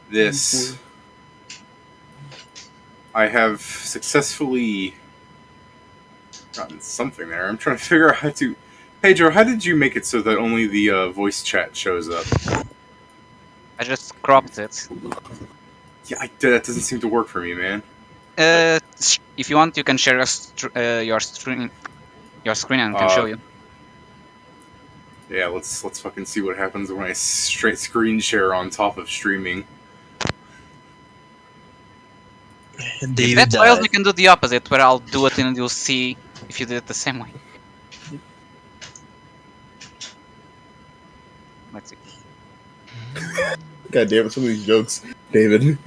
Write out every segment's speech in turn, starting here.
this. I have successfully gotten something there. I'm trying to figure out how to. Pedro, how did you make it so that only the voice chat shows up? I just cropped it. Yeah, that doesn't seem to work for me, man. If you want, you can share your screen and can show you. Yeah, let's fucking see what happens when I straight screen share on top of streaming. If that fails, we can do the opposite, where I'll do it and you'll see if you did it the same way. Let's see. God damn it, some of these jokes, David.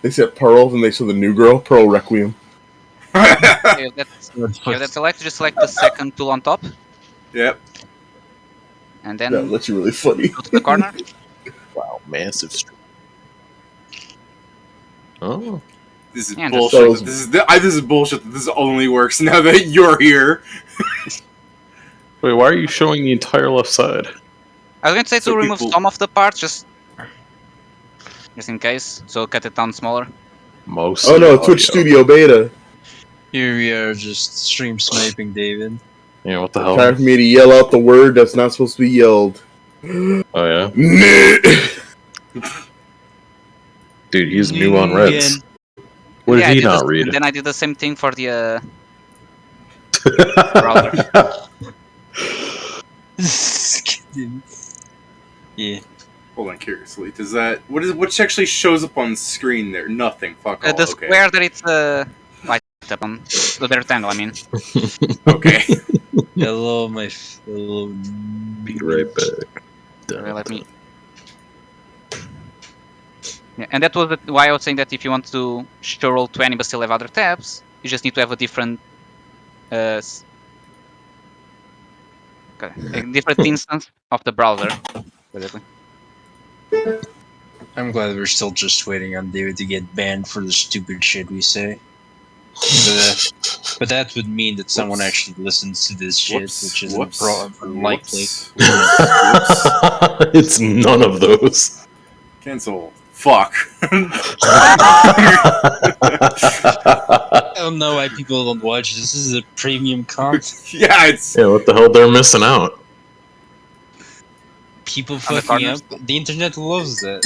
They said Pearl, and they saw the new girl, Pearl Requiem. Okay, that's select. Just select the second tool on top. Yep. And then That looks really funny. go to the corner. Wow, massive stream. Oh. This is Yeah, bullshit. This is bullshit that this only works now that you're here. Wait, why are you showing the entire left side? I was going to say So to remove people- some of the parts, just in case. So cut it down smaller. Most. Oh no, audio. Twitch Studio Beta. Here we are, just stream sniping, David. Yeah, what the hell? Time for me to yell out the word that's not supposed to be yelled. Oh yeah, Nah. dude, he's new on Reds. What did Yeah, I he did not the- read? And then I did the same thing for the browser. Yeah. Hold on, curiously, does that what actually shows up on screen there? Nothing. Fuck all. The Okay. square that it's light up on, the rectangle. I mean, Okay. Hello, my fellow. Be right back. okay, let me. Yeah, and that was why I was saying that if you want to show roll 20 but still have other tabs, you just need to have a different, a different instance of the browser, basically. I'm glad we're still just waiting on David to get banned for the stupid shit we say. But that would mean that someone Whoops. actually listens to this shit, Whoops. which is Whoops. unlikely. Whoops. Whoops. It's none of those. Cancel. Fuck. I don't know why people don't watch this. This is a premium content. Yeah, it's. Yeah, what the hell? They're missing out. People On the fucking corners. up. The internet loves that.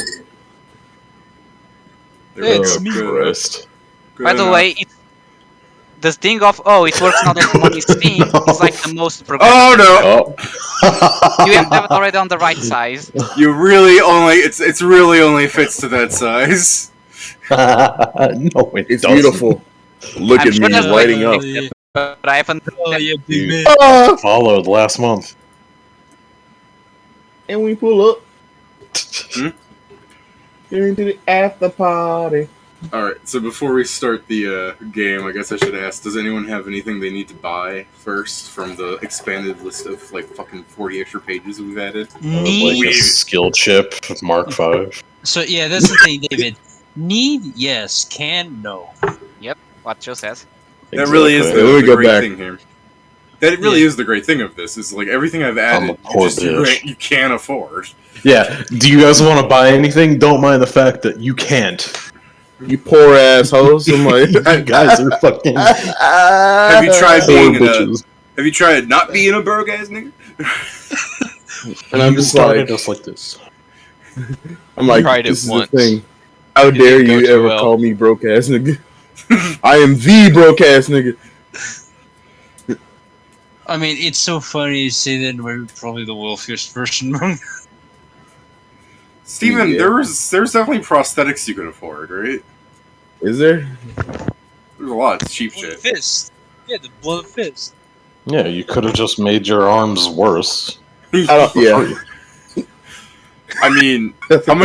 There Yeah, we it's go. me. Good. Christ. Good By the enough. way, it's this thing of it works now that someone is seeing is like the most progressive. Oh no! Oh. You have to have it already on the right size. You really only it's really only fits to that size. No, it It's doesn't. beautiful. Look I'm at sure me that's lighting like- up. yeah. But I haven't. Oh yeah, big Dude. man. Ah! Followed last month. And we pull up. Hmm? You're into the after party. Alright, so before we start the game, I guess I should ask, does anyone have anything they need to buy first from the expanded list of like fucking 40 extra pages we've added? Like a skill chip, Mark V. So yeah, that's the thing, David. Need, yes. Can, no. What Joe says. That really is Exactly. Let me the go great back. thing here. That really is the great thing of this, is like everything I've I'm added, a poor bitch. you can't afford. Yeah. Do you guys want to buy anything? Don't mind the fact that you can't. You poor assholes. I'm like, You guys are fucking Have you tried poor being bitches. have you tried not being a broke ass nigga? And I'm You just started like, just like this. I'm like, Tried it this is once. the thing. How dare didn't go you too ever well. call me broke ass nigga? I am the broke ass nigga. I mean, it's so funny you say that we're probably the wealthiest person among. Steven, Yeah. there's definitely prosthetics you can afford, right? Is there? There's a lot of cheap Blood shit. fist. Yeah, the blood fist. Yeah, you could have just made your arms worse. I don't, yeah. I mean, how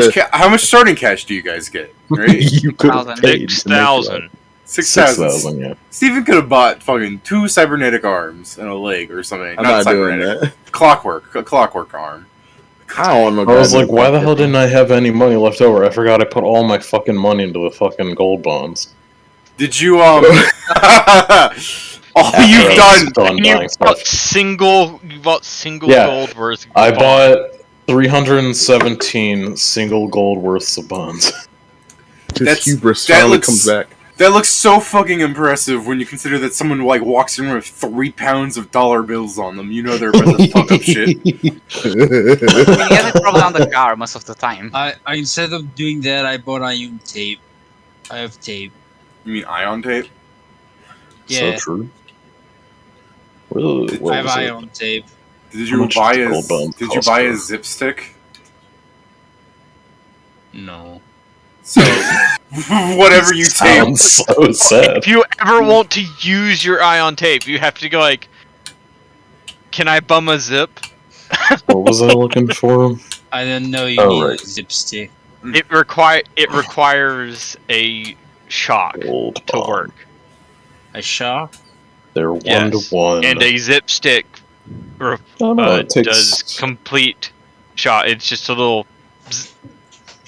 much starting cash do you guys get? Right? You could have 6,000. paid to make that. 6,000. 6,000. 6,000, yeah. Steven could have bought fucking 2 cybernetic arms and a leg or something. I'm not doing cybernetic. that. A clockwork arm. I don't want no I was goddamn like, why the hell pocket. didn't I have any money left over? I forgot I put all my fucking money into the fucking gold bonds. Did you all After you've I was done done And you buying stuff. bought single Yeah. gold worth. I bought 317 single gold worths of bonds. His hubris finally comes back. That looks so fucking impressive when you consider that someone like walks in with 3 pounds of dollar bills on them. You know they're about to fuck up shit. He has it probably on the car most of the time. I instead of doing that, I bought iron tape. I have tape. You mean ion tape? Yeah, So true. Really? I What have was it? iron tape. Did How you much buy does a gold bonds Did you cost buy a for? zip stick? No. So whatever you tape. Sounds so sad. If you ever want to use your ion tape, you have to go like, "Can I bum a zip?" What was I looking for? I didn't know you Oh, need right. a zip stick. It requires a shock Gold to bond. work, A shock? They're 1 Yes. to 1. and a zip stick Oh, no, it takes... does complete shot. It's just a little. bzz.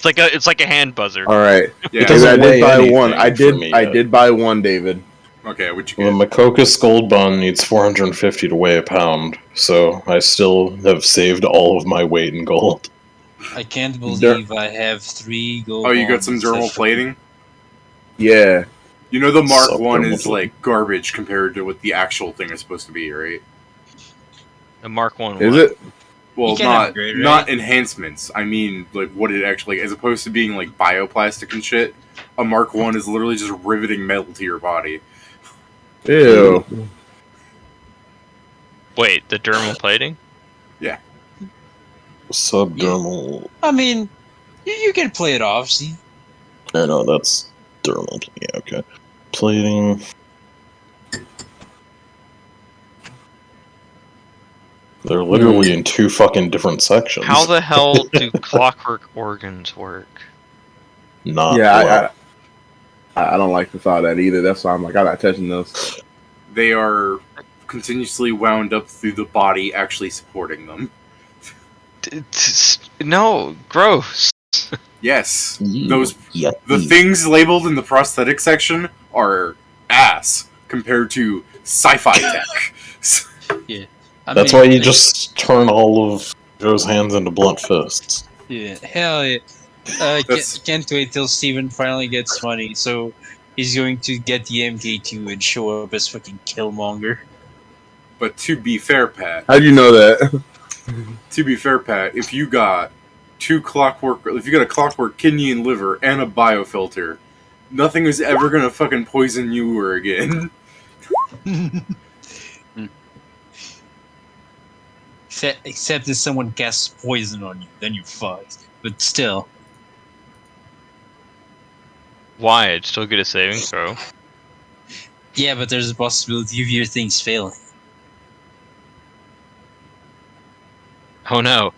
It's like a hand buzzer. All right, Yeah. It doesn't I did weigh buy anything one. I for me yet. did buy one, David. Okay, what'd you The get? Makokus gold bond needs 450 to weigh a pound, so I still have saved all of my weight in gold. I can't believe I have 3 gold. Oh, you got some bonds dermal except for- plating? Yeah, You know the Mark Sup, 1 dermal is plating. like garbage compared to what the actual thing is supposed to be, right? The Mark 1. is what? it? Well, You can't not upgrade, right? not enhancements. I mean, like what it actually, as opposed to being like bioplastic and shit. A Mark 1 is literally just riveting metal to your body. Ew. Wait, the dermal plating? Subdermal... I mean, you can play it off, see? No, that's dermal. Yeah, okay. Plating... They're literally in 2 fucking different sections. How the hell do clockwork organs work? Not Yeah, well. I don't like the thought of that either. That's why I'm like, I'm not touching those. They are continuously wound up through the body, actually supporting them. No, gross. Yes, Ew. those Yeah. the things labeled in the prosthetic section are ass compared to sci-fi tech. I That's mean, why you just turn all of Joe's hands into blunt fists. Yeah, hell yeah. Can't wait till Steven finally gets money, so he's going to get the MK2 and show up as fucking Killmonger. But to be fair, Pat, How'd you know that? if you got a clockwork kidney and liver and a biofilter, nothing is ever gonna fucking poison you or again. Except if someone casts poison on you, then you're fucked. But still. Why? I'd still get a saving throw. Yeah, but there's a possibility of your things failing. Oh no.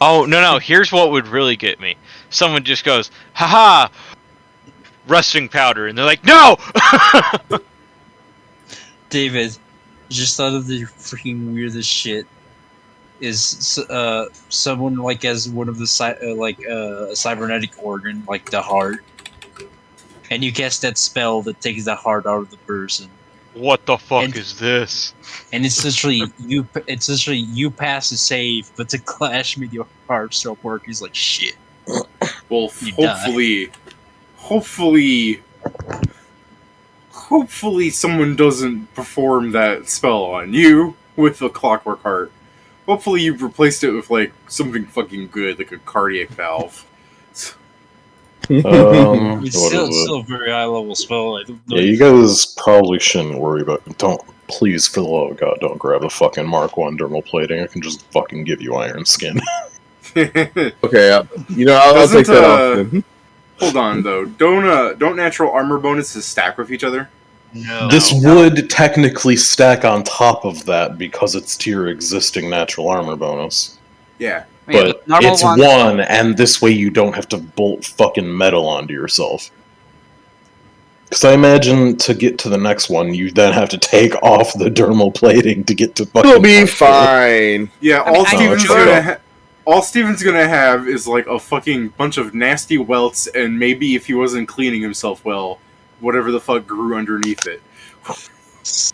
Oh, no. Here's what would really get me. Someone just goes, haha! Rusting powder. And they're like, no! David, just thought of the freaking weirdest shit. Is someone like has one of the a cybernetic organ like the heart, and you cast that spell that takes the heart out of the person, What the fuck And- is this? and it's literally you pass the save, but the clash made your heart stop working. It's like shit. Well, You hopefully someone doesn't perform that spell on you with the clockwork heart. Hopefully you've replaced it with like something fucking good, like a cardiac valve. It's What still, is it? still a very high level spell. I don't know. Yeah, you guys probably shouldn't worry about. Please, for the love of God, don't grab the fucking Mark 1 dermal plating. I can just fucking give you iron skin. Okay, I'll Doesn't, take that off. Then. Hold on though. Don't natural armor bonuses stack with each other? No. This would technically stack on top of that because it's to your existing natural armor bonus. Yeah. But normal it's one. one, and this way you don't have to bolt fucking metal onto yourself. Because I imagine to get to the next one, you then have to take off the dermal plating to get to fucking. It'll be fine. Yeah, I mean, all Steven's gonna have is like a fucking bunch of nasty welts, and maybe if he wasn't cleaning himself well, whatever the fuck grew underneath it.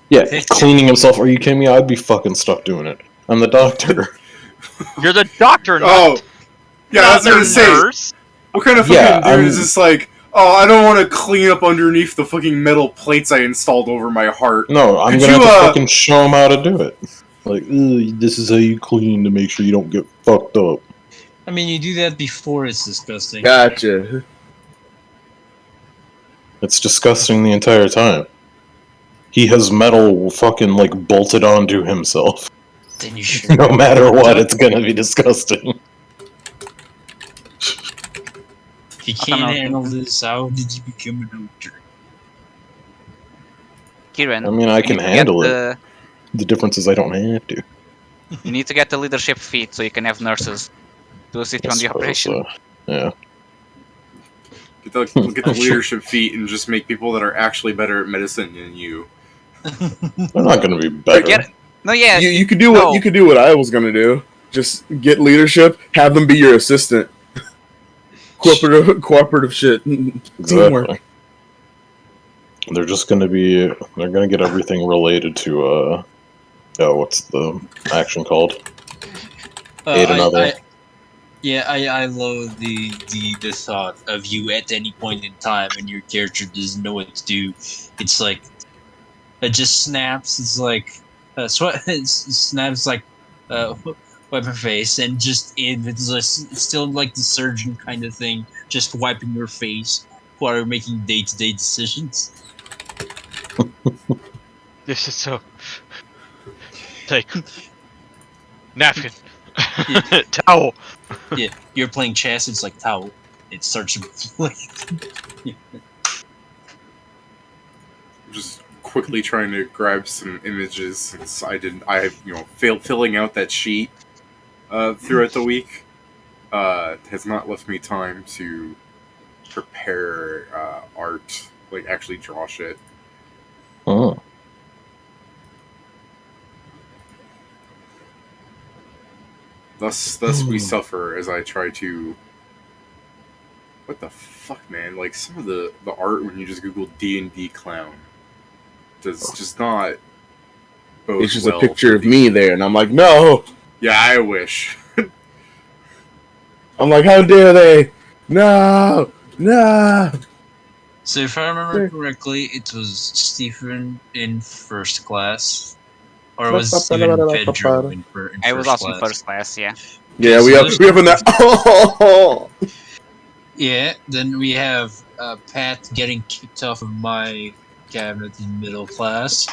Yeah, cleaning himself. Are you kidding me? I'd be fucking stuck doing it. I'm the doctor. You're the doctor, not, Oh, yeah, I was not gonna the say, nurse. what kind of Yeah, fucking dude is this like, oh, I don't want to clean up underneath the fucking metal plates I installed over my heart. No, I'm Could gonna you, have to fucking show him how to do it. Like, this is how you clean to make sure you don't get fucked up. I mean, you do that before it's disgusting. Gotcha. It's disgusting the entire time. He has metal fucking, like, bolted onto himself. Then you should. No matter what, it's gonna be disgusting. If you I don't can't know. handle this, how did you become a doctor? Kieran, I mean, I you can need to get handle it. The difference is I don't have to. You need to get the leadership feat so you can have nurses to assist you I on the suppose, operation. yeah. get the leadership feat and just make people that are actually better at medicine than you. They're not gonna be better. Get no, yeah. You could do no. what you could do what I was gonna do. Just get leadership, have them be your assistant. Cooperative shit. Teamwork. Exactly. They're just gonna be. They're gonna get everything related to. What's the action called? Aid another. I love the thought of you at any point in time and your character doesn't know what to do. It's like it just snaps. It's like it snaps like weapon face and just it's still like the surgeon kind of thing, just wiping your face while you're making day-to-day decisions. This is so. Take napkin, Yeah. towel. Yeah, you're playing chess. It's like towel. It starts like Just quickly trying to grab some images since I failed filling out that sheet throughout the week. Has not left me time to prepare art, like actually draw shit. Oh. Thus we suffer as I try to. What the fuck, man? Like some of the art when you just Google D&D clown does just not. Bode It's just well a picture for of the- me there, and I'm like, no. Yeah, I wish. I'm like, how dare they? No, no. So if I remember correctly, it was Stephen in first class, or was even Pedro in first I was also in class? first class, yeah. Yeah, we have in that. Oh, Yeah. Then we have Pat getting kicked off of my cabinet in middle class.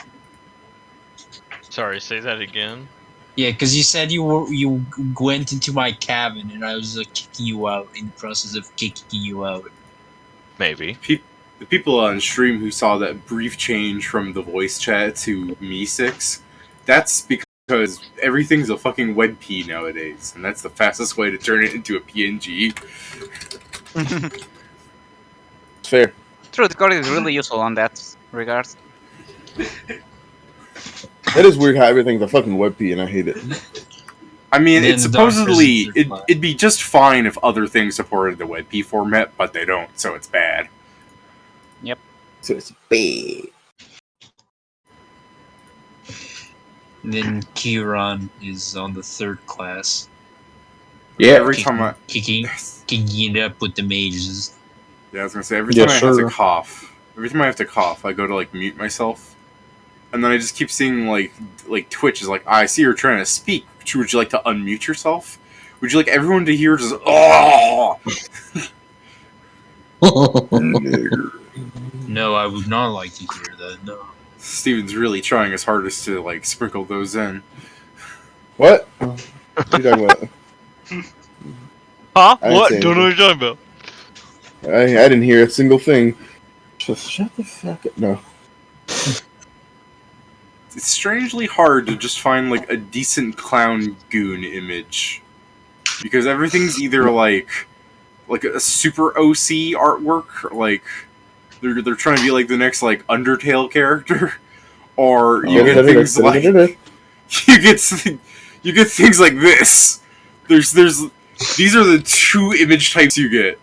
Sorry, say that again. Yeah, because you said you went into my cabin and I was kicking you out in the process of kicking you out. Maybe. The people on stream who saw that brief change from the voice chat to Me6, that's because everything's a fucking WebP nowadays, and that's the fastest way to turn it into a PNG. it's fair. True, Discord is really useful on that regard. That is weird how everything's a fucking WebP, and I hate it. I mean, Then it's the doctors supposedly are fine. it'd be just fine if other things supported the WebP format, but they don't, so it's bad. So it's bad. And then Kieran is on the third class, Yeah. Every time I kicking it up with the mages. Yeah, I was gonna say every Yeah, time I have sure. to cough. Every time I have to cough, I go to like mute myself, and then I just keep seeing like Twitch is like, I see you're trying to speak. Would you like to unmute yourself? Would you like everyone to hear just oh? No, I would not like to hear that. No. Steven's really trying his hardest to like sprinkle those in. What? What are you talking about? Huh? I didn't What? say Don't know what you're talking about. I didn't hear a single thing. Just shut the fuck up. No. It's strangely hard to just find like a decent clown goon image, because everything's either like a super OC artwork, like they're trying to be like the next like Undertale character, or you get things like you get things like this. There's these are the two image types you get.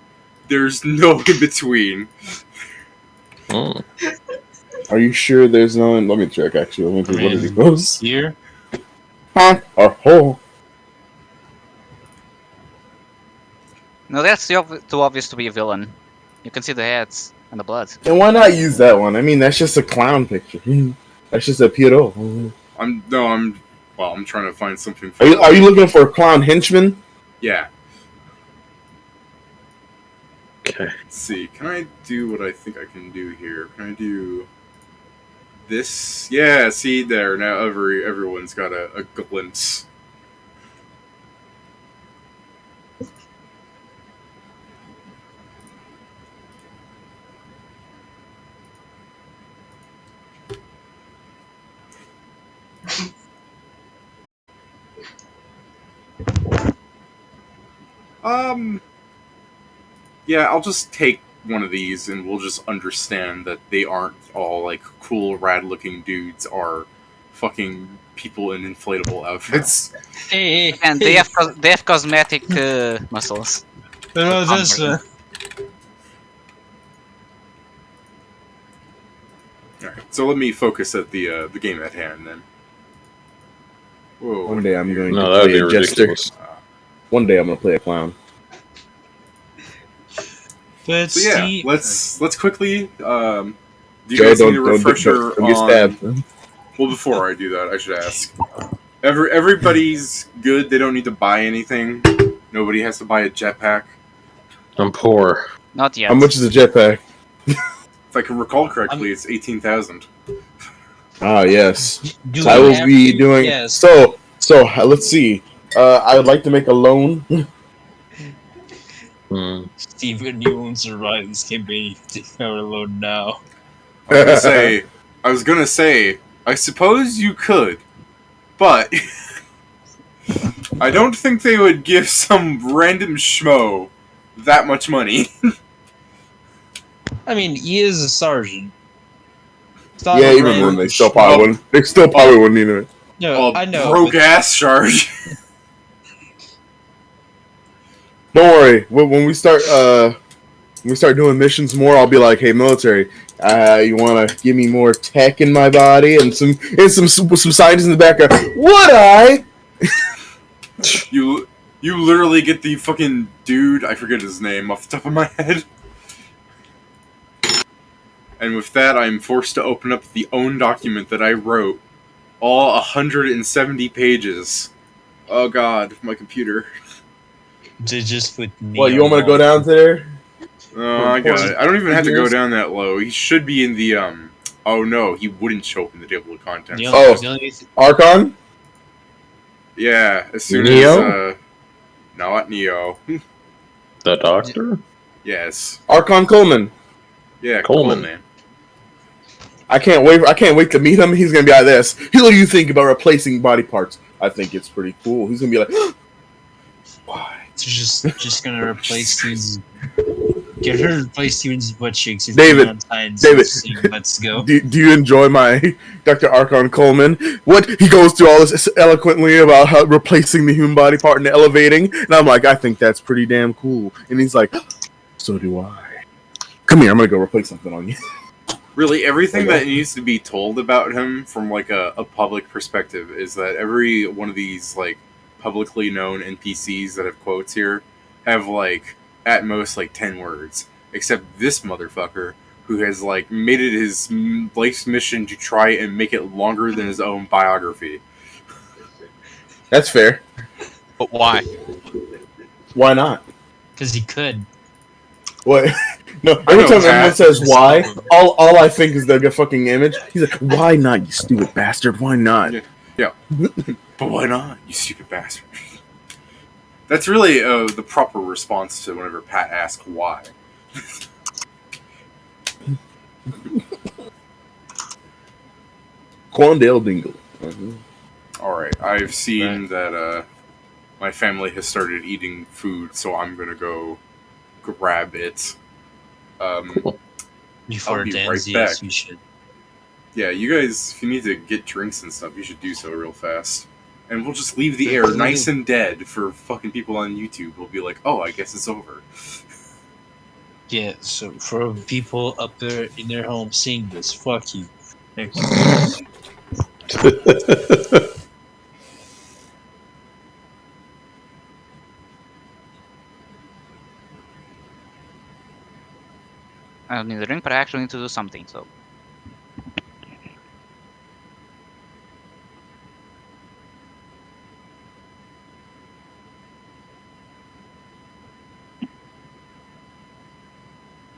There's no in between. Mm. Are you sure there's no? Let me check. Actually, let me see what it goes. Here? Huh? Or hole? No, that's too obvious to be a villain. You can see the heads and the blood. And why not use that one? I mean, that's just a clown picture. That's just a Pierrot. I'm trying to find something. Are you looking for a clown henchman? Yeah. Okay. Let's see. Can I do what I think I can do here? Can I do this? Yeah. See there. Now everyone's got a glimpse. Yeah, I'll just take one of these and we'll just understand that they aren't all like cool, rad looking dudes are fucking people in inflatable outfits. Hey, And they have cosmetic muscles. no, this Alright, so let me focus at the game at hand then. Whoa, One day I'm going No, to that'd play be a jester. ridiculous. One day I'm going to play a clown. But So yeah, Steve, let's quickly. Do you Joe, guys need a don't refresher get on? stabbed. Well, before I do that, I should ask. Everybody's good. They don't need to buy anything. Nobody has to buy a jetpack. I'm poor. Not yet. How much is a jetpack? If I can recall correctly, it's 18,000. Ah, yes. do I we will have be to- doing. Yes. So let's see. I would like to make a loan. Steven, you won't survive this campaign if you take out alone now. I was gonna say, I suppose you could, but I don't think they would give some random schmo that much money. I mean, he is a sergeant. It's not Yeah, a even random then they still sh- probably wouldn't. They still probably wouldn't need it. No, A I know. broke but- ass charge. Don't worry. When we start doing missions more, I'll be like, "Hey, military, you want to give me more tech in my body and some scientists in the background? Would I?" You literally get the fucking dude, I forget his name off the top of my head. And with that, I'm forced to open up the own document that I wrote. All 170 pages. Oh god, my computer. They just put What, you want me to go down there? Oh, I got it. I don't even have to go down that low. He should be in the, Oh no, he wouldn't show up in the table of contents. Archon? Yeah, as soon Neo? as, not Neo. The doctor? Yes. Archon Coleman. Yeah, Coleman. Coleman. I can't wait to meet him. He's gonna be like this. What do you think about replacing body parts? I think it's pretty cool. He's gonna be like, why? It's just gonna replace Steven's. Get her to replace Steven's butt cheeks. If David, Neon Signs David. sing Let's go. Do you enjoy my Dr. Archon Coleman? What he goes through all this eloquently about how replacing the human body part and elevating, and I'm like, I think that's pretty damn cool. And he's like, so do I. Come here, I'm gonna go replace something on you. Really, everything that needs to be told about him from like a public perspective is that every one of these like publicly known NPCs that have quotes here have like at most like 10 words, except this motherfucker who has like made it his life's mission to try and make it longer than his own biography. That's fair. But why? Why not? Because he could. What? No, I every know, time Pat. anyone says why, all I think is the fucking image. He's like, why not, you stupid bastard? Why not? Yeah. But why not, you stupid bastard? That's really the proper response to whenever Pat asks why. Quandale Dingle. Alright, I've seen that my family has started eating food, so I'm gonna go grab it. Before I'll be Dan right Z's, back. we should. Yeah, you guys, if you need to get drinks and stuff, you should do so real fast. And we'll just leave the air nice and dead for fucking people on YouTube. We'll be like, oh, I guess it's over. Yeah, so for people up there in their home seeing this, fuck you. Thank you. I don't need a drink, but I actually need to do something, so.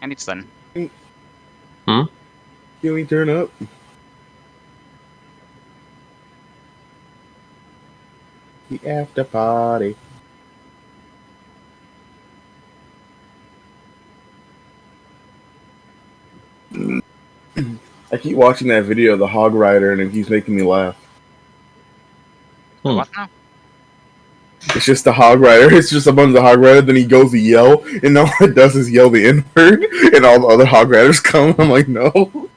And it's done. Can we turn up? The after party. I keep watching that video of the hog rider and it keeps making me laugh. What now? It's just the hog rider. It's just a bunch of hog rider. Then he goes to yell, and all it does is yell the N word, and all the other hog riders come. I'm like, no.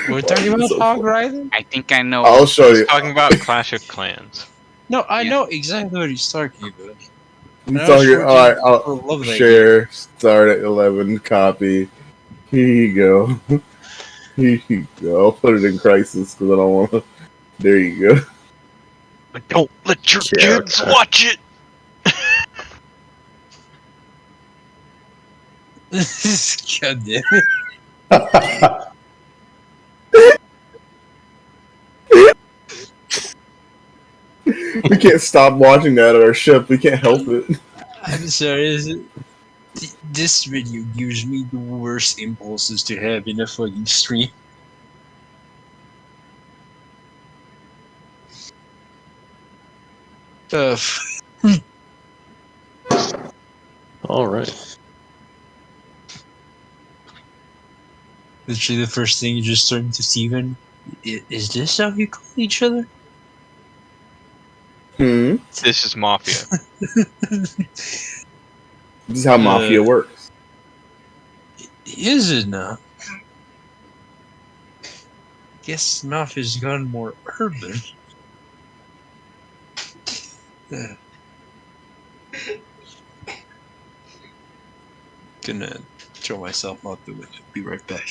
We're talking about Hog Rider? I think I know. I'll show you. Talking about Clash of Clans. No, I Yeah. know exactly what he's talking about. I'm I was talking. 14, All right, I I'll love that share. Start at 11. Copy. Here you go. Here you go. I'll put it in crisis because I don't want to. There you go. But don't let your Yeah, kids okay. watch it! God damn it. We can't stop watching that at our ship. We can't help it. I'm sorry. This video gives me the worst impulses to have in a fucking stream. All right. Literally, the first thing you just turned to Steven. Is this how you call each other? This is Mafia. This is how Mafia works. Is it now? Guess Mafia's gone more urban. Gonna throw myself out the window. Be right back.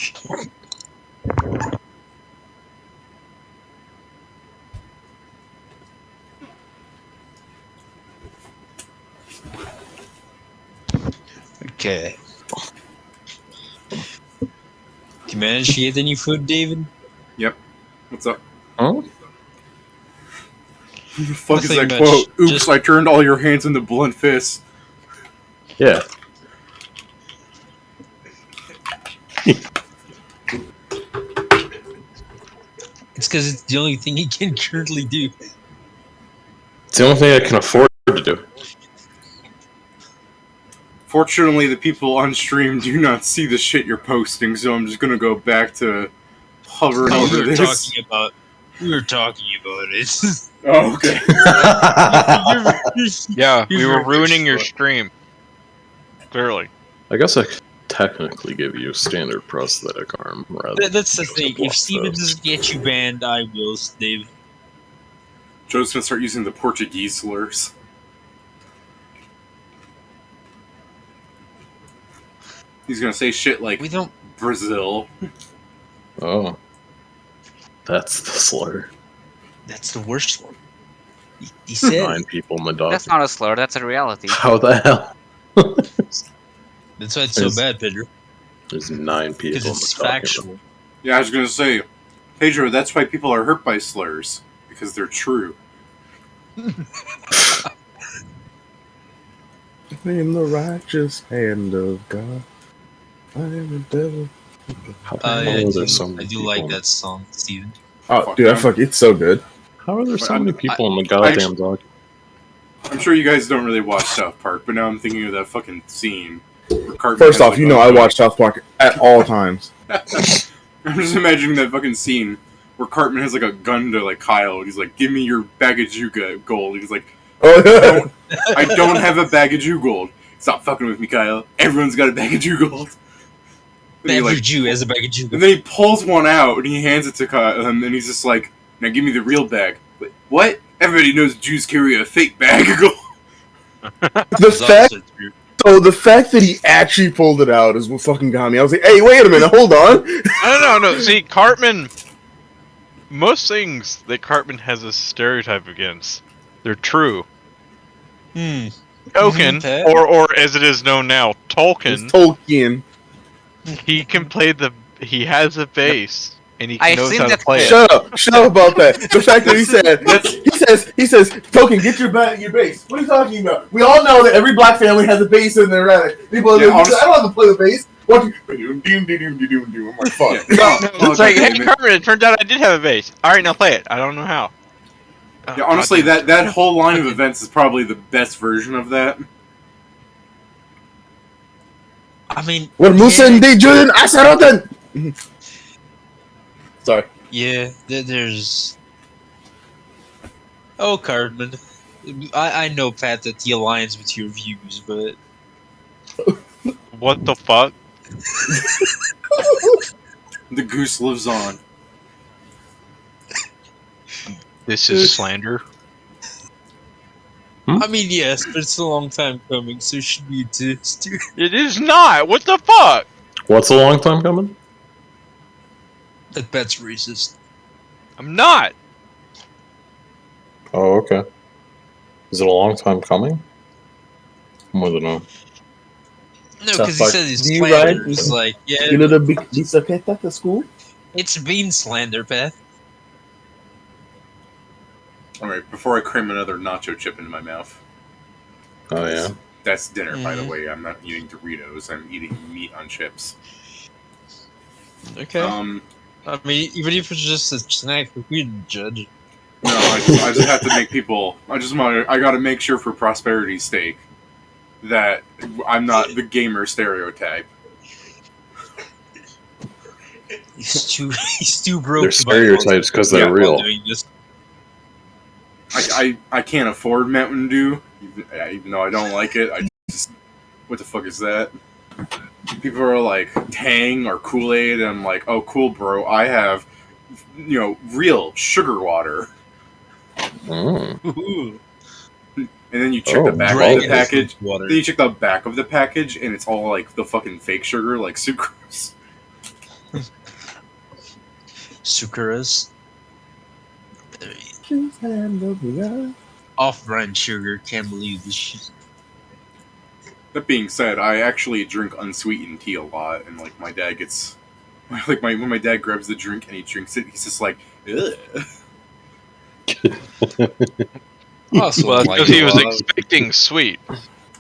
Okay. Did you manage to get any food, David? What's up? Huh? What the fuck is Nothing that much, quote? Oops, just- I turned all your hands into blunt fists. Yeah. It's because it's the only thing he can currently do. It's the only thing I can afford to do. Fortunately, the people on stream do not see the shit you're posting, so I'm just gonna go back to hovering Oh, over we were this. talking about it. Oh, okay. Yeah, we You're were very ruining your smart. stream. Clearly. I guess I could technically give you standard prosthetic arm rather. That's the than thing. block If Steven those. doesn't get you banned, I will, Dave. Joe's gonna start using the Portuguese slurs. He's gonna say shit like We don't. Brazil. Oh, that's the slur. That's the worst one. He said 9 people in the dock. That's not a slur, that's a reality. How the hell? that's why it's so There's- bad, Pedro. There's 9 people Because in it's the dock. factual. Yeah, I was gonna say, Pedro, that's why people are hurt by slurs. Because they're true. In the righteous hand of God, I am a devil. How the I hell are do, there so I many do people like in- that song, Steven. Oh, Fuck dude, yeah. it's so good. How are there so I'm- many people in the goddamn dock? I'm sure you guys don't really watch South Park, but now I'm thinking of that fucking scene. Where Cartman First has, off, like, you a know I gun. watch South Park at all times. I'm just imagining that fucking scene where Cartman has like a gun to like Kyle, and he's like, "Give me your bag of Jew gold." He's like, Oh, "I don't have a bag of Jew gold." Stop fucking with me, Kyle. Everyone's got a bag of Jew gold. And, he, Every like, Jew has a bag of Jew. and then he pulls one out and he hands it to Kyle, and he's just like, "Now give me the real bag." Wait, what? Everybody knows Jews carry a fake bag of gold. the fact that he actually pulled it out is what fucking got me. I was like, hey, wait a minute, hold on. No. See, Cartman. Most things that Cartman has a stereotype against, they're true. Tolkien, Okay. or as it is known now, It's Tolkien. Tolkien. He can play the. He has a bass, and he I've knows seen how to that play it. Shut up about that. The fact that he says, Token, get your bass. What are you talking about? We all know that every black family has a bass in their attic. People are Yeah, like, honestly- I don't have to play the bass. What? I'm like, fuck. It's like, hey, damn it. Carmen, it turns out I did have a bass. All right, now play it. I don't know how. Oh, Yeah, honestly, goddamn. that whole line of events is probably the best version of that. I mean, When Musa and yeah, Jordan Asarotan. Sorry. yeah, there's. Oh, Cartman. I know, Pat, that he aligns with your views, but What the fuck? The goose lives on. This is slander. I mean, yes, but it's a long time coming, so it should be exist. It is not. What the fuck? What's a long time coming? That Pat's racist. I'm not. Oh, okay. Is it a long time coming? More than a. No, South because he Park. said he's Do you slander. ride? It's like, yeah, You know the big disapeta at the school? it's bean slander, Pat. Alright, before I cram another nacho chip into my mouth. Oh, yeah. That's dinner, by the Mhm. way. I'm not eating Doritos. I'm eating meat on chips. Okay. I mean, even if it's just a snack, we didn't judge. No, I just have to make people. I got to make sure for prosperity's sake that I'm not the gamer stereotype. He's too broke. They're to buy stereotypes because they're Yeah, real. doing this. I can't afford Mountain Dew, even though I don't like it. I just, what the fuck is that? People are like Tang or Kool-Aid, and I'm like, oh, cool, bro. I have, real sugar water. Mm. Ooh. And then you check Oh, the back of Dragon the package. water. Then you check the back of the package, and it's all like the fucking fake sugar, like sucrose. Sucrose. Off-brand sugar. Can't believe this shit. That being said, I actually drink unsweetened tea a lot, and like my dad gets, like when my dad grabs the drink and he drinks it, he's just like, ugh. Also, Well, like, because he was uh, expecting sweet.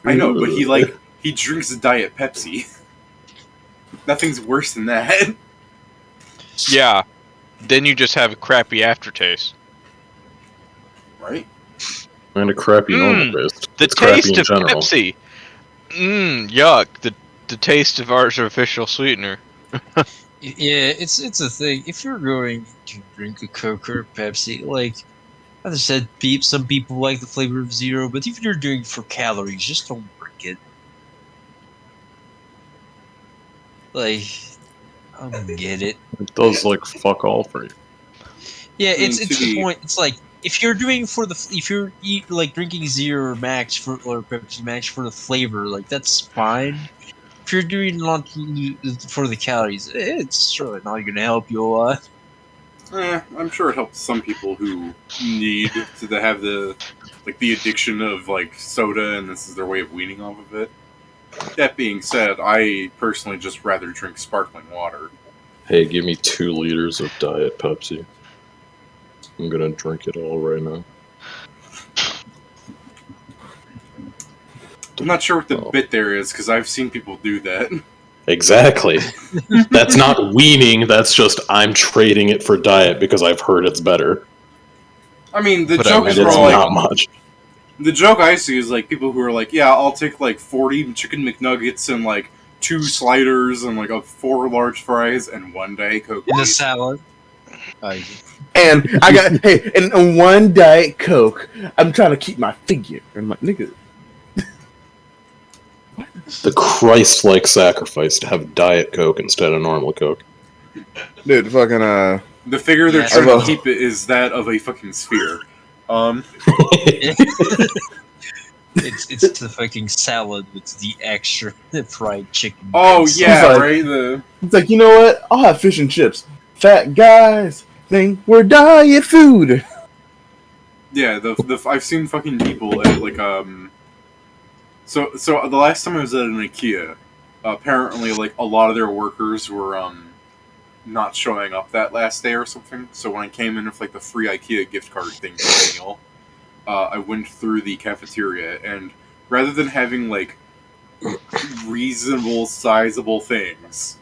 I know, but he drinks Diet Pepsi. Nothing's worse than that. Yeah. Then you just have a crappy aftertaste. Right? And a crappy normal Mm, taste. The It's crappy taste in of general. Pepsi. Yuck. The taste of artificial sweetener. yeah, it's a thing. If you're going to drink a Coke or a Pepsi, like as I said, some people like the flavor of zero, but if you're doing it for calories, just don't drink it. Like, I don't get it. It does like fuck all for you. Yeah, I mean, it's to the be- point. It's like if you're doing if you're like drinking zero or max or Pepsi Max for the flavor, like that's fine. If you're doing not for the calories, it's surely not gonna help you a lot. I'm sure it helps some people who need to have the addiction of like soda, and this is their way of weaning off of it. That being said, I personally just rather drink sparkling water. Hey, give me 2 liters of Diet Pepsi. I'm gonna drink it all right now. I'm not sure what the Oh. bit there is, because I've seen people do that. Exactly. That's not weaning, that's just I'm trading it for Diet because I've heard it's better. I mean, the But I joke would is And it's more like, not much. the joke I see is like people who are like, yeah, I'll take like 40 chicken McNuggets and like 2 sliders and like 4 large fries and 1 Diet Coke. In a please." salad. And I got, hey, and 1 Diet Coke. I'm trying to keep my figure. And I'm like, nigga. The Christ-like sacrifice to have Diet Coke instead of normal Coke. Dude, fucking, The figure they're Yeah. trying to Although- keep it is that of a fucking sphere. It's the fucking salad with the extra fried chicken. Oh bits. yeah, like- right. The it's like, you know what? I'll have fish and chips. Fat guys think we're diet food. yeah the I've seen fucking people at like So the last time I was at an IKEA, apparently like a lot of their workers were not showing up that last day or something. So when I came in with like the free IKEA gift card thing for the meal, I went through the cafeteria, and rather than having like reasonable, sizable things,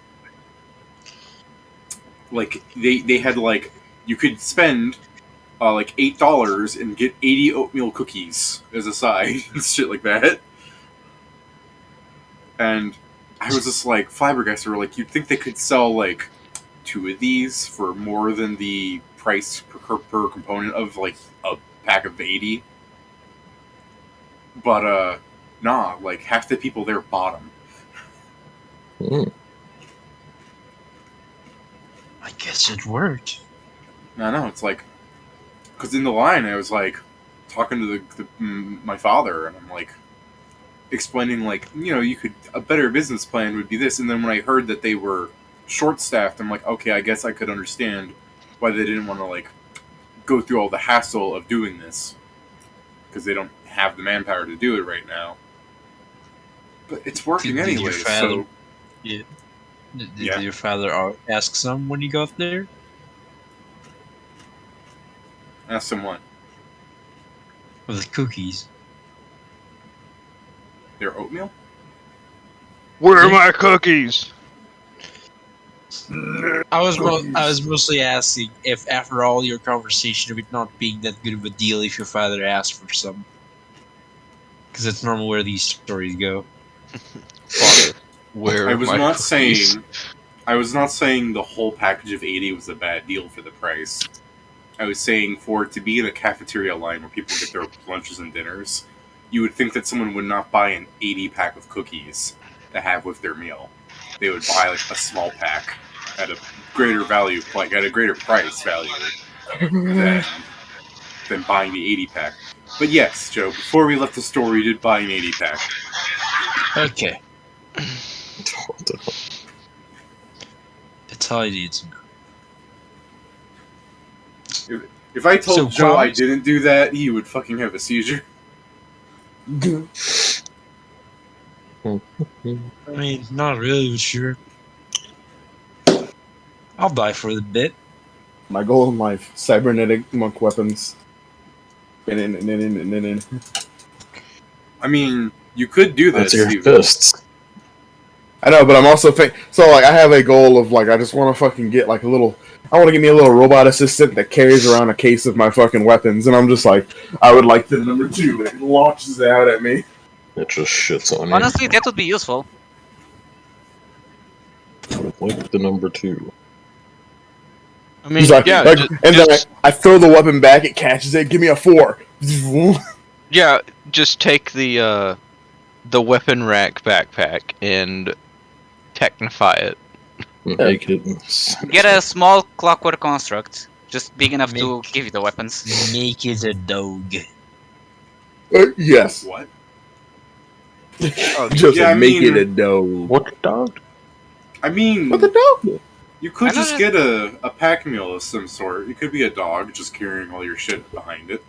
like they had like you could spend like $8 and get 80 oatmeal cookies as a side and shit like that. And I was just like flabbergasted. Like you'd think they could sell like 2 of these for more than the price per component of like a pack of 80. But nah, like half the people there bought them. Mm. I guess it worked. I know, it's like, because in the line I was like talking to my father, and I'm like explaining like, you know, a better business plan would be this, and then when I heard that they were short-staffed, I'm like, okay, I guess I could understand why they didn't want to like go through all the hassle of doing this, because they don't have the manpower to do it right now. But it's working Did your anyway, father- so Did Yeah. your father ask some when you got there? ask someone. Of the cookies? Their oatmeal? Where are my cookies? I was mostly asking if, after all your conversation of it not being that good of a deal, if your father asked for some. Because that's normal where these stories go. Father, where I are was my not cookies? saying I was not saying the whole package of 80 was a bad deal for the price. I was saying for it to be in a cafeteria line where people get their lunches and dinners, you would think that someone would not buy an 80 pack of cookies to have with their meal. They would buy like a small pack at a greater value, like at a greater price value than buying the 80 pack. But yes, Joe, before we left the store, we did buy an 80 pack. Okay, that's all I need to know. If I told So, Joe I promise? didn't do that, he would fucking have a seizure. I mean, not really, but sure. I'll die for the bit. My goal in life: cybernetic monk weapons. I mean, you could do That's this, your Steven. fists. I know, but I'm also so like I have a goal of like I just want to fucking get like a little. I want to get me a little robot assistant that carries around a case of my fucking weapons, and I'm just like, I would like the number 2 that launches it out at me. It just shits on you. Honestly, that would be useful. Like the number 2. I mean, He's like, yeah, and then I throw the weapon back, it catches it, give me a 4. yeah. Just take the weapon rack backpack and technify it. Make it. Get a small clockwork construct, just big enough to Make- give you the weapons. Make it a dog. Yes, What? just Yeah, I make mean- it a dog. What dog? I mean, What the dog? you could I know just that- get a pack mule of some sort. It could be a dog just carrying all your shit behind it.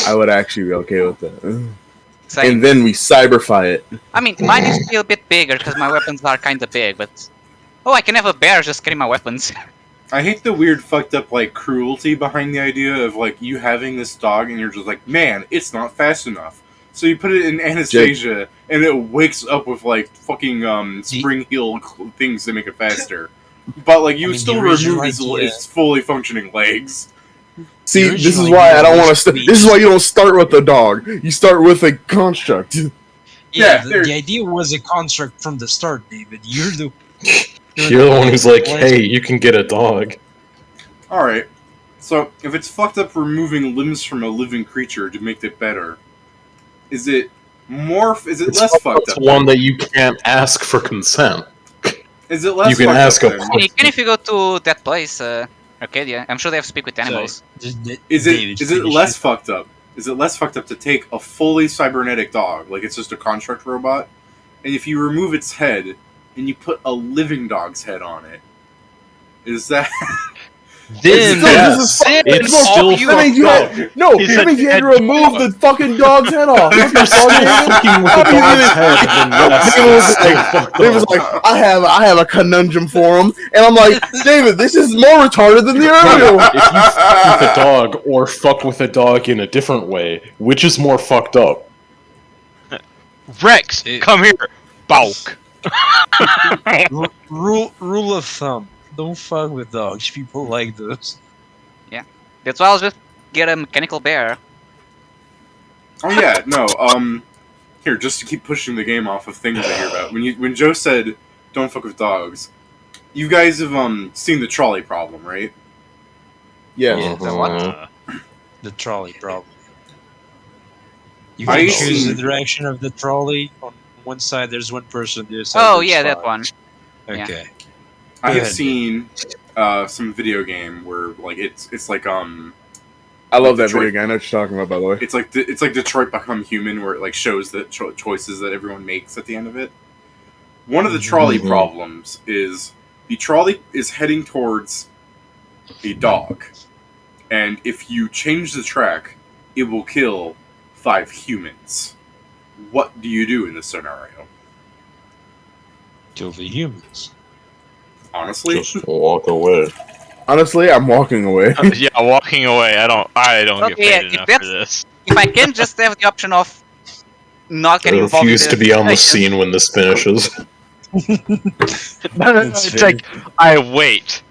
I would actually be okay with that. Same. And then we cyberfy it. I mean, mine is still a bit bigger because my weapons are kind of big, but oh, I can have a bear just carry my weapons. I hate the weird, fucked up, like, cruelty behind the idea of, like, you having this dog and you're just like, man, it's not fast enough. So you put it in Anastasia and it wakes up with, like, fucking spring heel things to make it faster. But, like, you I mean, still the original remove idea- its fully functioning legs. See, The this is original why I idea don't was want to. to be- This is why you don't start with a dog. You start with a construct. Yeah, Yeah, the idea was a construct from the start, David. You're the You're the one who's like, What? hey, you can get a dog. Alright, so if it's fucked up removing limbs from a living creature to make it better, is it is it It's less fucked up? one that you can't ask for consent. Is it less you can fucked ask up a then? Hey, can if you go to that place, Arcadia, I'm sure they have speak with animals. Is it less fucked up? Is it less fucked up to take a fully cybernetic dog, like it's just a construct robot, and if you remove its head and you put a living dog's head on it, is that Then It's still that means you fucked had, no, It's that a means you had to dead remove dog. the fucking dog's head off. What the You're still fuck, David? fucking with the dog's head, then yes, David was it's still like, fucked David was up. like, I have a conundrum for him, and I'm like, David, this is more retarded than the earlier one. If you fuck with a dog or fuck with a dog in a different way, which is more fucked up? Rex, come here. Bulk. Rule of thumb: don't fuck with dogs. People like those. That's why I'll just get a mechanical bear. Oh yeah, no. Here, just to keep pushing the game off of things I hear about. When Joe said, "Don't fuck with dogs," you guys have seen the trolley problem, right? Yes. The what? The trolley problem. You I can choose seen- the direction of the trolley. On one side, there's one person. The other side, Oh there's yeah, that five. one. Okay. I Go have ahead, seen some video game where like it's like I love that Detroit. video game. I know what you're talking about, by the way. it's like Detroit Become Human, where it like shows the choices that everyone makes at the end of it. One of the trolley Mhm. problems is the trolley is heading towards a dog, and if you change the track, it will kill 5 humans. What do you do in this scenario? Kill the humans. Honestly, Just walk away. Honestly, I'm walking away. Yeah, walking away. I don't get Okay, paid yeah, if enough for that's- this. If I can just have the option of not I getting involved in refuse to be on the situation- scene when this finishes. No, That's it's fair. like I wait,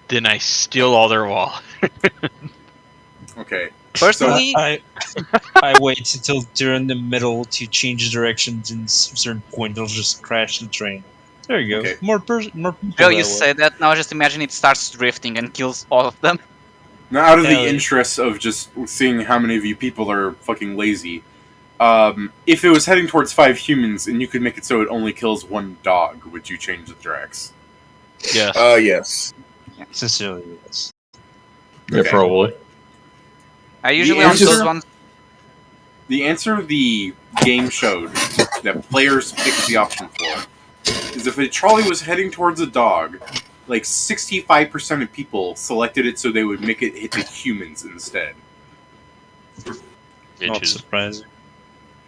then I steal all their wallet. okay. Personally, I wait until they're in the middle to change directions, and at a certain point they'll just crash the train. There you go. Okay. More people. Joe, that you way. said that. Now just imagine it starts drifting and kills all of them. Now, out of the Hell yeah. interest of just seeing how many of you people are fucking lazy, if it was heading towards 5 humans and you could make it so it only kills 1 dog, would you change the tracks? Yes. Yes. Sincerely, yes. Yeah, Okay. probably. I usually Yeah, on it's just- those ones. The answer the game showed that players picked the option for is if a trolley was heading towards a dog, like 65% of people selected it so they would make it hit the humans instead. Not Bitches. surprising.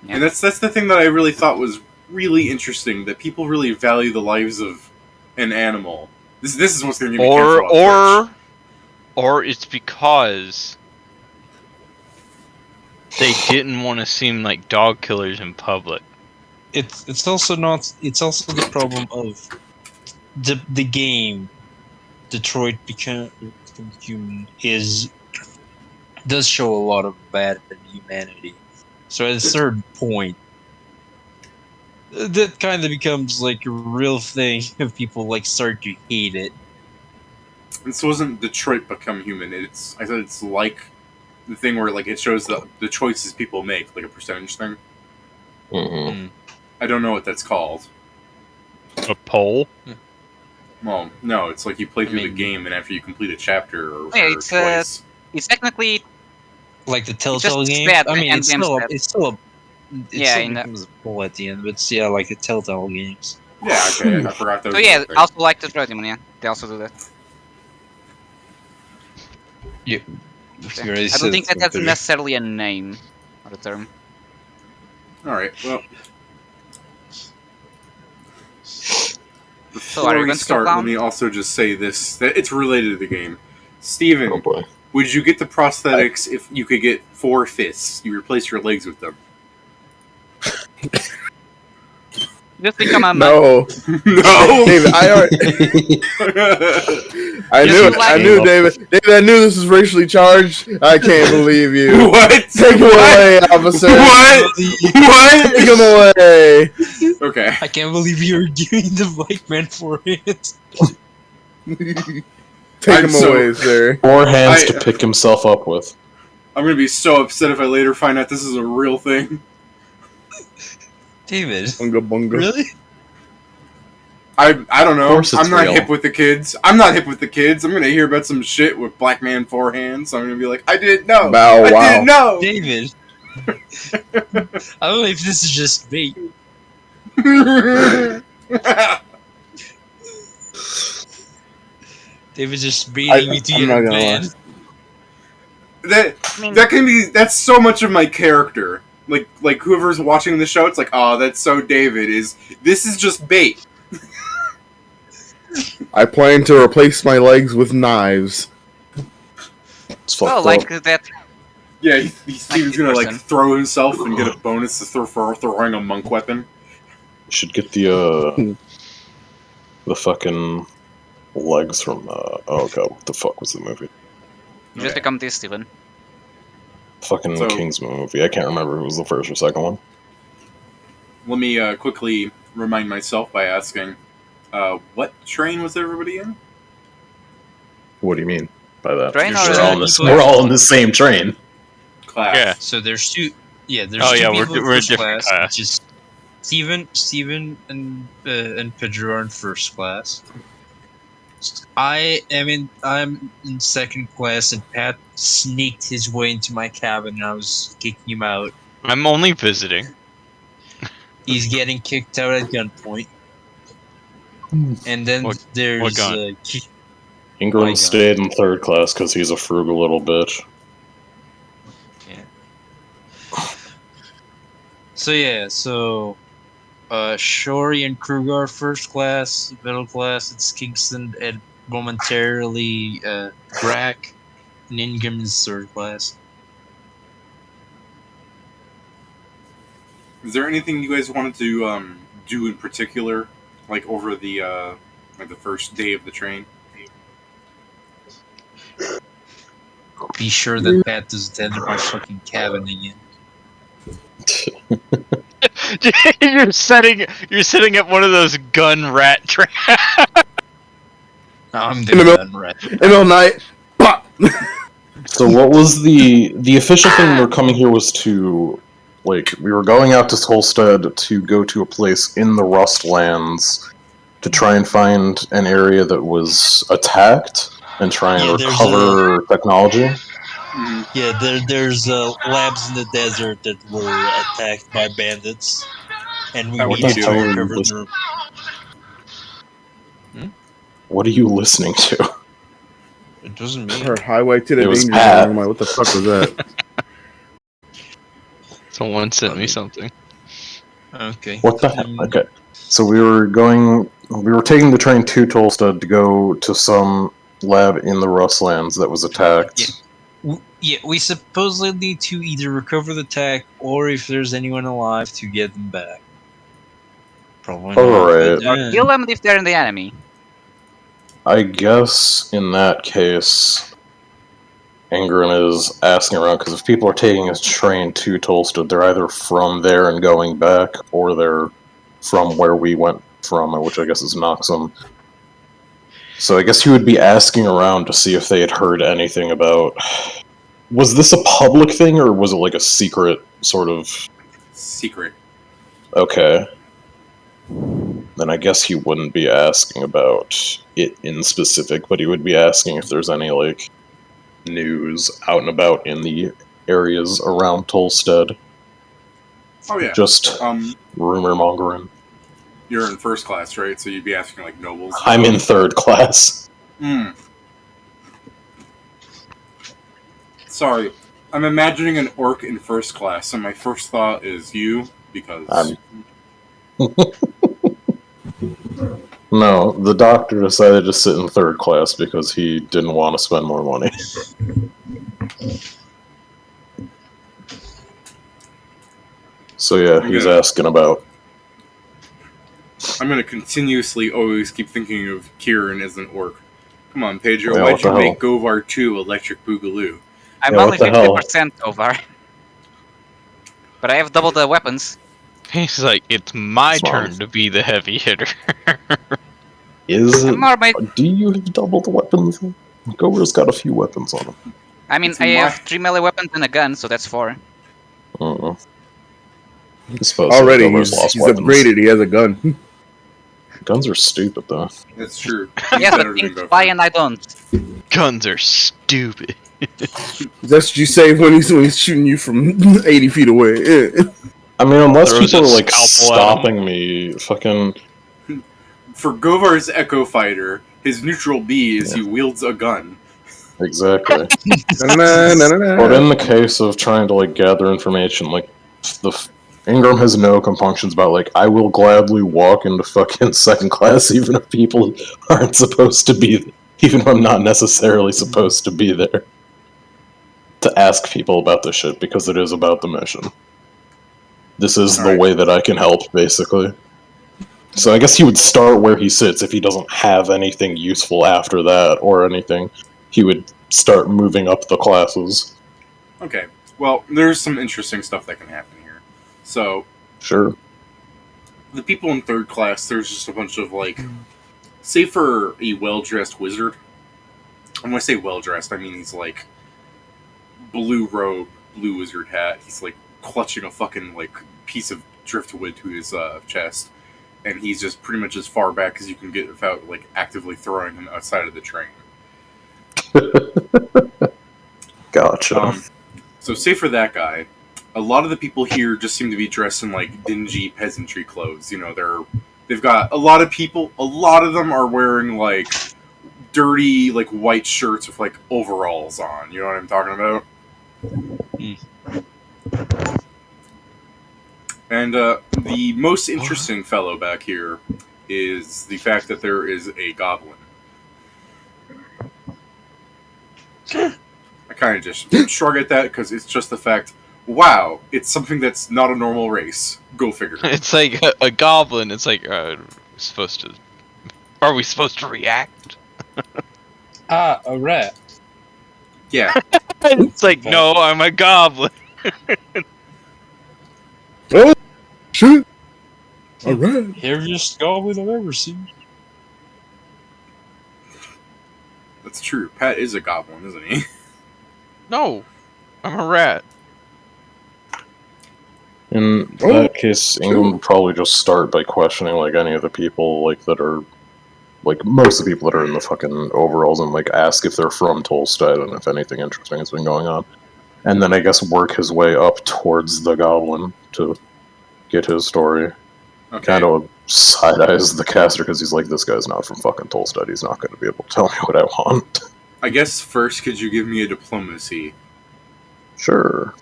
Yeah. And that's the thing that I really thought was really interesting, that people really value the lives of an animal. This is what's going to get me canceled on Twitch. Or it's because they didn't want to seem like dog killers in public. It's also not. It's also the problem of the game. Detroit Become Human does show a lot of bad humanity. So at a certain point, that kind of becomes like a real thing if people like start to hate it. This wasn't Detroit Become Human. I said it's like the thing where like it shows the choices people make, like a percentage thing. Mm-hmm. I don't know what that's called. A poll? Well, no, it's like you play through the mean- game, and after you complete a chapter or Yeah, it's, twice. It's technically Like the Telltale just game. bad, I mean, and it's games still, bad. it's still a. It Yeah, still in the- becomes a pull at the end, but it's, yeah, like the Telltale games. Yeah, okay, I forgot those. so yeah. were a thing. I also like the Detroit Demon. Yeah, they also do that. You I already don't said think that it, that's didn't you? necessarily a name or a term. All right, well. So Before are you we going to start, go let down? me also just say this: that it's related to the game. Steven, Oh boy. would you get the prosthetics if you could get 4 fists? You replace your legs with them. Just become a No, No. David. I Just knew it. like- I knew, David. David, I knew this was racially charged. I can't believe you. What? Take him away, officer. What? What? Take him away. Okay. I can't believe you're giving the white man for it. Take I'm him so- away, sir. 4 hands I- to pick himself up with. I'm gonna be so upset if I later find out this is a real thing. David, Bunga bunga. really? I don't know. Of course it's I'm not real. hip with the kids. I'm gonna hear about some shit with black man 4 hands. So I'm gonna be like, I didn't know. Bow I wow. didn't know. David. I don't know if this is just bait. David's just beating me to I'm you, not gonna man. lie. I mean, That's so much of my character. Like whoever's watching the show, it's like, oh, that's so David. This is just bait. I plan to replace my legs with knives. It's fucked well, up. like that. Yeah, Steven's gonna like person. throw himself and get a bonus for throwing a monk weapon. You should get the fucking legs from oh god, what the fuck was the movie? You just Okay. become this, Steven. Fucking So- Kingsman movie. I can't remember if it was the first or second one. Let me quickly remind myself by asking, what train was everybody in? What do you mean by that? Train or We're all in the same train. Class. Yeah. So there's two. Yeah, there's Oh, two yeah, people in we're first different class, class. which is Steven, and Pedro are in first class. I'm in second class, and Pat sneaked his way into my cabin, and I was kicking him out. I'm only visiting. He's getting kicked out at gunpoint. And then What there's gun? Ingram My God. stayed in third class because he's a frugal little bitch. So Shori and Kruger are first class, middle class it's Kingston, and momentarily Brack, and Ingram is third class. Is there anything you guys wanted to do in particular, like over the first day of the train? Be sure that Pat doesn't enter my fucking cabin again. you're setting up one of those gun rat traps. I'm In the doing middle- that right. In the middle of the night, pop! So what was the official thing we were coming here was to, like, we were going out to Tolstead to go to a place in the Rustlands to try and find an area that was attacked and try and Yeah, there's recover technology. Yeah, there's labs in the desert that were attacked by bandits, and we What need the to hell are you recover listening- them. What are you listening to? It wasn't I me. heard highway to the It was danger Pat. zone. I'm like, what the fuck was that? Someone sent me something. Okay. What the heck? Okay. So we were taking the train to Tolstead to go to some lab in the Rustlands that was attacked. We supposedly need to either recover the tech or if there's anyone alive to get them back. Probably not. Alright. but, Or kill them if they're in the enemy. I guess in that case, Ingrid is asking around because if people are taking a train to Tolstead, they're either from there and going back, or they're from where we went from, which I guess is Noxum. So I guess he would be asking around to see if they had heard anything about. Was this a public thing, or was it like a secret sort of? Secret. Okay. Then I guess he wouldn't be asking about it in specific, but he would be asking if there's any, like, news out and about in the areas around Tolstead. Oh yeah. Just rumor mongering. You're in first class, right? So you'd be asking like nobles. I'm in third class. Hmm. Sorry, I'm imagining an orc in first class, and my first thought is you because. No, the doctor decided to sit in third class because he didn't want to spend more money. So yeah, he's Okay. asking about. I'm gonna continuously always keep thinking of Kieran as an orc. Come on, Pedro, Yeah, why'd what the you hell? make Govar 2 Electric Boogaloo? I'm Yeah, only what the hell? 50% over. But I have double the weapons. He's like, it's my What's wrong? turn to be the heavy hitter. Is it? I'm more made. Do you have double the weapons? Gover's got a few weapons on him. I mean, It's I my- have 3 melee weapons and a gun, so that's 4. I suppose Already, Gover's he's, lost he's weapons. upgraded. He has a gun. Guns are stupid, though. That's true. Yes, Better but than things Govar. fly and I don't. Guns are stupid. That's what you say when he's shooting you from 80 feet away. Yeah. I mean, unless Throws people a are like scalpel at him. stopping me, fucking. For Govar's Echo Fighter, His neutral B is he wields a gun. Exactly. Na-na-na-na-na. But in the case of trying to like gather information, like Ingram has no compunctions about like I will gladly walk into fucking second class even if people aren't supposed to be, even if I'm not necessarily supposed to be there, to ask people about this shit because it is about the mission. This is the Alright. way that I can help, basically. So I guess he would start where he sits if he doesn't have anything useful after that or anything. He would start moving up the classes. Okay. Well, there's some interesting stuff that can happen here. So, Sure. the people in third class, there's just a bunch of, like, say for a well-dressed wizard. And when I say well-dressed, I mean he's, like, blue robe, blue wizard hat. He's, like, clutching a fucking, like, piece of driftwood to his chest. And he's just pretty much as far back as you can get without, like, actively throwing him outside of the train. Gotcha. So say for that guy, a lot of the people here just seem to be dressed in like dingy peasantry clothes. You know, they've got a lot of people. A lot of them are wearing like dirty like white shirts with like overalls on. You know what I'm talking about? And the most interesting fellow back here is the fact that there is a goblin. I kind of just shrug at that because it's just the fact. Wow, it's something that's not a normal race. Go figure. It's like a goblin. It's like, supposed to. Are we supposed to react? Ah, a rat. Yeah. It's like, no, I'm a goblin. Oh, shit. Alright. Heaviest goblin I've ever seen. That's true. Pat is a goblin, isn't he? No, I'm a rat. In that case, England would probably just start by questioning like any of the people like that are like most of the people that are in the fucking overalls and like ask if they're from Tolstead and if anything interesting has been going on. And then I guess work his way up towards the goblin to get his story. Okay. Kind of side eyes the caster because he's like, this guy's not from fucking Tolstead. He's not going to be able to tell me what I want. I guess first, could you give me a diplomacy? Sure.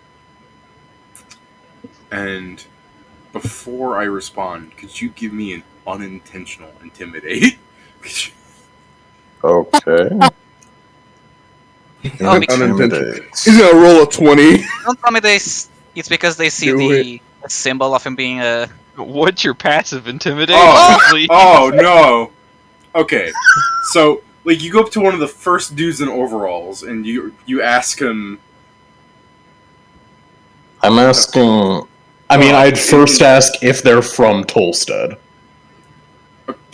And before I respond, could you give me an unintentional intimidate? Okay. Oh, because- Intimidate. He's gonna roll a 20. Don't tell me it's because they see Do the symbol of him being a. What's your passive intimidation, please? Oh no. Okay, so like you go up to one of the first dudes in overalls and you ask him. I'm asking. I mean, I'd first ask if they're from Tolstead.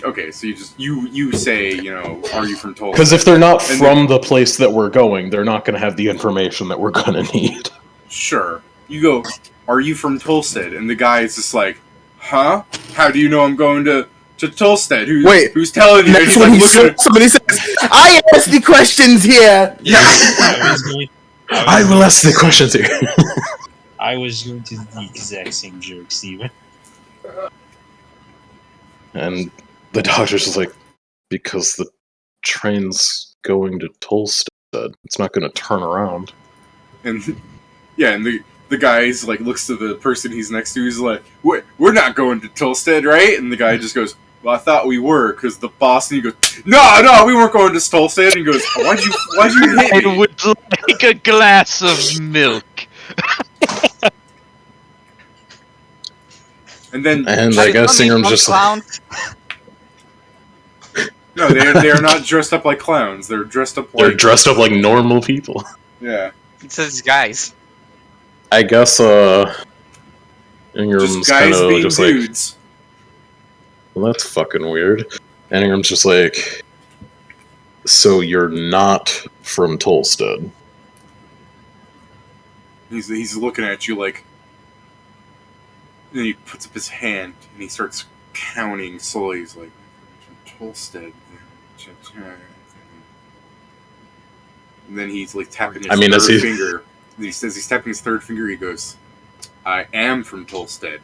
Okay, so you say, you know, are you from Tolstead? Because if they're not And from the place that we're going, they're not going to have the information that we're going to need. Sure. You go, are you from Tolstead? And the guy is just like, huh? How do you know I'm going to Tolstead? Who's telling you? And Next he's when like, he looking at, somebody says, I ask the questions here! I will ask the questions here. I was going to do the exact same joke, Steven. And the doctor's just like, because the train's going to Tolstead. It's not going to turn around. and yeah, and the guy's like looks to the person he's next to. He's like, we're not going to Tolstead, right? And the guy just goes, well, I thought we were, because the boss. And he goes, no, we weren't going to Tolstead. And he goes, why'd you hit I me? would like a glass of milk. And then And I guess Ingram's just like, no, they are not dressed up like clowns. They're dressed up like they're dressed up like normal people. yeah, It's these guys. I guess, Ingram's just kind guys of being just like, dudes. well, that's fucking weird. And Ingram's just like, so you're not from Tolstead. He's looking at you like. Then he puts up his hand and he starts counting slowly. He's like, Tolstead. And then he's like tapping his third finger. And he says he's tapping his third finger. He goes, I am from Tolstead.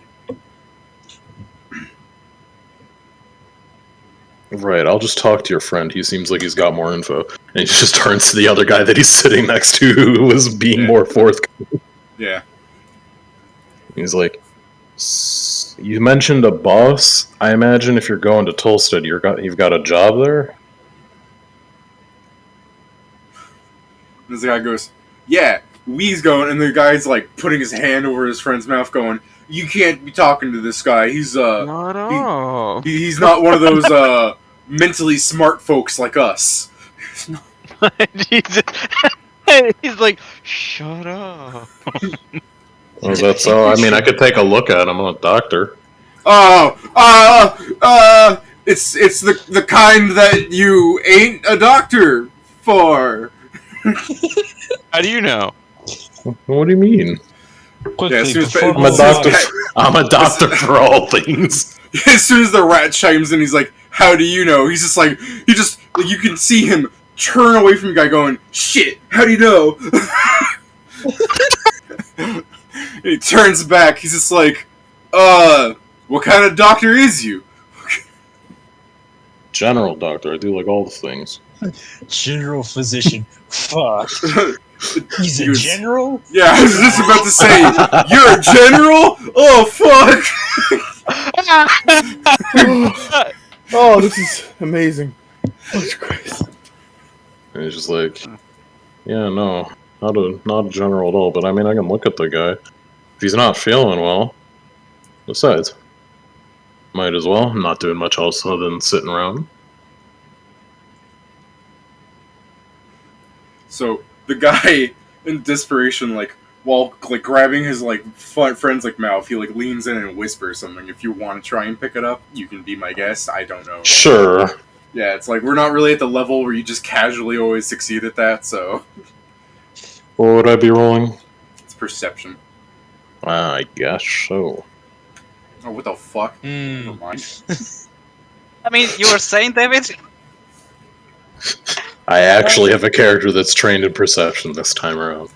Right, I'll just talk to your friend. He seems like he's got more info. And he just turns to the other guy that he's sitting next to who was being more forthcoming. Yeah. He's like, you mentioned a boss. I imagine if you're going to Tolstead, you've got a job there? This guy goes, yeah, we's going, and the guy's like putting his hand over his friend's mouth going, you can't be talking to this guy. He's Not all. he's not one of those mentally smart folks like us. He's like, shut up. Oh, that's so. I mean, I could take a look at him. I'm a doctor. It's the kind that you ain't a doctor for. How do you know? What do you mean? Quickly, Yeah, as soon as- before I'm a doctor. As- I'm a doctor for all things. As soon as the rat chimes in, he's like, "How do you know?" He's just like, you can see him turn away from the guy, going, "Shit, how do you know?" He turns back. He's just like, what kind of doctor is you?" General doctor. I do like all the things. general physician. Fuck. He's a He was- general? Yeah, I was just about to say, "You're a general? Oh fuck!" Oh, this is amazing. Jesus Christ. And he's just like, yeah, no, not a general at all. But I mean, I can look at the guy. If he's not feeling well, besides, might as well. I'm not doing much else other than sitting around. So the guy, in desperation, like while like grabbing his like friend's like mouth, he like leans in and whispers something. If you want to try and pick it up, you can be my guest. I don't know. Sure. Yeah, it's like we're not really at the level where you just casually always succeed at that. So What would I be rolling? it's perception. I guess so. Oh, what the fuck? Never mind. I mean, you were saying, David? I actually have a character that's trained in perception this time around.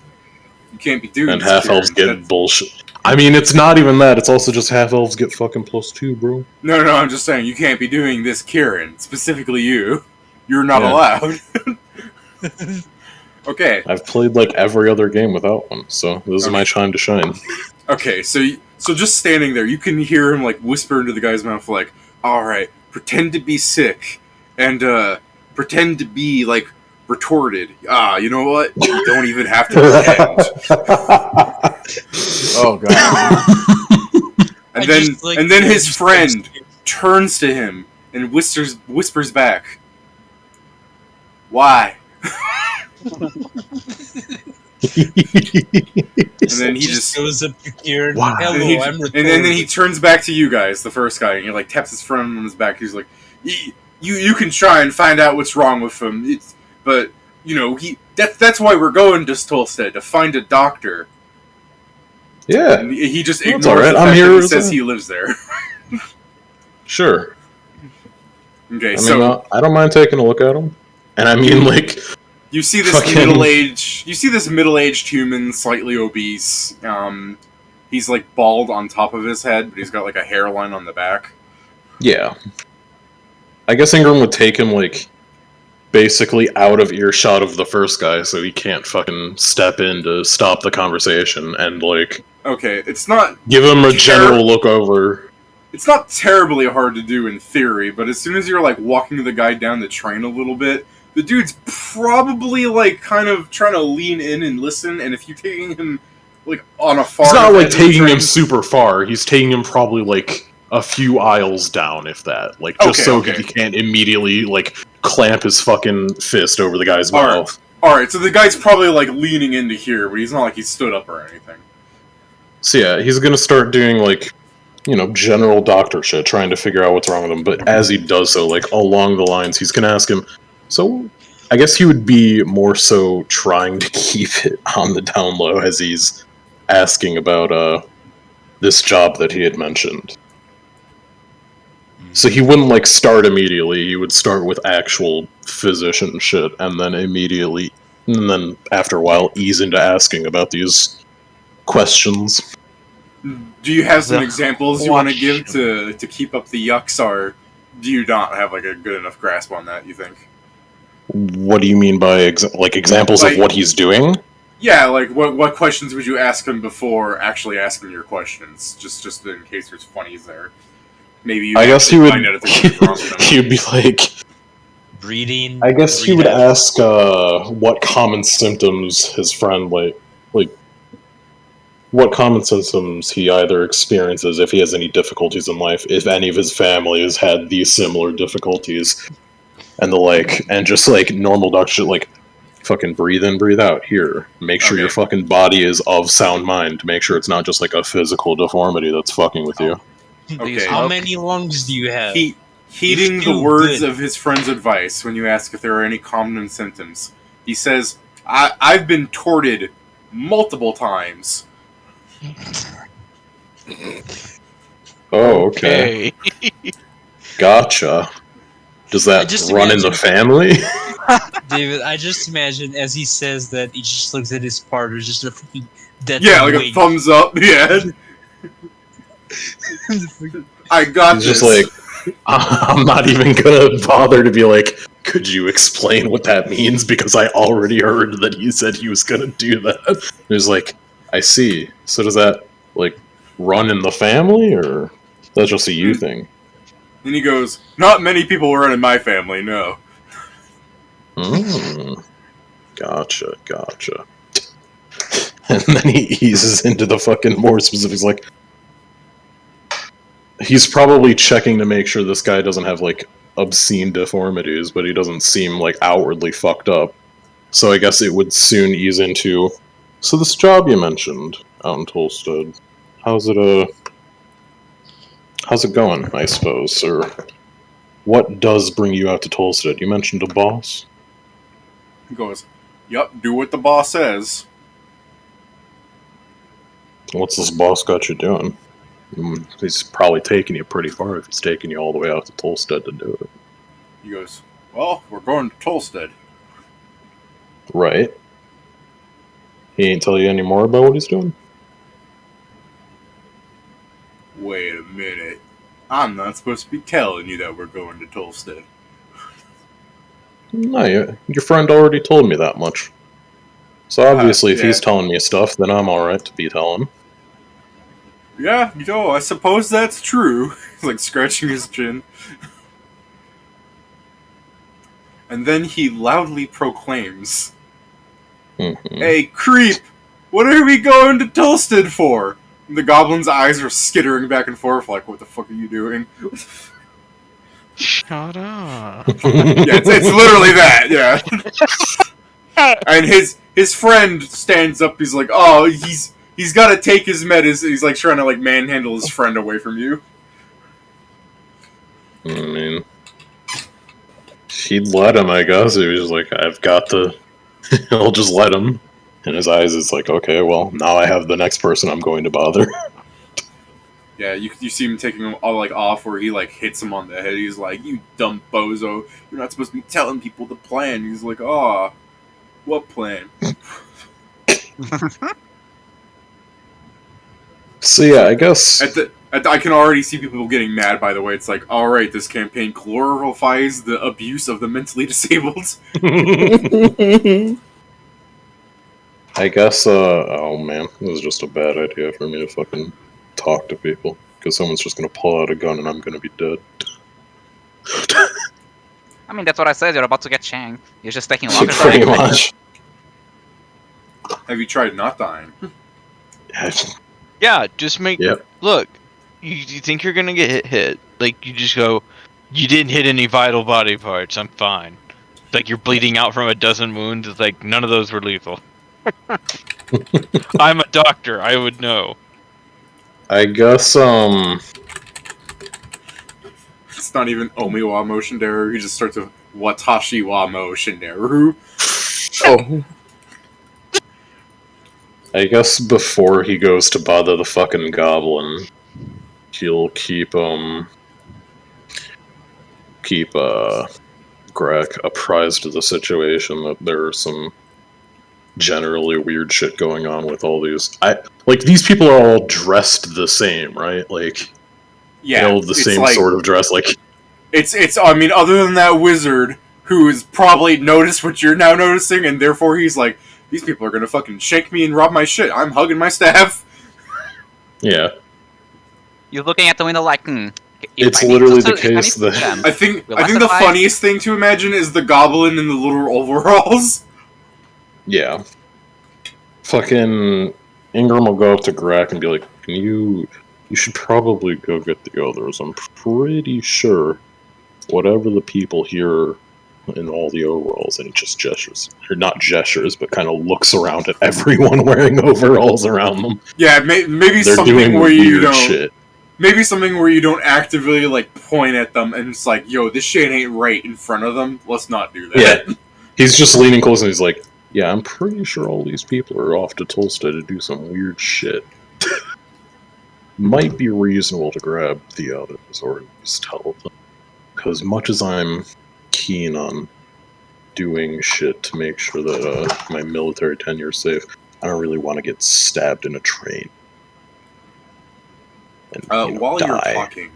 You can't be doing And this, half elves Kieran. get bullshit. I mean, it's not even that. It's also just half elves get fucking +2, bro. No, I'm just saying you can't be doing this, Kieran. Specifically, you. You're not Yeah. allowed. Okay. I've played like every other game without one, so this is my time to shine. Okay, so just standing there, you can hear him like whisper into the guy's mouth, like, "All right, pretend to be sick, and pretend to be like retorted. You know what? You don't even have to pretend." Oh god. And I then just, like, his just- friend turns to him and whispers back, "Why?" And then he just- goes up to Kieran. Wow. Hello, And, he- I'm and then he retarded. turns back to you guys, the first guy, and he like taps his friend on his back. He's like, "You can try and find out what's wrong with him. But you know that's why we're going to Stolstead, to find a doctor." Yeah, And he just That's ignores alright, the I'm fact here that he as says a- he lives there. sure. Okay, I so mean, I don't mind taking a look at him. And I mean, like, you see this fucking- middle-aged human, slightly obese. He's like bald on top of his head, but he's got like a hairline on the back. yeah. I guess Ingram would take him, like, basically out of earshot of the first guy, so he can't fucking step in to stop the conversation, and, like, Okay, it's not give him a general look over. It's not terribly hard to do in theory, but as soon as you're like walking the guy down the train a little bit, the dude's probably like kind of trying to lean in and listen. And if you're taking him like on a far, He's not, like, edge of the taking him train- super far. He's taking him probably, like, a few aisles down, if that. Like, just Okay, so okay. he can't immediately, like, clamp his fucking fist over the guy's Alright. mouth. All right, so the guy's probably like leaning into here, but he's not like he stood up or anything. So yeah, he's gonna start doing, like, you know, general doctor shit, trying to figure out what's wrong with him. But as he does so, like, along the lines, he's gonna ask him, so I guess he would be more so trying to keep it on the down low as he's asking about this job that he had mentioned. So he wouldn't, like, start immediately. He would start with actual physician shit, and then after a while ease into asking about these questions. Do you have some The examples you want to give question. to keep up the yucksar Do you not have like a good enough grasp on that? You think? What do you mean by examples Like- of what he's doing? Yeah, like what questions would you ask him before actually asking your questions? Just in case there's funnies there. Maybe you I guess he actually would. find out if there's something wrong with him. He'd be like, Breeding. I guess he would rehab. ask what common symptoms his friend like what common symptoms he either experiences if he has any difficulties in life, if any of his family has had these similar difficulties, and the like, and just like normal duck shit, like fucking breathe in, breathe out. Here, make sure your Okay. fucking body is of sound mind. Make sure it's not just like a physical deformity that's fucking with you. Do you Okay. How smoke? many lungs do you have? Heeding the feel words good. of his friend's advice when you ask if there are any common symptoms, he says, I've been torted multiple times. Oh, okay. Gotcha. Does I that just run in the imagine- family? David, I just imagine as he says that, he just looks at his partner, just a freaking dead Yeah, like a wink. thumbs up. Yeah, I got He's this. just like, I'm not even gonna bother to be like, could you explain what that means? Because I already heard that he said he was gonna do that. He's like, I see. So does that, like, run in the family, or that's just a you thing? And he goes, not many people run in my family, no. Hmm. Gotcha, gotcha. And then he eases into the fucking more specifics, like, he's probably checking to make sure this guy doesn't have, like, obscene deformities, but he doesn't seem, like, outwardly fucked up. So I guess it would soon ease into, so this job you mentioned out in Tolstead, how's it going, I suppose, or what does bring you out to Tolstead? You mentioned a boss? He goes, yup, do what the boss says. What's this boss got you doing? He's probably taking you pretty far if he's taking you all the way out to Tolstead to do it. He goes, well, we're going to Tolstead. Right. He ain't tell you any more about what he's doing? Wait a minute. I'm not supposed to be telling you that we're going to Tolstead. No, your friend already told me that much. So obviously, if yeah. he's telling me stuff, then I'm alright to be telling. Yeah, I suppose that's true. He's like scratching his chin. And then he loudly proclaims, Mm-hmm. hey, creep! What are we going to Tolstead for? And the goblin's eyes are skittering back and forth like, what the fuck are you doing? Shut up. Yeah, it's literally that, yeah. And his friend stands up, he's like, oh, he's gotta take his medicine. He's like trying to like manhandle his friend away from you. I mean, he'd let him, I guess. He was just like, I've got to. I'll just let him. In his eyes, it's like, okay, well, now I have the next person I'm going to bother. Yeah, you see him taking him all like off where he like hits him on the head. He's like, you dumb bozo. You're not supposed to be telling people the plan. He's like, aw, what plan? So yeah, I guess. I can already see people getting mad, by the way. It's like, alright, this campaign glorifies the abuse of the mentally disabled. I guess, oh man, this is just a bad idea for me to fucking talk to people. Because someone's just gonna pull out a gun and I'm gonna be dead. I mean, that's what I said. You're about to get shanked. You're just taking longer than Pretty expected. much. Have you tried not dying? Yeah, just make. Yep. Look, you think you're gonna get hit? Like you just go, you didn't hit any vital body parts. I'm fine. Like you're bleeding out from a dozen wounds. It's like none of those were lethal. I'm a doctor. I would know. I guess, It's not even Omiwa Motion Deru. He just starts with Watashi wa Motion Deru. Oh, I guess before he goes to bother the fucking goblin, he'll keep Greg apprised of the situation, that there's some generally weird shit going on with all these. These people are all dressed the same, right? Like, Yeah, they all have the it's same like, sort of dress. Like, It's. I mean, other than that wizard who has probably noticed what you're now noticing, and therefore he's like, these people are gonna fucking shake me and rob my shit. I'm hugging my staff. Yeah. You're looking at the window like, It's literally the case that I think Will I I think the survive? funniest thing to imagine is the goblin in the little overalls. yeah. Fucking Ingram will go up to Grack and be like, "Can you should probably go get the others. I'm pretty sure whatever the people here in all the overalls," and he just gestures, or not gestures, but kind of looks around at everyone wearing overalls around them. Yeah, maybe They're something doing where you weird don't. shit. Maybe something where you don't actively like point at them and it's like, yo, this shit ain't right in front of them. Let's not do that. Yeah. He's just leaning close and he's like, "Yeah, I'm pretty sure all these people are off to Tulsa to do some weird shit. Might be reasonable to grab the others or at least tell them. Because much as I'm keen on doing shit to make sure that my military tenure is safe, I don't really want to get stabbed in a train. And, While you're die." talking,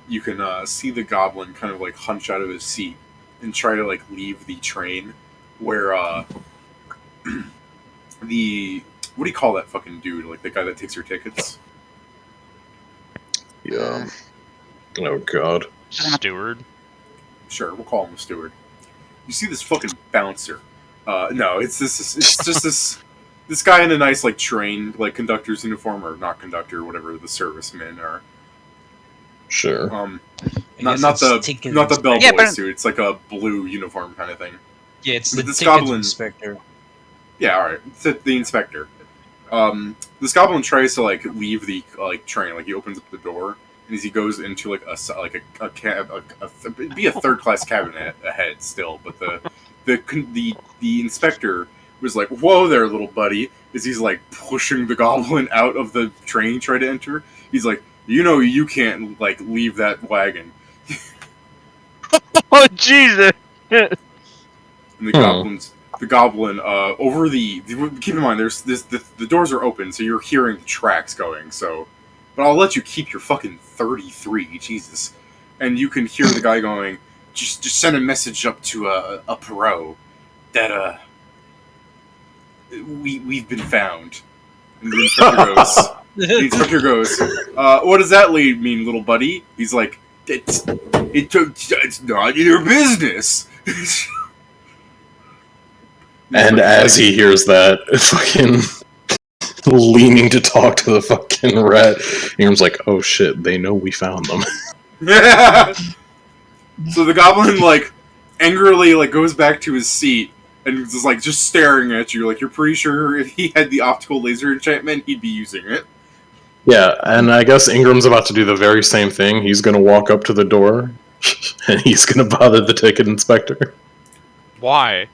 you can see the goblin kind of like hunch out of his seat and try to like leave the train where the what do you call that fucking dude? Like the guy that takes your tickets? Yeah. Oh god. Steward. Sure, we'll call him the steward. You see this fucking bouncer? No, it's just this guy in a nice like train like conductor's uniform or not conductor, whatever the servicemen are. Sure. Not guess the it's ticket bellboy Yeah, but- suit. It's like a blue uniform kind of thing. Yeah, it's But the this ticket goblin- inspector. Yeah, all right. It's the inspector. This goblin tries to like leave the like train. Like he opens up the door, and as he goes into like a cab, it'd be a third class cabin ahead still. But the inspector was like, "Whoa there, little buddy!" As he's like pushing the goblin out of the train, trying to enter. He's like, "You know, you can't like leave that wagon." Oh Jesus! And the goblin over the keep in mind the doors are open, so you're hearing the tracks going. So, but I'll let you keep your fucking 33, Jesus. And you can hear the guy going, just send a message up to a Perot that we've been found. And the inspector goes, what does that mean, little buddy? He's like, it's not your business. And as he hears that, fucking leaning to talk to the fucking rat, Ingram's like, "Oh shit, they know we found them." So the goblin like angrily like goes back to his seat and is like just staring at you. Like you're pretty sure if he had the optical laser enchantment, he'd be using it. Yeah, and I guess Ingram's about to do the very same thing. He's gonna walk up to the door, and he's gonna bother the ticket inspector. Why?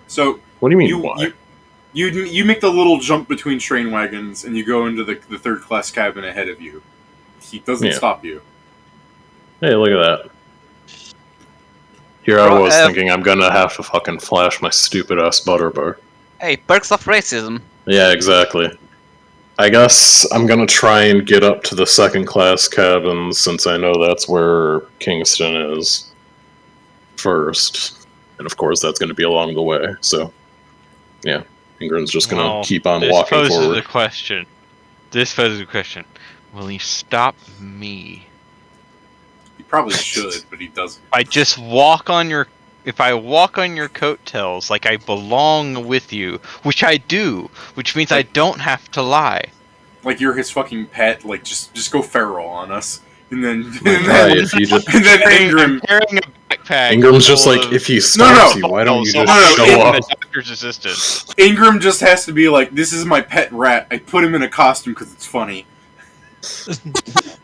So What do you mean, why? you make the little jump between train wagons and you go into the third class cabin ahead of you. He doesn't stop you. Hey, look at that. Here I Bro, was thinking I'm gonna have to fucking flash my stupid ass butter bar. Hey, perks of racism. Yeah, exactly. I guess I'm gonna try and get up to the second class cabins since I know that's where Kingston is first. And of course that's gonna be along the way, so yeah. Ingram's just gonna Well, keep on this walking poses forward. a question. This poses a question. Will he stop me? He probably should, but he doesn't. I just walk on your. If I walk on your coattails like I belong with you, which I do, which means I don't have to lie. Like you're his fucking pet. Like just go feral on us, and then Right, if you just and then Ingram. I'm carrying a backpack. Ingram's just full like, of- if he stops you, why don't you So just I'm show the up? doctor's assistant. Ingram just has to be like, this is my pet rat. I put him in a costume because it's funny.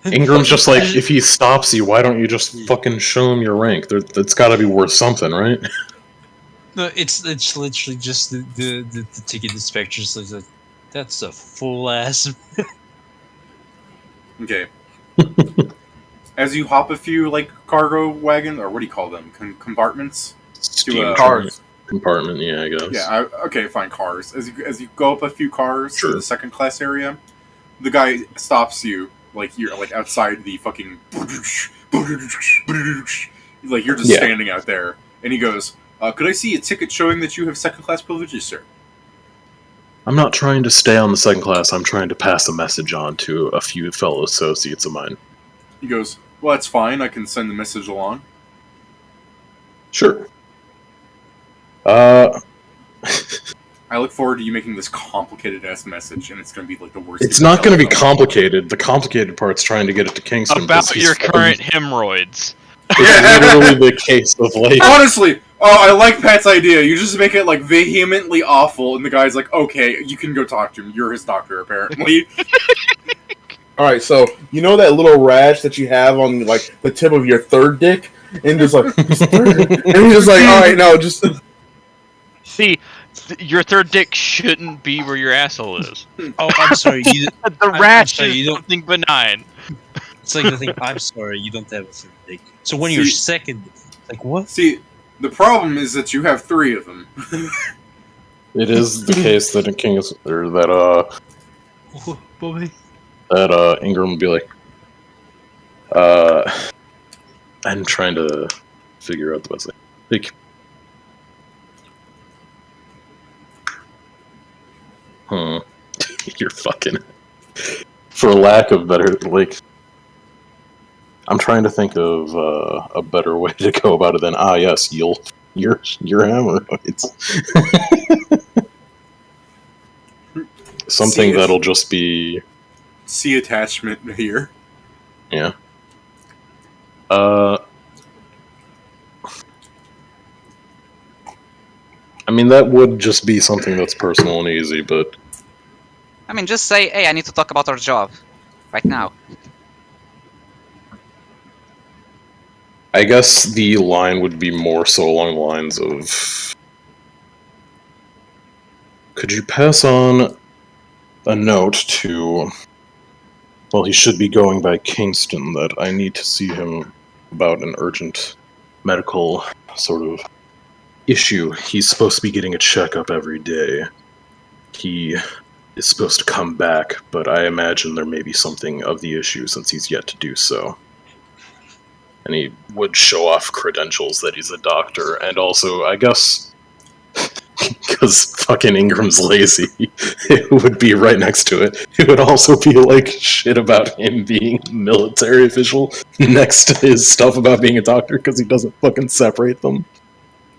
Ingram's just like, if he stops you, why don't you just fucking show him your rank? That's gotta be worth something, right? No, it's literally just the ticket inspector. So like, that's a full ass. Okay. As you hop a few like cargo wagons, or what do you call them? Compartments? Steam cars. compartment, yeah, I guess. Yeah. Okay, fine. Cars. As you go up a few cars Sure. to the second class area, the guy stops you like you're like outside the fucking, Like, you're just Yeah. standing out there. And he goes, could I see a ticket showing that you have second-class privileges, sir? I'm not trying to stay on the second class. I'm trying to pass a message on to a few fellow associates of mine. He goes, well, that's fine. I can send the message along. Sure. I look forward to you making this complicated-ass message, and it's going to be, like, the worst. It's not going to be complicated. The complicated part's trying to get it to Kingston. About your current hemorrhoids. It's literally the case of, like... Honestly, I like Pat's idea. You just make it, like, vehemently awful, and the guy's like, okay, you can go talk to him. You're his doctor, apparently. Alright, so, you know that little rash that you have on, like, the tip of your third dick? And just like, and he's just like, alright, no, just... See, your third dick shouldn't be where your asshole is. Oh, I'm sorry. The I'm rash sorry, is you don't- something benign. It's like the thing. I'm sorry, you don't have a third dick. So when you're See- second, like what? See, the problem is that you have 3 of them. It is the case that Ingram would be like, I'm trying to figure out the best thing. Like, you're fucking. For lack of better, like, I'm trying to think of a better way to go about it than yes, your hemorrhoids. Something See, that'll just be See attachment here. yeah. I mean, that would just be something that's personal and easy, but I mean, just say, hey, I need to talk about our job. Right now. I guess the line would be more so along the lines of, could you pass on a note to, well, he should be going by Kingston, that I need to see him about an urgent medical sort of issue. He's supposed to be getting a checkup every day. He is supposed to come back, but I imagine there may be something of the issue since he's yet to do so. And he would show off credentials that he's a doctor, and also, I guess, because fucking Ingram's lazy, it would be right next to it. It would also be like shit about him being a military official next to his stuff about being a doctor because he doesn't fucking separate them.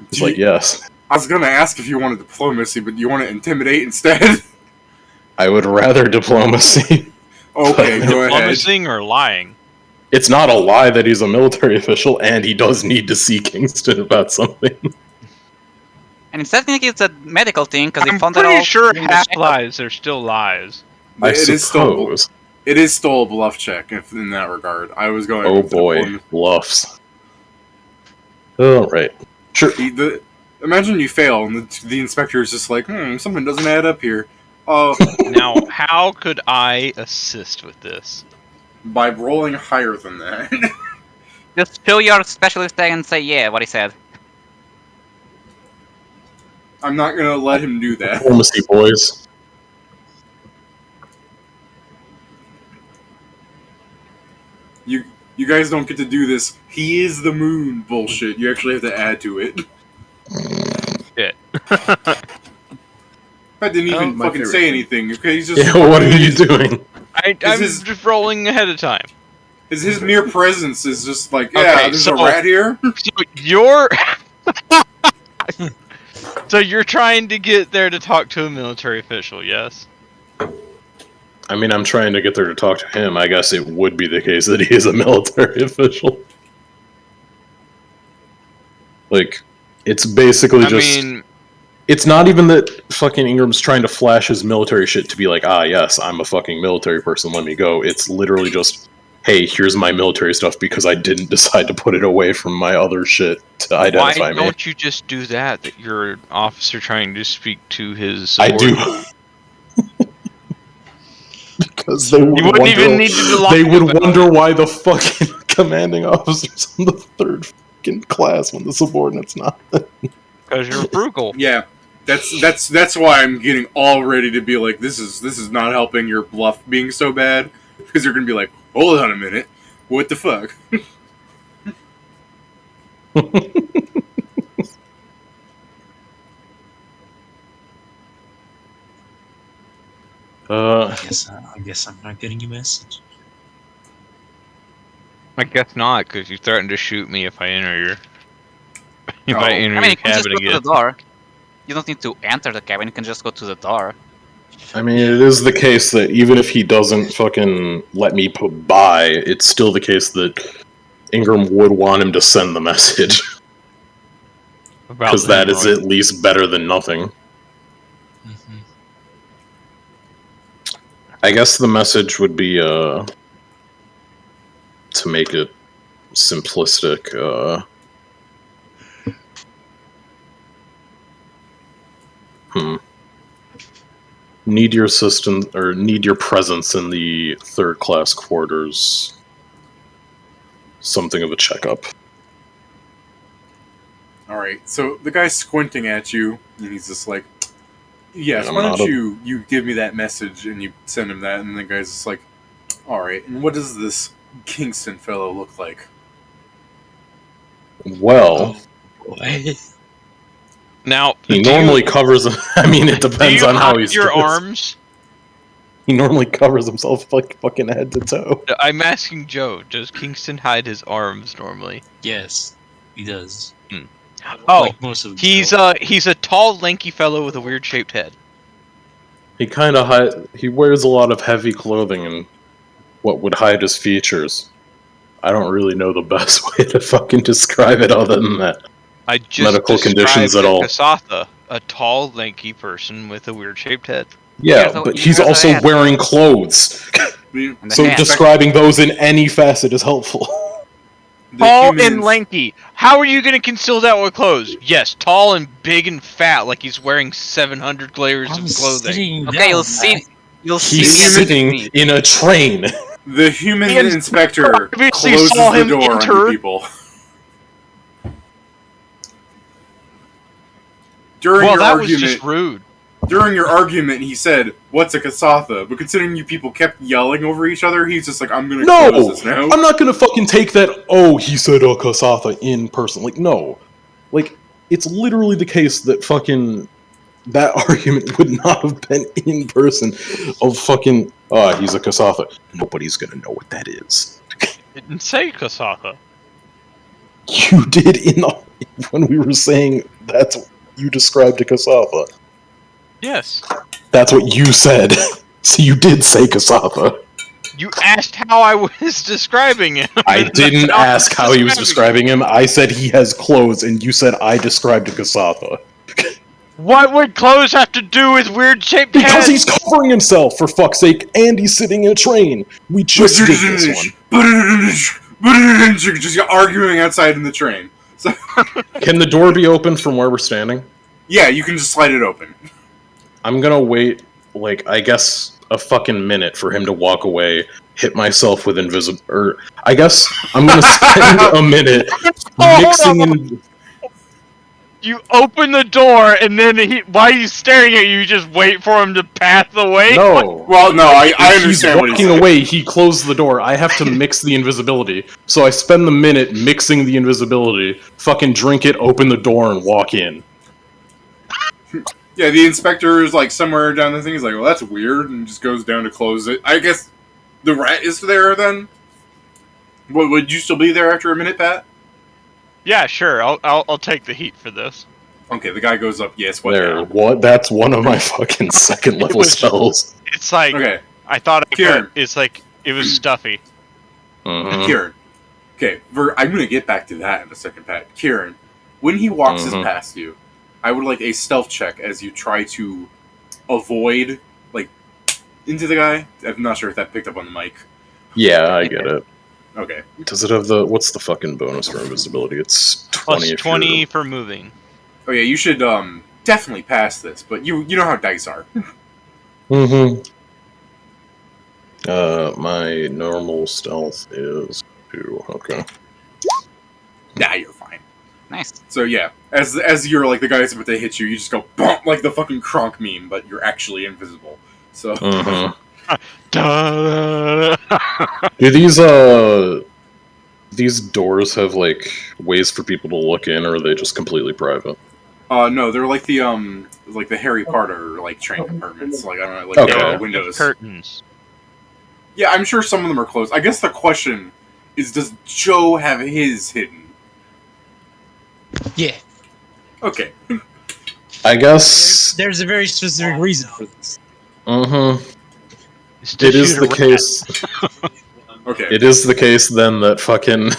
It's like, yes. I was gonna ask if you wanted diplomacy, but you want to intimidate instead? I would rather diplomacy. Okay, go ahead. Diplomacy or lying? It's not a lie that he's a military official, and he does need to see Kingston about something. And it's technically it's a medical thing because they I'm found it pretty all sure during the half checkup. lies are still lies. I It is still suppose. it is still a bluff check in that regard. I was going. Oh with the boy, diplomacy. bluffs. Alright. Sure. Imagine you fail, and the inspector is just like, something doesn't add up here. Oh, Now, how could I assist with this? by rolling higher than that. Just show your specialist tag and say, yeah, what he said. I'm not gonna let him do that. Diplomacy, boys. You guys don't get to do this. He is the moon bullshit. You actually have to add to it. Shit. I didn't even Oh, my fucking favorite say thing. anything. Okay, he's just. Yeah, what are you doing? I'm is- just rolling ahead of time. His mere presence is just like, yeah, Okay, there's so- a rat here. So you're... So you're trying to get there to talk to a military official, yes? I mean, I'm trying to get there to talk to him. I guess it would be the case that he is a military official. Like, it's basically I just... mean, It's not even that fucking Ingram's trying to flash his military shit to be like, yes, I'm a fucking military person, let me go. It's literally just, hey, here's my military stuff because I didn't decide to put it away from my other shit to why identify me. don't you just do that? That you're an officer trying to speak to his I do. subordinate? Because they would You wouldn't wonder, even need to lie they would about wonder it. why the fucking commanding officer's on the third fucking class when the subordinate's not. Because you're frugal. Yeah, that's why I'm getting all ready to be like, this is not helping your bluff being so bad, because you're gonna be like, hold on a minute, what the fuck? I guess I'm not getting your message. I guess not, because you threatened to shoot me if I enter your if Oh. I enter I mean, your you can just cabin go to again. the door. You don't need to enter the cabin. You can just go to the door. I mean, it is the case that even if he doesn't fucking let me put by, it's still the case that Ingram would want him to send the message. About Because the that is hemorrhoid. at least better than nothing. Mm-hmm. I guess the message would be, to make it simplistic, need your assistance, or need your presence in the third class quarters. Something of a checkup. Alright, so the guy's squinting at you, and he's just like, yes, I'm why not don't a- you give me that message, and you send him that, and the guy's just like, alright, and what does this Kingston fellow look like? Well, Boy. Now, he do normally you, covers. I mean, it do depends you on how hide he's your dressed. arms? He normally covers himself like fucking head to toe. I'm asking Joe. Does Kingston hide his arms normally? Yes, he does. Oh, Like most of them. he's a tall, lanky fellow with a weird shaped head. He kind of he wears a lot of heavy clothing and what would hide his features. I don't really know the best way to fucking describe it other than that. I just Medical conditions described at all. Kasatha, a tall, lanky person with a weird shaped head. Yeah, Here's a- but he's here's a also hat. wearing clothes. The, And the So hand. describing those in any facet is helpful. the Tall human and ins- lanky. How are you going to conceal that with clothes? Yes, tall and big and fat, like he's wearing 700 layers I'm of clothing. sitting Okay, down, you'll see. man. You'll see. He's me underneath sitting me. in a train. The human And inspector obviously closes saw the him door on enter. you people. During Well, your that was argument, just rude. during your argument, he said, "What's a Kasatha?" But considering you people kept yelling over each other, he's just like, "I'm gonna No! close this now." I'm not gonna fucking take that, oh, he said Kasatha in person. Like, no. Like, it's literally the case that fucking that argument would not have been in person of fucking, he's a Kasatha. Nobody's gonna know what that is. Didn't say Kasatha. You did when we were saying that's what you described a Kasatha. Yes. That's what you said. So you did say Kasatha. You asked how I was describing him. I and didn't that's I ask how he was describing him. I said he has clothes, and you said I described a Kasatha. What would clothes have to do with weird shaped Because heads? he's covering himself, for fuck's sake, and he's sitting in a train. We just did this one. Just arguing outside in the train. So, Can the door be opened from where we're standing? yeah, you can just slide it open. I'm gonna wait, like, I guess a fucking minute for him to walk away, hit myself with invisible... Or, I guess I'm gonna spend a minute mixing in... You open the door, and then while he's staring at you, you just wait for him to pass away? No! Well, no, I If he's understand what he's walking saying. away, he closed the door. I have to mix the invisibility. So I spend the minute mixing the invisibility, fucking drink it, open the door, and walk in. Yeah, the inspector is like somewhere down the thing. He's like, "Well, that's weird," and just goes down to close it. I guess the rat is there then. Would you still be there after a minute, Pat? Yeah, sure. I'll take the heat for this. Okay, the guy goes up. Yes, what There, now? what? That's one of my fucking second level was- spells. It's like Okay, I thought I Kieran. could. It's like it was stuffy. Mhm. Kieran. Okay, I'm gonna get back to that in a second, Pat. Kieran, when he walks Mhm. past you, I would like a stealth check as you try to avoid, like, into the guy. I'm not sure if that picked up on the mic. Yeah, I get it. Okay. Does it have the... What's the fucking bonus for invisibility? It's 20 Plus if 20 you're... for moving. Oh yeah, you should definitely pass this, but you know how dice are. Mm-hmm. My normal stealth is 2. Okay. Nah, you're fine. Nice. So yeah, as you're like the guy's about to hit you, you just go bump like the fucking Kronk meme, but you're actually invisible. So Mm-hmm. Da-da-da-da. Do these these doors have like ways for people to look in, or are they just completely private? No, they're like the Harry Potter like train compartments. Like I don't know, like Okay. there Yeah, are windows. curtains. Yeah, I'm sure some of them are closed. I guess the question is, does Joe have his hidden? Yeah. Okay. I guess. There's a very specific reason for this. Mm-hmm. It's to It is shoot a the rat. case. Okay. It is the case then that fucking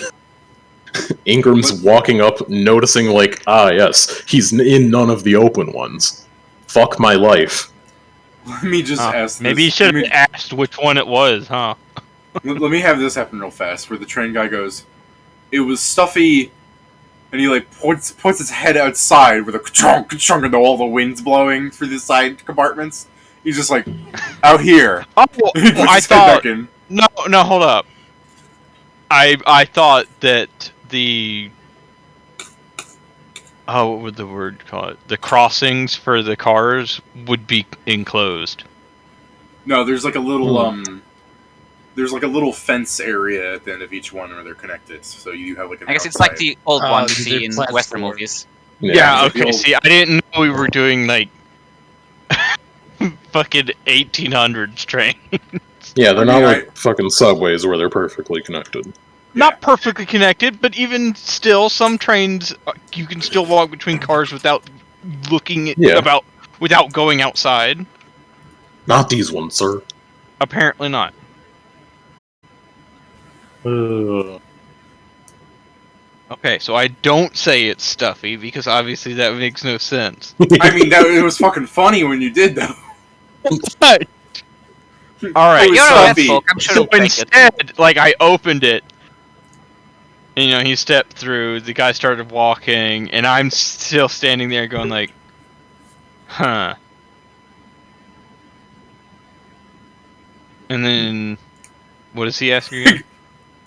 Ingram's walking up, noticing like, ah, yes, he's in none of the open ones. Fuck my life. Let me just ask. Maybe you this. should have asked which one it was, huh? Let me have this happen real fast, where the train guy goes, "It was stuffy," and he like points his head outside with a ka-chunk, ka-chunk, and all the winds blowing through the side compartments. He's just like, out here. Oh, He puts I his head back thought. in. No, hold up. I thought that the. Oh, what would the word call it? The crossings for the cars would be enclosed. No, there's like a little there's like a little fence area at the end of each one where they're connected. So you have like an I guess it's outside. like the old Oh, ones the you see in platform. Western movies. Yeah, like the okay. old- See, I didn't know we were doing like fucking 1800s train. Yeah, they're I not mean, like fucking subways where they're perfectly connected. Not perfectly connected, but even still, some trains you can still walk between cars without looking Yeah. without going outside. Not these ones, sir. Apparently not. Okay, so I don't say it's stuffy because obviously that makes no sense. I mean, it was fucking funny when you did though. All right, It was You're a stuffy. folk, I'm sure so you'll take it. instead, like I opened it, and, you know, he stepped through. The guy started walking, and I'm still standing there going like, "Huh." And then, what does he ask you again?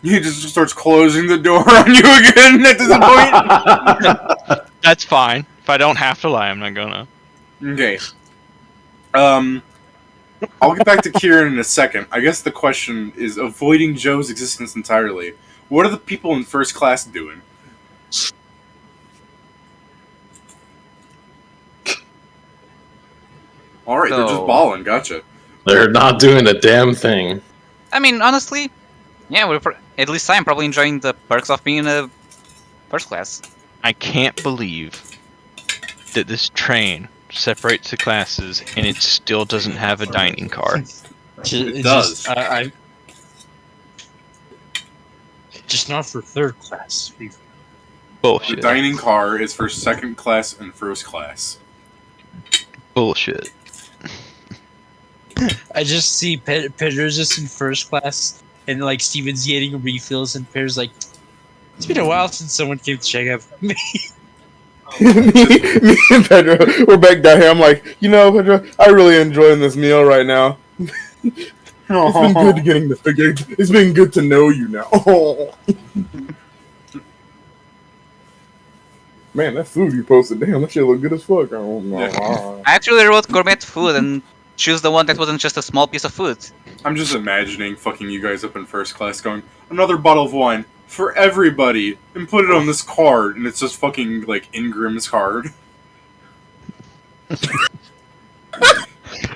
He just starts closing the door on you again at this point. That's fine. If I don't have to lie, I'm not gonna. Okay. I'll get back to Kieran in a second. I guess the question is avoiding Joe's existence entirely. What are the people in first class doing? Alright, they're just So- balling, gotcha. They're not doing a damn thing. I mean, honestly, yeah, at least I'm probably enjoying the perks of being a first class. I can't believe that this train separates the classes and it still doesn't have a dining car. It does. Just not for third class people. The Bullshit. dining car is for second class and first class. Bullshit. I just see Pedro's just in first class, and like Steven's getting refills, and Pedro's like, "It's been a while since someone came to check up on me." me and Pedro, we're back down here. I'm like, you know, Pedro, I really enjoying this meal right now. It's been good getting to figure. It's been good to know you now. Man, that food you posted, damn, that shit look good as fuck. I actually wrote gourmet food and choose the one that wasn't just a small piece of food. I'm just imagining fucking you guys up in first class going, another bottle of wine for everybody, and put it on this card, and it's just fucking, like, Ingram's card.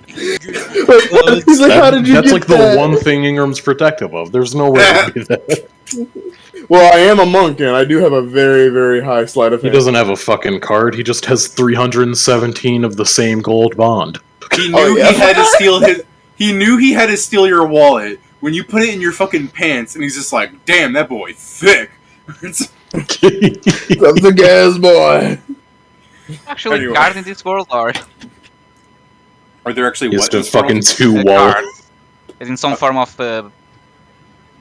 He's like, how did you That's get like that? the one thing Ingram's protective of. There's no way to do that. Well, I am a monk, and I do have a very, very high sleight of He hand. doesn't have a fucking card. He just has 317 of the same gold bond. He knew Oh, yeah. he had to steal his. He knew he had to steal your wallet when you put it in your fucking pants, and he's just like, "Damn, that boy thick." That's the gas boy. Actually, Anyway. cards in this world are Are there actually He's what? in just this world? fucking two cards. wallets. It's in some form of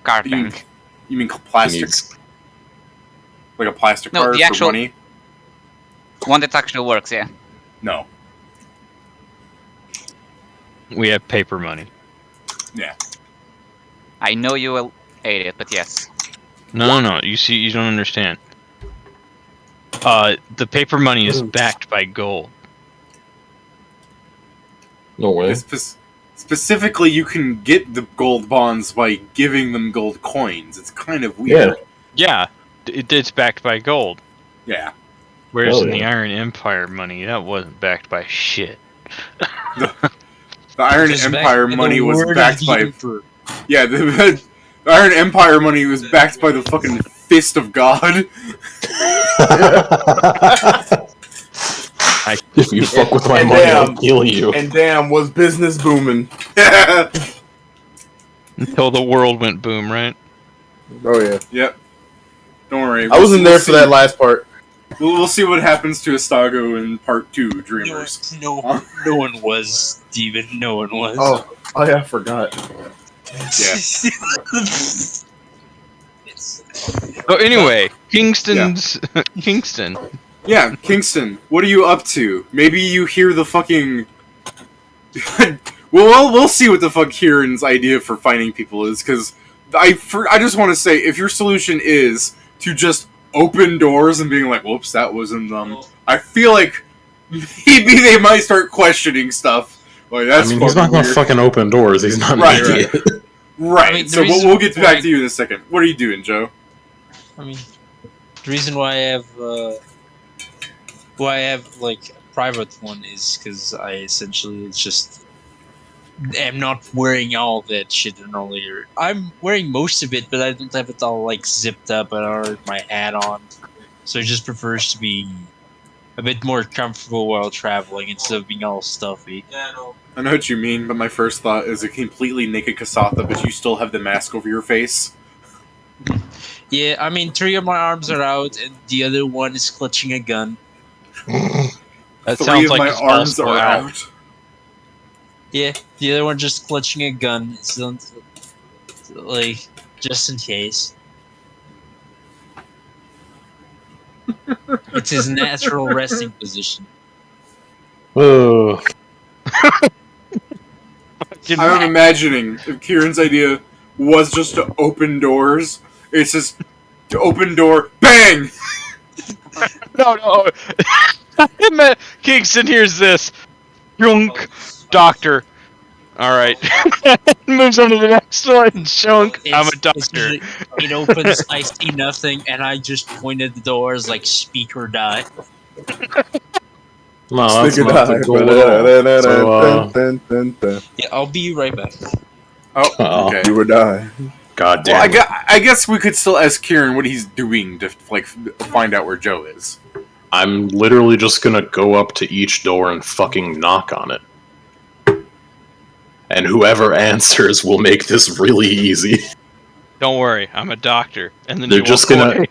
card You mean, bank. you mean He plastic, needs- like a plastic No, card the for actual- money? One that actually works, yeah. No. We have paper money. I know you will hate it, but yes. No. You see, you don't understand. The paper money is backed by gold. No way. Specifically, you can get the gold bonds by giving them gold coins. It's kind of weird. Yeah, it's backed by gold. Yeah. Whereas Oh, in the yeah. Iron Empire money, that wasn't backed by shit. The Iron Just back Empire by the money was word of backed the by Emperor. yeah. The Iron Empire money was backed by the fucking fist of God. If you fuck with my And money, damn. I'll kill you. And damn, was business booming. Until the world went boom, right? Oh yeah. Yep. Don't worry. I wasn't there for that last part. We'll see what happens to Astago in part 2, Dreamers. No one was, Steven. No one was. Oh yeah, I forgot. Yeah. So anyway, Kingston's Kingston. Yeah, Kingston, what are you up to? Maybe you hear the fucking... we'll see what the fuck Kieran's idea for finding people is, because I just want to say, if your solution is to just open doors and being like, whoops, that wasn't them, I feel like maybe they might start questioning stuff. Like, that's I mean, he's not weird. gonna fucking open doors. He's not an Right, idiot. Right, I mean, the so reason we'll get back why- to you in a second. What are you doing, Joe? I mean, the reason why I have like a private one is because I essentially it's just am not wearing all that shit earlier. I'm wearing most of it, but I don't have it all like zipped up or my hat on. So it just prefers to be a bit more comfortable while traveling instead of being all stuffy. I know what you mean, but my first thought is a completely naked Kasatha, but you still have the mask over your face. Yeah, I mean, 3 of my arms are out, and the other one is clutching a gun. That 3 sounds of like my it's arms also are out. out. Yeah, the other one just clutching a gun. So, like, just in case. It's his natural resting position. Oh, I'm imagining if Kieran's idea was just to open doors, it's just to open door, bang! No. Kingston hears this. Shunk, doctor. Alright. Moves on to the next one. Shunk, I'm a It's doctor. usually- it opens, I see nothing, and I just point at the doors like, speak or die. no, that's Stick or not die. the goal at all. So, Yeah, I'll be right back. Oh, Oh. okay. You would die. God Well, damn. I guess we could still ask Kieran what he's doing to like find out where Joe is. I'm literally just gonna go up to each door and fucking knock on it. And whoever answers will make this really easy. Don't worry, I'm a doctor. And then They're you just walk gonna. away.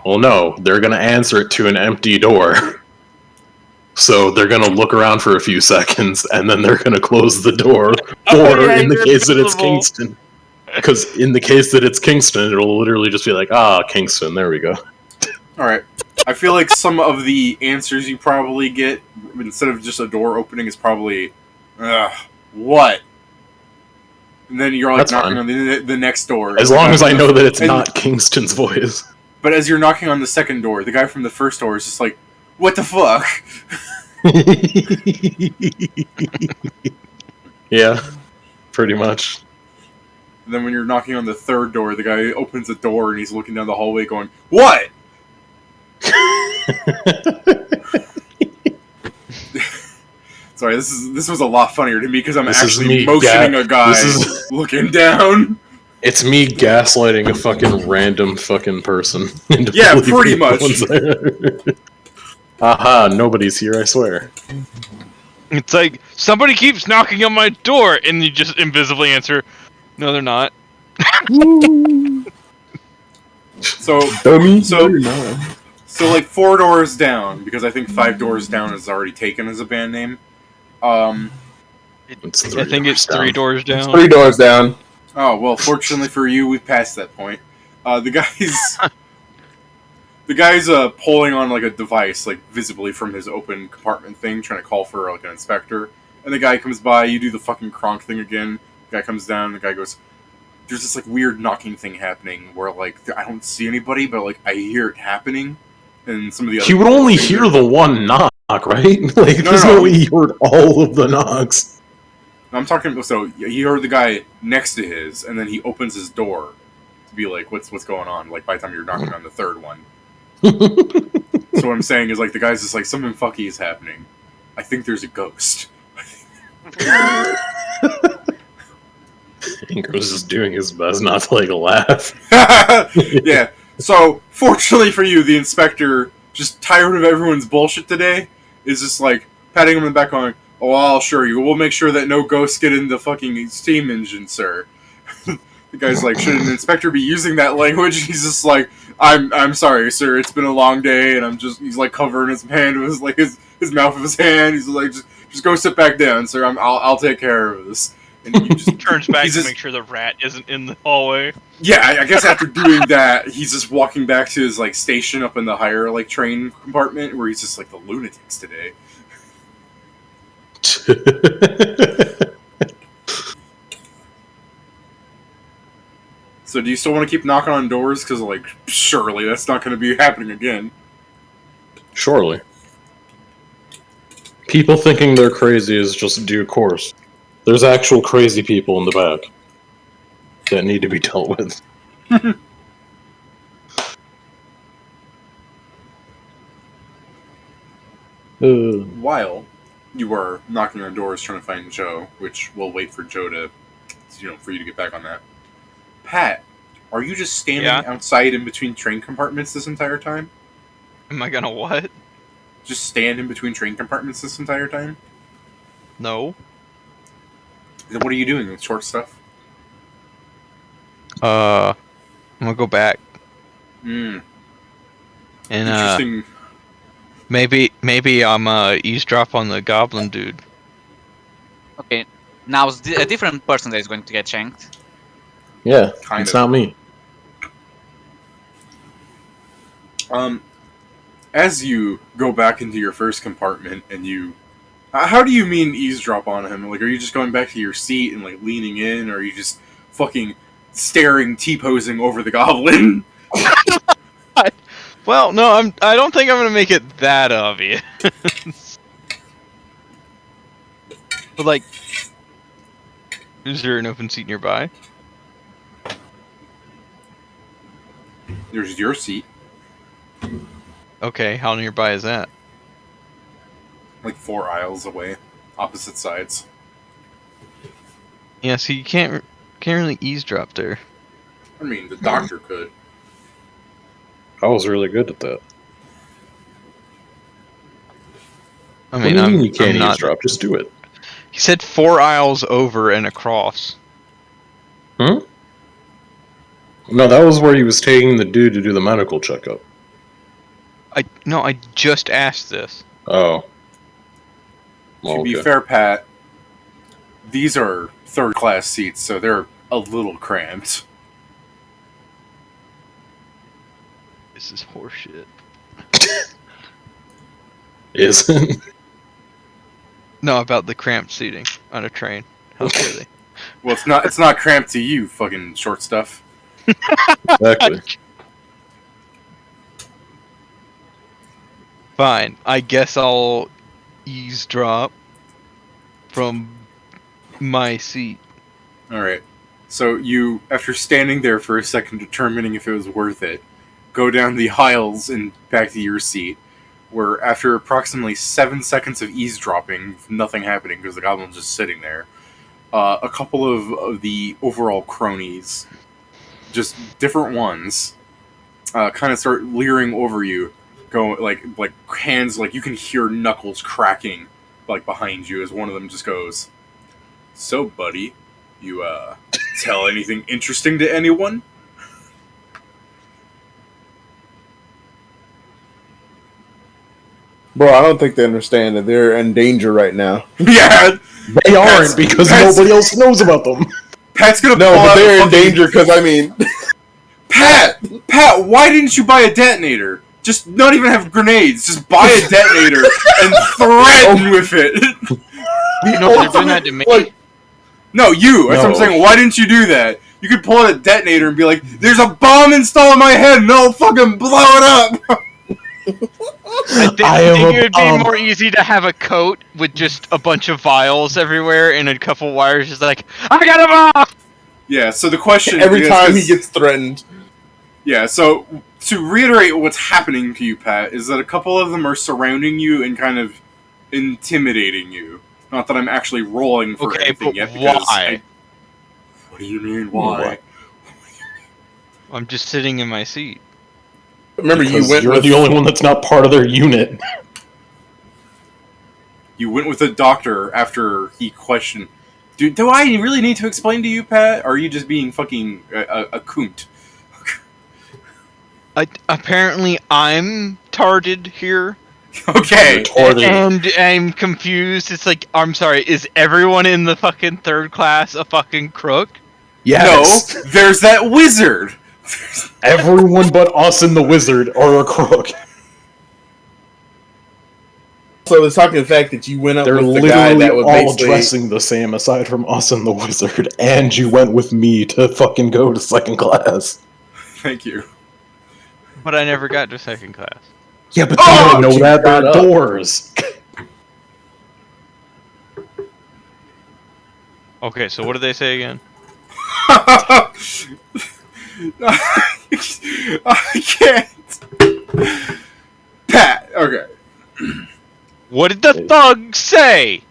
Well, no, they're gonna answer it to an empty door. So they're gonna look around for a few seconds, and then they're gonna close the door. Oh, Or yeah, in the you're case that it's invisible. Kingston. Because in the case that it's Kingston, it'll literally just be like, ah, Kingston, there we go. Alright. I feel like some of the answers you probably get, instead of just a door opening, is probably, what? And then you're like That's knocking fine. on the next door. As long as I know that it's And- not Kingston's voice. But as you're knocking on the second door, the guy from the first door is just like, what the fuck? Yeah, pretty much. And then when you're knocking on the third door, the guy opens the door and he's looking down the hallway going, what? Sorry, this was a lot funnier to me because I'm This is actually me, motioning Ga- a guy this is- looking down. It's me gaslighting a fucking random fucking person. into Yeah, believing pretty no much. one's there. Aha, nobody's here, I swear. It's like, somebody keeps knocking on my door, and you just invisibly answer, no, they're not. So Dummy. So- No. So like 4 doors down, because I think 5 doors down is already taken as a band name. It's I think it's 3 doors down. 3 doors down. Oh well, fortunately for you, we've passed that point. The guy's pulling on like a device, like visibly from his open compartment thing, trying to call for like an inspector. And the guy comes by, you do the fucking Kronk thing again. The guy comes down, the guy goes, "There's this like weird knocking thing happening where like I don't see anybody, but like I hear it happening." And some of the other He would people only think hear they're- the one knock, right? Like, No, there's no. no way he heard all of the knocks. I'm talking. So he heard the guy next to his, and then he opens his door. be like, what's going on? Like, by the time you're knocking on the third one. So what I'm saying is, like, the guy's just like, something fucky is happening. I think there's a ghost. Ingro's just doing his best not to like laugh. Yeah. So, fortunately for you, the inspector, just tired of everyone's bullshit today, is just like patting him in the back, going, "Oh, I'll assure you, we'll make sure that no ghosts get in the fucking steam engine, sir." The guy's like, "Should an inspector be using that language?" He's just like, I'm sorry, sir. It's been a long day, and he's like covering his hand with his mouth with his hand. He's like, just go sit back down, sir. I'll take care of this." And he just Turns back to just, make sure the rat isn't in the hallway. yeah, I guess after doing that, he's just walking back to his like station up in the higher like train compartment where he's just like the lunatics today. So do you still want to keep knocking on doors? Because like surely that's not going to be happening again. Surely. People thinking they're crazy is just due course. There's actual crazy people in the back that need to be dealt with. While you are knocking on doors trying to find Joe, which we'll wait for Joe to, for you to get back on that. Pat, are you just standing Yeah? outside in between train compartments this entire time? Am I gonna what? Just stand in between train compartments this entire time? No. Then what are you doing with short stuff? I'm gonna go back Hmm. and Interesting. maybe I'm eavesdrop on the goblin dude. Okay, now it's a different person that is going to get shanked. Yeah, Kind it's of. not me. As you go back into your first compartment and you... how do you mean eavesdrop on him? Like, are you just going back to your seat and, like, leaning in? Or are you just fucking staring, T-posing over the goblin? Well, no, I don't think I'm gonna make it that obvious. But like, is there an open seat nearby? There's your seat. Okay, how nearby is that? Like 4 aisles away. Opposite sides. Yeah, so you can't really eavesdrop there. I mean, the doctor could. I was really good at that. I What mean, do you mean I'm you can't not. eavesdrop? Just do it. He said 4 aisles over and across. Hmm? No, that was where he was taking the dude to do the medical checkup. I just asked this. Oh. To be fair, Pat, these are third-class seats, so they're a little cramped. This is horseshit. Isn't? No, about the cramped seating on a train. How silly. Well, it's not cramped to you, fucking short stuff. Exactly. Fine. I guess I'll eavesdrop from my seat. Alright. So you, after standing there for a second determining if it was worth it, go down the aisles and back to your seat, where after approximately 7 seconds of eavesdropping, nothing happening because the goblin's just sitting there, a couple of the overall cronies, just different ones, kind of start leering over you, going like hands, like you can hear knuckles cracking like behind you as one of them just goes, "So, buddy, you tell anything interesting to anyone?" Bro, I don't think they understand that they're in danger right now. Yeah, They aren't because nobody else knows about them. Pat's gonna No, pull but out they're a in fucking- danger because, I mean... Pat, why didn't you buy a detonator? Just not even have grenades. Just buy a detonator and threaten with it. No, they're doing that to me. Like, No, you. That's what I'm No. saying. Why didn't you do that? You could pull out a detonator and be like, "There's a bomb installed in my head, and I'll fucking blow it up." I think it would be more easy to have a coat with just a bunch of vials everywhere and a couple wires just like, I got a bomb! Yeah, so the question... Every because- time he gets threatened. Yeah, so to reiterate what's happening to you, Pat, is that a couple of them are surrounding you and kind of intimidating you. Not that I'm actually rolling for Okay, anything but yet, because why? What do you mean, why? I'm just sitting in my seat. Remember, you Because went you're with the only one that's not part of their unit. You went with a doctor after he questioned... Do I really need to explain to you, Pat? Or are you just being fucking a coont? Apparently, I'm tarded here, Okay. Retarded. and I'm confused. It's like, I'm sorry, is everyone in the fucking third class a fucking crook? yes. No, there's that wizard! Everyone but us and the wizard are a crook. So it's talking the fact that you went up They're with the guy literally that would all basically. dressing the same aside from us and the wizard, and you went with me to fucking go to second class. Thank you. But I never got to second class. Yeah, but Oh, they don't know you that. There got are up. doors. Okay, so what did they say again? I can't. Pat, okay. What did the thug say?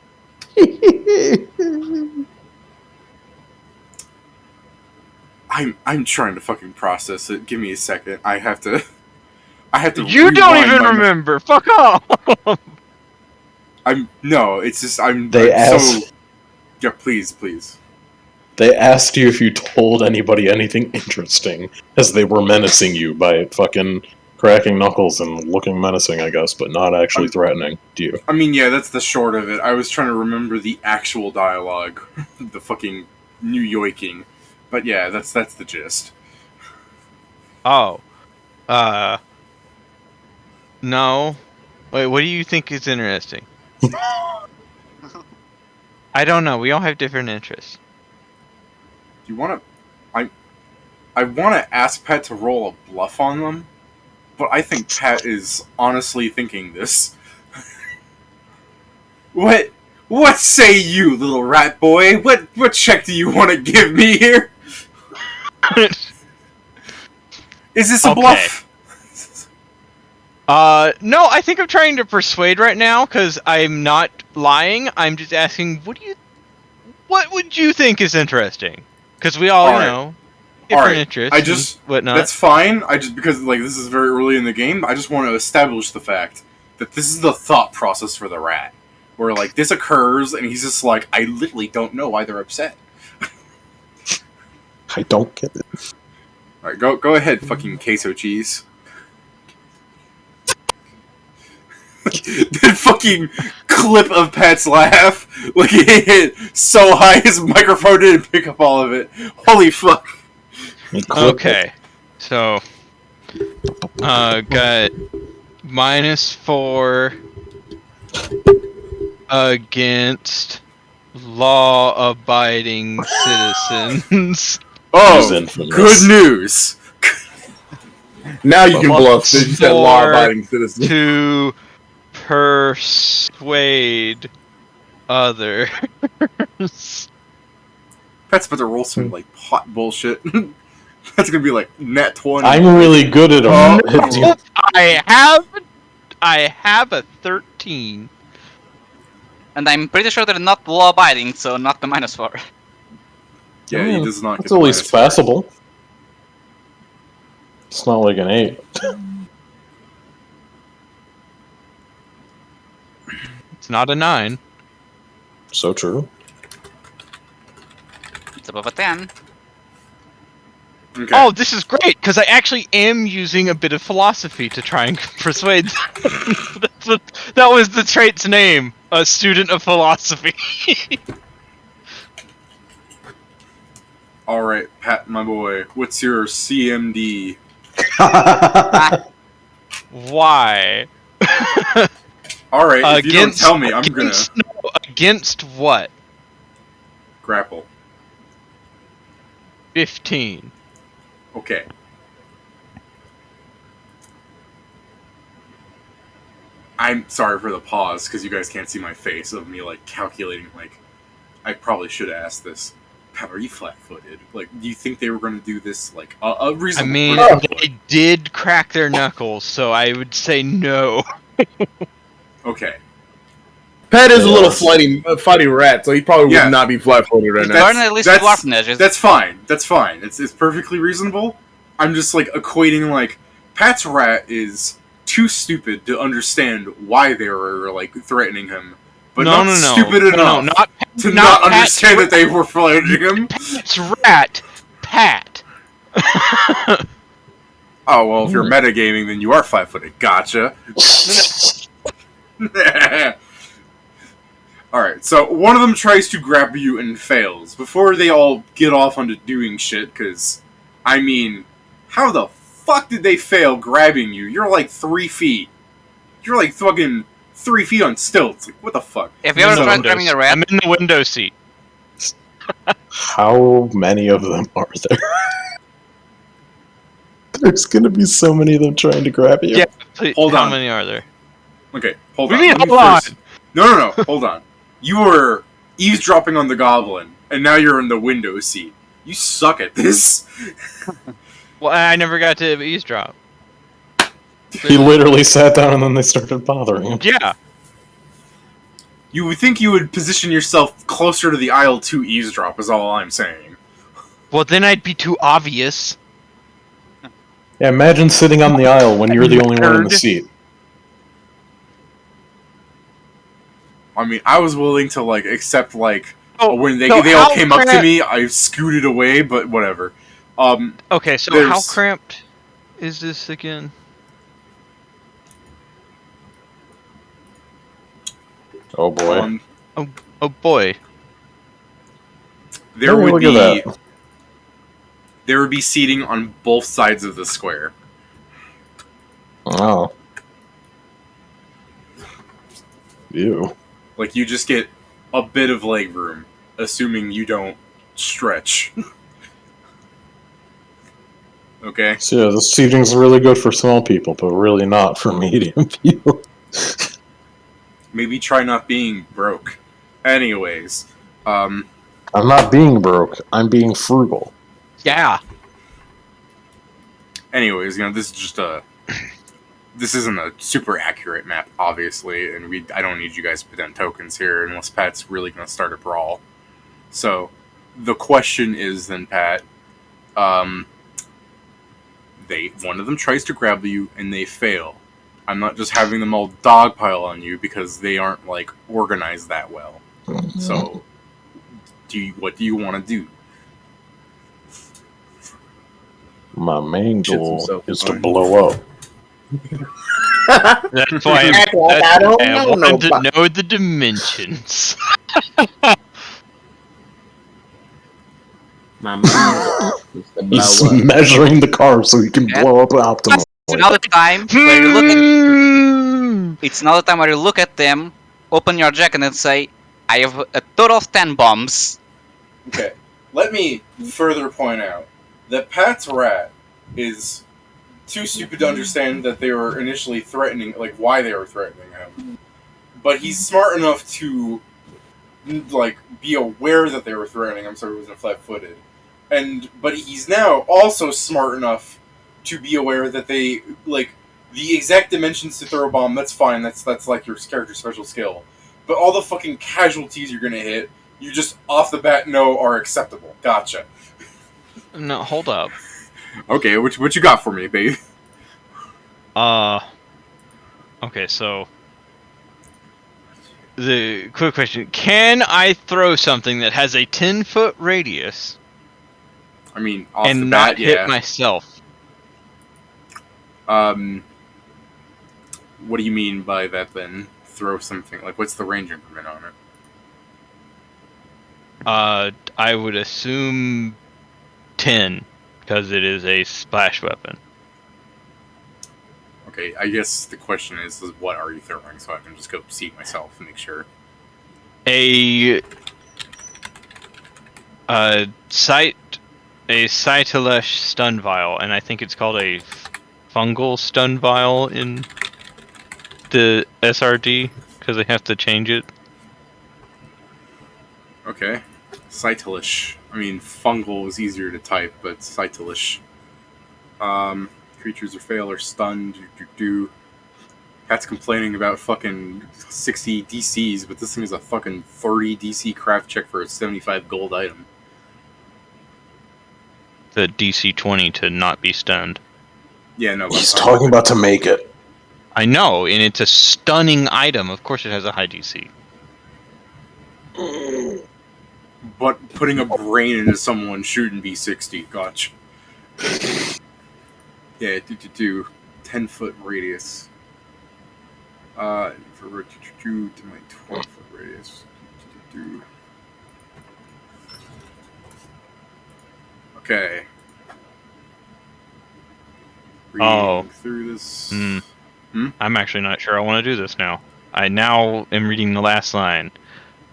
I'm trying to fucking process it. Give me a second. I have to. You don't rewind even my- remember. Fuck off. No. It's just I'm. They I'm asked. So. Yeah, please. They asked you if you told anybody anything interesting as they were menacing you by fucking cracking knuckles and looking menacing, I guess, but not actually threatening you. I mean, yeah, that's the short of it. I was trying to remember the actual dialogue, the fucking New Yorking, but yeah, that's the gist. Oh. No. Wait, what do you think is interesting? I don't know. We all have different interests. Do you want to? I want to ask Pat to roll a bluff on them, but I think Pat is honestly thinking this. What? What say you, little rat boy? What check do you want to give me here? Is this a Okay. bluff? No, I think I'm trying to persuade right now because I'm not lying. I'm just asking, what would you think is interesting? Because we all, Alright. you know, different Alright. interests I just and whatnot. That's fine. I just because like this is very early in the game. I just want to establish the fact that this is the thought process for the rat, where like this occurs and he's just like, I literally don't know why they're upset. I don't get it. All right, go ahead, fucking queso cheese. That fucking clip of Pat's laugh, like it hit so high his microphone didn't pick up all of it. Holy fuck! Okay, so got -4 against law-abiding citizens. Oh, infamous. good news! Now you can bluff. Since you said For- law-abiding citizen. To persuade others. Pat's about to roll some like hot bullshit. That's gonna be like net 20. I'm really good at them. Oh. I have a 13. And I'm pretty sure they're not law-abiding, so not the -4. Yeah, he does not. It's get at the least minus. passable. It's not like an 8. It's not a 9. So true. It's above a 10. Okay. Oh, this is great because I actually am using a bit of philosophy to try and persuade. That was the trait's name, a student of philosophy. All right, Pat, my boy. What's your CMD? Why? All right, if you don't tell me, I'm gonna Against what? grapple. 15. Okay. I'm sorry for the pause because you guys can't see my face of me like calculating. Like, I probably should have asked this. Pat, are you flat-footed? Like, do you think they were going to do this like a reasonable? I mean, person would? they did crack their knuckles, so I would say no. Okay. Pat is a little Yes. fighty rat, so he probably Yeah. would not be flat-footed right now. Learn at least dwarf edges. That's fine. That's fine. It's perfectly reasonable. I'm just like equating like Pat's rat is too stupid to understand why they were like threatening him, but no, not no, no. stupid No, enough not to not not understand that they were threatening him. Pat's rat. Pat. Oh well, if you're metagaming, then you are flat-footed. Gotcha. Alright, so one of them tries to grab you and fails. Before they all get off onto doing shit, because, I mean, how the fuck did they fail grabbing you? You're like 3 feet. You're like fucking 3 feet on stilts. Like, what the fuck? Have you ever tried grabbing a rat? I'm in the window seat. How many of them are there? There's gonna be so many of them trying to grab you. Yeah, please, Hold how on. many are there? Okay, hold What on. do you mean, Let me hold on? first- No, hold on. You were eavesdropping on the goblin, and now you're in the window seat. You suck at this. Well, I never got to eavesdrop. He literally sat down and then they started bothering him. Yeah. You would think you would position yourself closer to the aisle to eavesdrop, is all I'm saying. Well, then I'd be too obvious. Yeah, imagine sitting on the aisle when you're the only one in the Nerd. seat. I mean, I was willing to, like, accept, like, Oh, when they so all how came up to cramped- me, I scooted away, but whatever. Okay, so There's- how cramped is this again? Oh boy. Oh boy. There Oh, would look be at that. there would be seating on both sides of the square. Oh. Ew. Like, you just get a bit of leg room, assuming you don't stretch. Okay? So yeah, this seating's really good for small people, but really not for medium people. Maybe try not being broke. Anyways, I'm not being broke, I'm being frugal. Yeah. anyways, this is just this isn't a super accurate map, obviously, and I don't need you guys to put down tokens here unless Pat's really going to start a brawl. So, the question is then, Pat, one of them tries to grab you and they fail. I'm not just having them all dogpile on you because they aren't, like, organized that well. So, what do you want to do? My main Shits goal himself is in to mind. blow up. That's why Act like I don't know wanted to nobody. know the dimensions. My man is to blow He's up. measuring the car so he can Yeah. blow up optimally. It's now the time where you look at. It's now the time where you look at them, open your jacket, and say, "I have a total of 10 bombs." Okay, let me further point out that Pat's rat is too stupid to understand that they were initially threatening, like, why they were threatening him. But he's smart enough to, like, be aware that they were threatening him, so he wasn't flat-footed. But he's now also smart enough to be aware that they, like, the exact dimensions to throw a bomb, that's fine, that's like your character's special skill. But all the fucking casualties you're gonna hit, you just off the bat know are acceptable. Gotcha. No, hold up. Okay, what you got for me, babe? Okay, so the quick question: can I throw something that has a 10-foot radius I mean, off and the not bat, hit yeah. myself? What do you mean by that then? Throw something, like, what's the range increment on it? I would assume 10 because it is a splash weapon. Okay, I guess the question is what are you throwing, so I can just go see myself and make sure. A Cytelesh stun vial, and I think it's called a fungal stun vial in the SRD because they have to change it. Okay. Cytilish. I mean, fungal was easier to type, but Cytilish. Creatures are fail or stunned. Pat's complaining about fucking 60 DCs, but this thing is a fucking 30 DC craft check for a 75 gold item. The DC 20 to not be stunned. Yeah, no. He's talking about to make it. I know, and it's a stunning item. Of course, it has a high DC. But putting a brain into someone shouldn't be 60. Gotcha. Yeah, 10-foot radius. For to my 12-foot radius. Okay. Reading through this. I'm actually not sure I want to do this now. I now am reading the last line.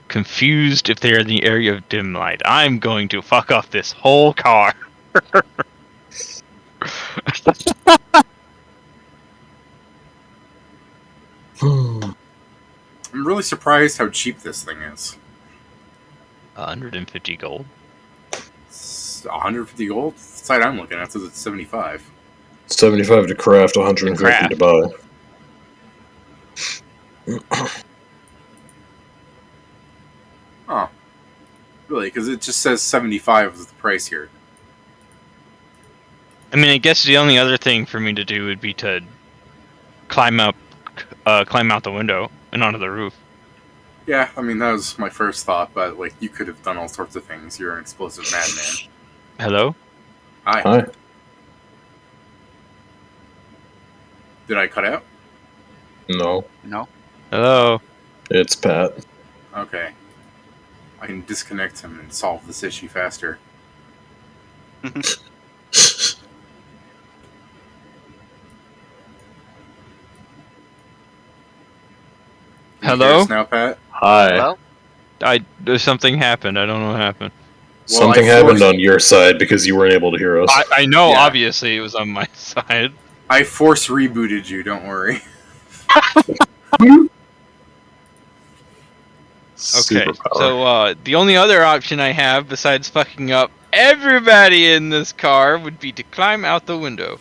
Confused if they are in the area of dim light. I'm going to fuck off this whole car. I'm really surprised how cheap this thing is. 150 gold. 150 gold? The site I'm looking at says it's 75. 75 to craft, 150 to buy. Oh. Really? Because it just says 75 is the price here. I mean, I guess the only other thing for me to do would be to climb out the window and onto the roof. Yeah, I mean, that was my first thought, but, like, you could have done all sorts of things. You're an explosive madman. Hello? Hi. Hi. Did I cut out? No, No. Hello? it's Pat. Okay. I can disconnect him and solve this issue faster. Can you hear Hello? us now, Pat? Hi. Hello? Something happened. I don't know what happened. Something happened on your side because you weren't able to hear us. I know, Yeah. obviously, it was on my side. I force rebooted you, don't worry. Okay, Superpower. so the only other option I have besides fucking up everybody in this car would be to climb out the window.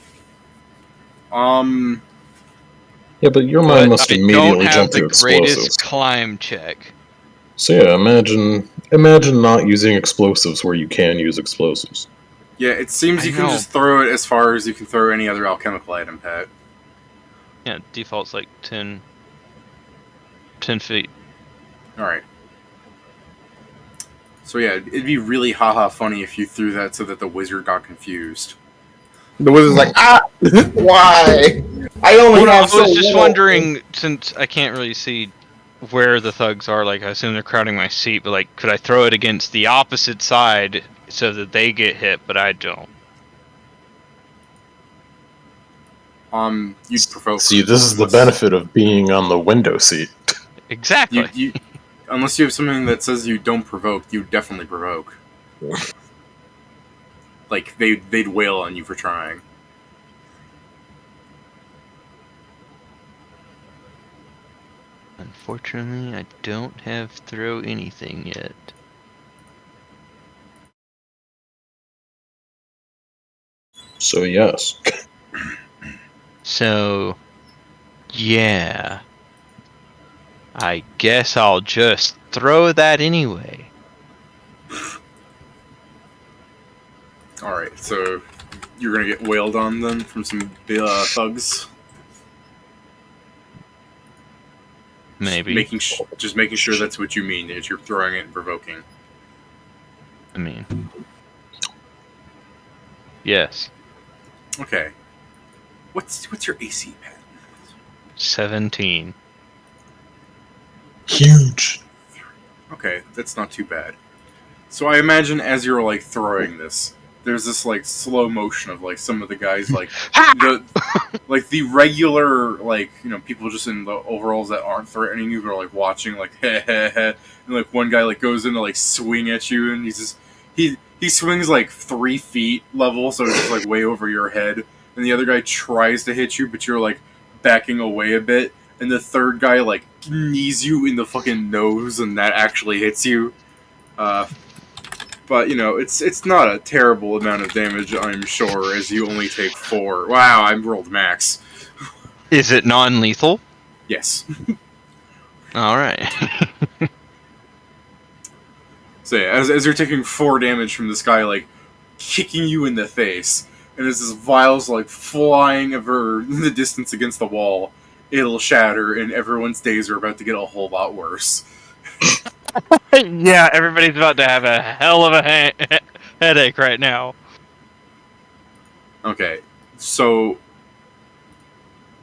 Yeah, but your But mind must I immediately don't have jump to the greatest explosives. climb check. So yeah, imagine not using explosives where you can use explosives. Yeah, it seems I you can know. just throw it as far as you can throw any other alchemical item, Pat. Yeah, default's like 10 feet. Alright. So yeah, it'd be really haha funny if you threw that so that the wizard got confused. The wizard's like, why? I only Well, no, I have was so just little." wondering, since I can't really see where the thugs are, like, I assume they're crowding my seat, but, like, could I throw it against the opposite side so that they get hit, but I don't? You'd provoke. See, this is the benefit of being on the window seat. Exactly. You, unless you have something that says you don't provoke, you definitely provoke. Like, they'd wail on you for trying. Unfortunately, I don't have throw anything yet. So yes. So, yeah. I guess I'll just throw that anyway. Alright, so you're gonna get wailed on then from some thugs? Maybe. Just making sure that's what you mean, that you're throwing it and provoking. I mean. Yes. Okay. What's your AC, Pat? 17. Huge. Okay, that's not too bad. So I imagine as you're like throwing this, there's this like slow motion of like some of the guys like the regular like people just in the overalls that aren't threatening you but are like watching like heh heh heh, and like one guy like goes in to like swing at you and he swings like 3 feet level, so it's just like way over your head, and the other guy tries to hit you but you're like backing away a bit, and the third guy like knees you in the fucking nose and that actually hits you. But, you know, it's not a terrible amount of damage, I'm sure, as you only take 4. Wow, I rolled max. Is it non-lethal? Yes. All right. So yeah, as you're taking 4 damage from this guy, like, kicking you in the face, and as this vial's, like, flying over the distance against the wall, it'll shatter, and everyone's days are about to get a whole lot worse. Yeah, everybody's about to have a hell of a headache right now. Okay, so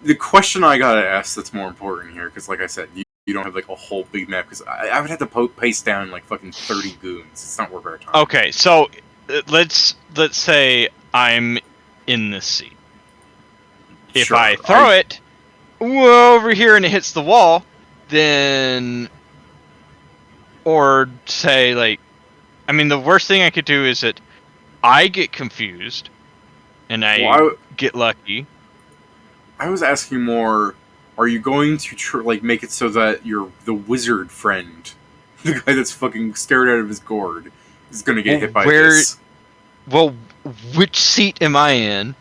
the question I gotta ask that's more important here, because like I said, you don't have like a whole big map, because I would have to pace down like fucking 30 goons. It's not worth our time. Okay, so let's say I'm in this seat. If Sure, I throw it over here and it hits the wall, then, or say like, I mean, the worst thing I could do is that I get confused and I get lucky. I was asking more, are you going to like make it so that the wizard friend, the guy that's fucking scared out of his gourd, is gonna get hit by this? Well, which seat am I in?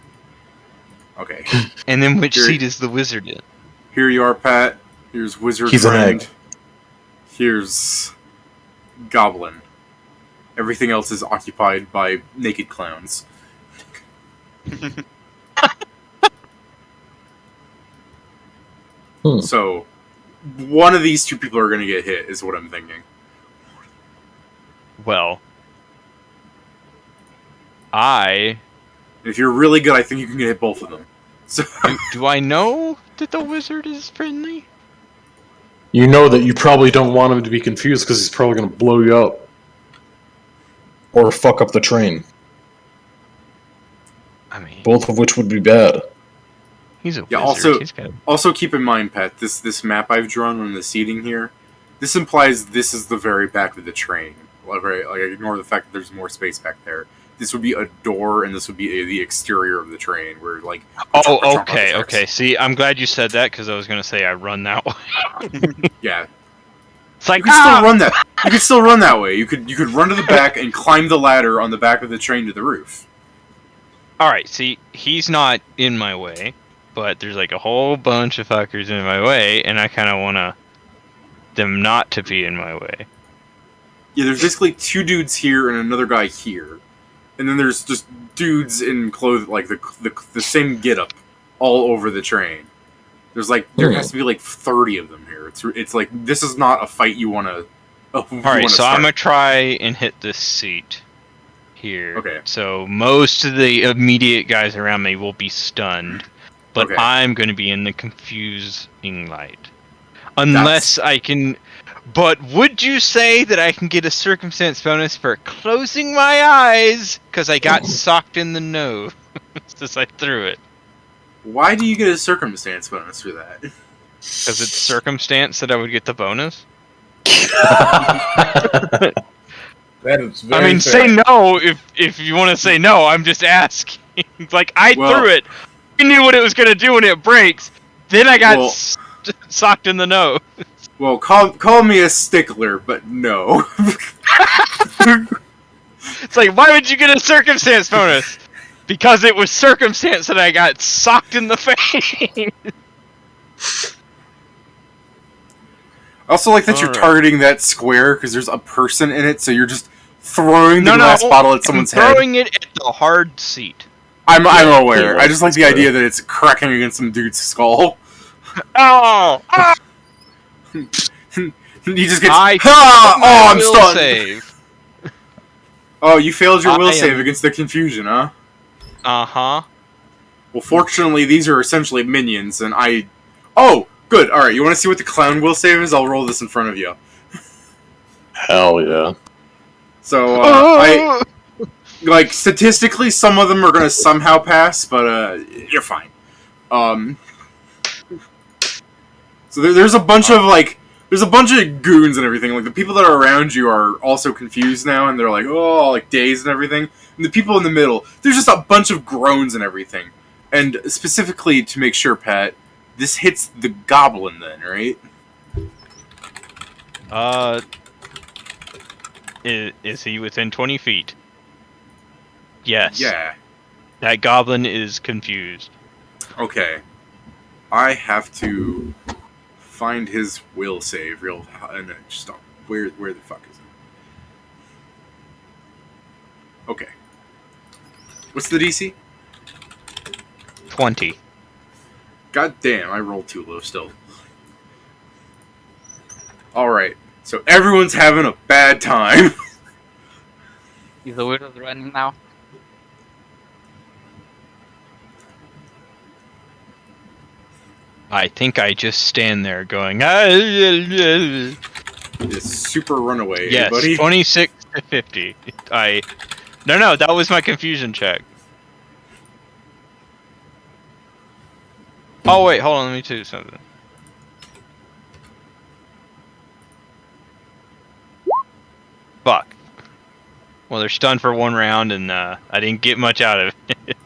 Okay. And then which seat is the wizard in? Here you are, Pat. Here's wizard He's an friend. egg. Here's goblin. Everything else is occupied by naked clowns. So, one of these 2 people are going to get hit, is what I'm thinking. Well, If you're really good, I think you can hit both of them. So, do I know that the wizard is friendly? You know that you probably don't want him to be confused because he's probably going to blow you up. Or fuck up the train. I mean, Both of which would be bad. he's a yeah. wizard. Also keep in mind, Pat, this map I've drawn on the seating here, this implies this is the very back of the train. Like, ignore the fact that there's more space back there. This would be a door, and this would be the exterior of the train, where like. Oh, okay. See, I'm glad you said that because I was gonna say I run that way. Yeah. It's like You could still run that. You could still run that way. You could run to the back and climb the ladder on the back of the train to the roof. All right. See, he's not in my way, but there's like a whole bunch of fuckers in my way, and I kind of want them not to be in my way. Yeah, there's basically 2 dudes here and another guy here, and then there's just dudes in clothes like the same getup all over the train. There's like there has to be like 30 of them here. It's like this is not a fight you want to. All right, so I'm gonna try and hit this seat here. Okay. So most of the immediate guys around me will be stunned, but Okay. I'm gonna be in the confusing light, unless I can. But would you say that I can get a circumstance bonus for closing my eyes because I got socked in the nose as I threw it? Why do you get a circumstance bonus for that? Because it's circumstance that I would get the bonus. That is very I mean, fair. say no if you want to say no. I'm just asking. Like I threw it. I knew what it was gonna do when it breaks. Then I got socked in the nose. Well, call me a stickler, but no. It's like, why would you get a circumstance bonus? Because it was circumstance that I got socked in the face. I also like that you're targeting that square because there's a person in it, so you're just throwing the glass bottle at someone's head. Throwing it at the hard seat. I'm aware. I just like the idea that it's cracking against some dude's skull. Oh! He just gets. I'm stunned. Save. Oh, you failed your will save against the confusion, huh? Uh-huh. Well, fortunately, these are essentially minions, and I. Oh, good. All right, you want to see what the clown will save is? I'll roll this in front of you. Hell yeah. So like statistically, some of them are gonna somehow pass, but you're fine. So there's a bunch of there's a bunch of goons and everything. Like the people that are around you are also confused now, and they're like, oh, like dazed and everything. And the people in the middle, there's just a bunch of groans and everything. And specifically to make sure, Pat, this hits the goblin then, right? Is he within 20 feet? Yes. Yeah. That goblin is confused. Okay. I have to find his will save real and then just stop. Where the fuck is it? Okay. What's the DC? 20. God damn, I rolled too low still. Alright. So everyone's having a bad time. Is the wizard running now? I think I just stand there going, ah, yes, This super runaway, everybody. 26 to 50. No, that was my confusion check. Oh wait, hold on, let me tell you something. Fuck. Well, they're stunned for 1 round, and I didn't get much out of it.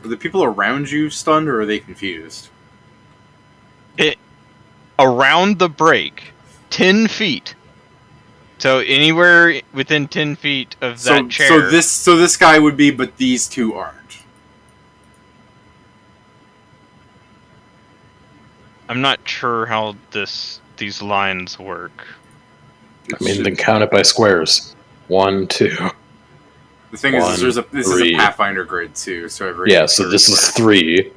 Are the people around you stunned or are they confused? Around the break, 10 feet. So anywhere within 10 feet of that chair. So this guy would be, but these two aren't. I'm not sure how these lines work. I mean, then count it by squares. 1, 2. The thing is, this is a Pathfinder grid too, so every so this is 3.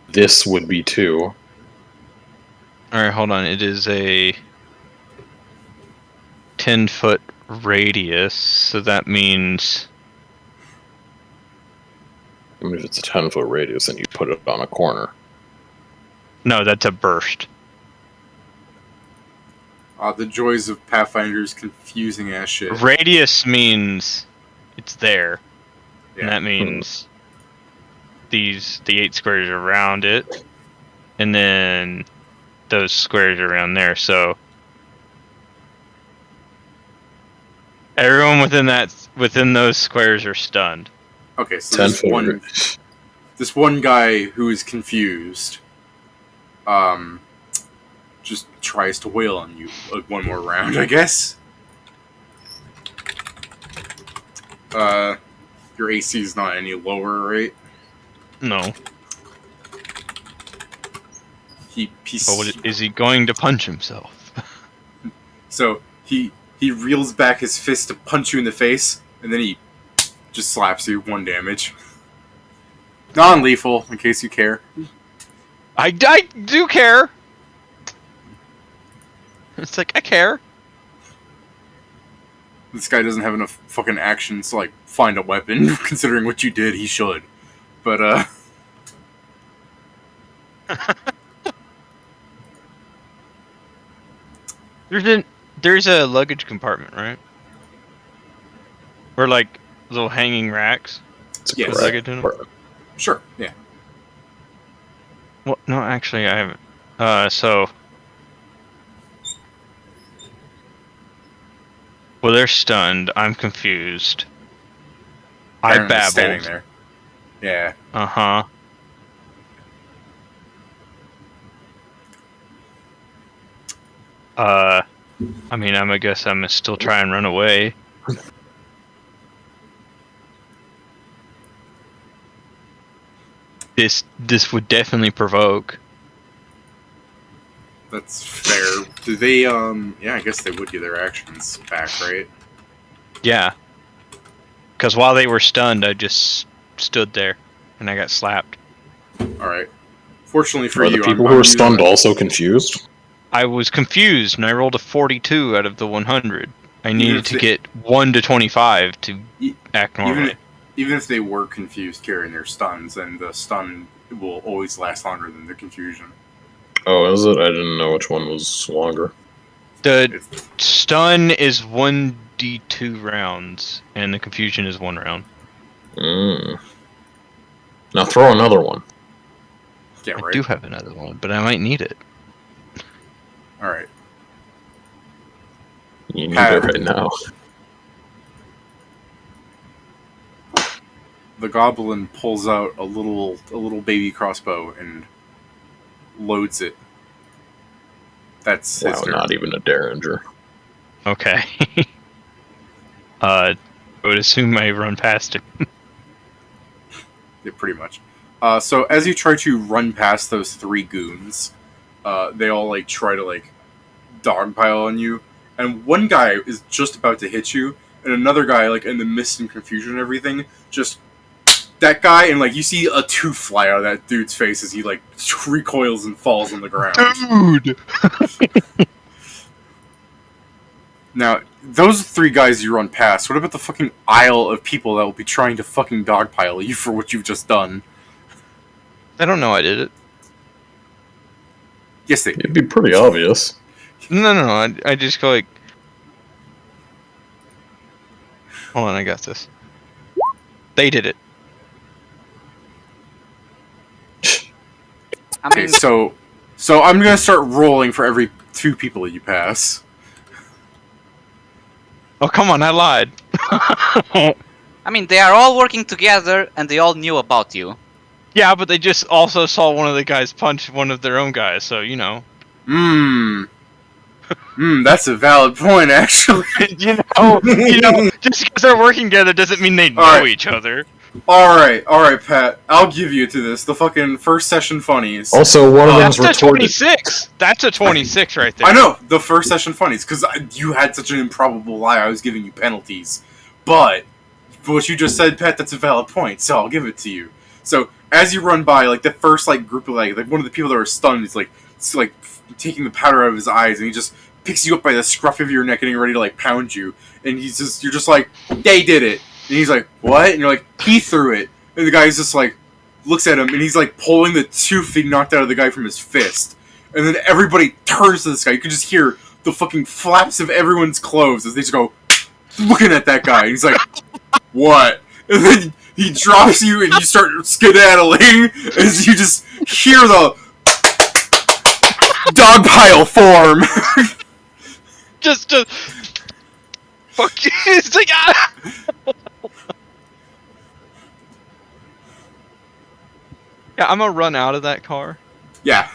This would be 2. Alright, hold on. It is a 10-foot radius, so that means... I mean, if it's a 10-foot radius, then you put it on a corner. No, that's a burst. The joys of Pathfinder's confusing ass shit. Radius means it's there. Yeah. And that means the 8 squares around it, and then those squares around there. So everyone within those squares are stunned. Okay, so 10 this one guy who is confused, just tries to wail on you one more round, I guess. Your AC is not any lower, right? No. But Is he going to punch himself? So he reels back his fist to punch you in the face, and then he just slaps you 1 damage. Non-lethal, in case you care. I do care. It's like, I care. This guy doesn't have enough fucking actions to, like, find a weapon. Considering what you did, he should. But, There's a luggage compartment, right? Or, like, little hanging racks. yes. Luggage in them? Sure, yeah. Well, no, actually, I haven't. So... Well, they're stunned. I'm confused. I Aaron is standing babbled. there. Yeah. Uh-huh. I mean, I guess I'm still try and run away. This would definitely provoke. That's fair. Do they, yeah, I guess they would get their actions back, right? Yeah. Because while they were stunned, I just stood there, and I got slapped. Alright. Fortunately for Are you, the people I'm who are using stunned a- also confused? I was confused, and I rolled a 42 out of the 100. I needed if to they- get 1 to 25 to E- act normally. Even if they were confused carrying their stuns, then the stun will always last longer than the confusion. Oh, is it? I didn't know which one was longer. The It's- stun is 1d2 rounds, and the confusion is 1 round. Now throw another one. Yeah, I right? do have another one, but I might need it. Alright. You need it right now. The goblin pulls out a little baby crossbow and loads it. That's his Wow, turn. not even a Derringer. Okay. I would assume I run past him. Yeah, pretty much. So as you try to run past those three goons, they all like try to like dogpile on you, and one guy is just about to hit you, and another guy, like in the mist and confusion and everything, just that guy, and like you see a tooth fly out of that dude's face as he like recoils and falls on the ground. Dude! Now, those three guys you run past, what about the fucking aisle of people that will be trying to fucking dogpile you for what you've just done? I don't know I did it. Yes, they It'd be pretty obvious. No. I just go like... Hold on, I got this. They did it. I Okay, mean, so I'm gonna start rolling for every two people that you pass. Oh, come on, I lied. they are all working together, and they all knew about you. Yeah, but they just also saw one of the guys punch one of their own guys, so, you know. That's a valid point, actually. you know, just because they're working together doesn't mean they know Alright. each other. Alright, Pat. I'll give you to this. The fucking first session funnies. Also, one of That's them's a retorted. 26! That's a 26 right there. I know, the first session funnies, because you had such an improbable lie, I was giving you penalties. But, for what you just said, Pat, that's a valid point, so I'll give it to you. So, as you run by, like, the first, like, group of, like one of the people that were stunned is, like, taking the powder out of his eyes, and he just picks you up by the scruff of your neck, getting ready to, like, pound you. And you're just like, they did it! And he's like, what? And you're like, he threw it. And the guy's just like, looks at him, and he's like pulling the tooth he knocked out of the guy from his fist. And then everybody turns to this guy. You can just hear the fucking flaps of everyone's clothes as they just go, looking at that guy. And he's like, what? And then he drops you, and you start skedaddling as you just hear the dogpile form. Just fuck you. It's like, ah! Yeah, I'm gonna run out of that car. Yeah.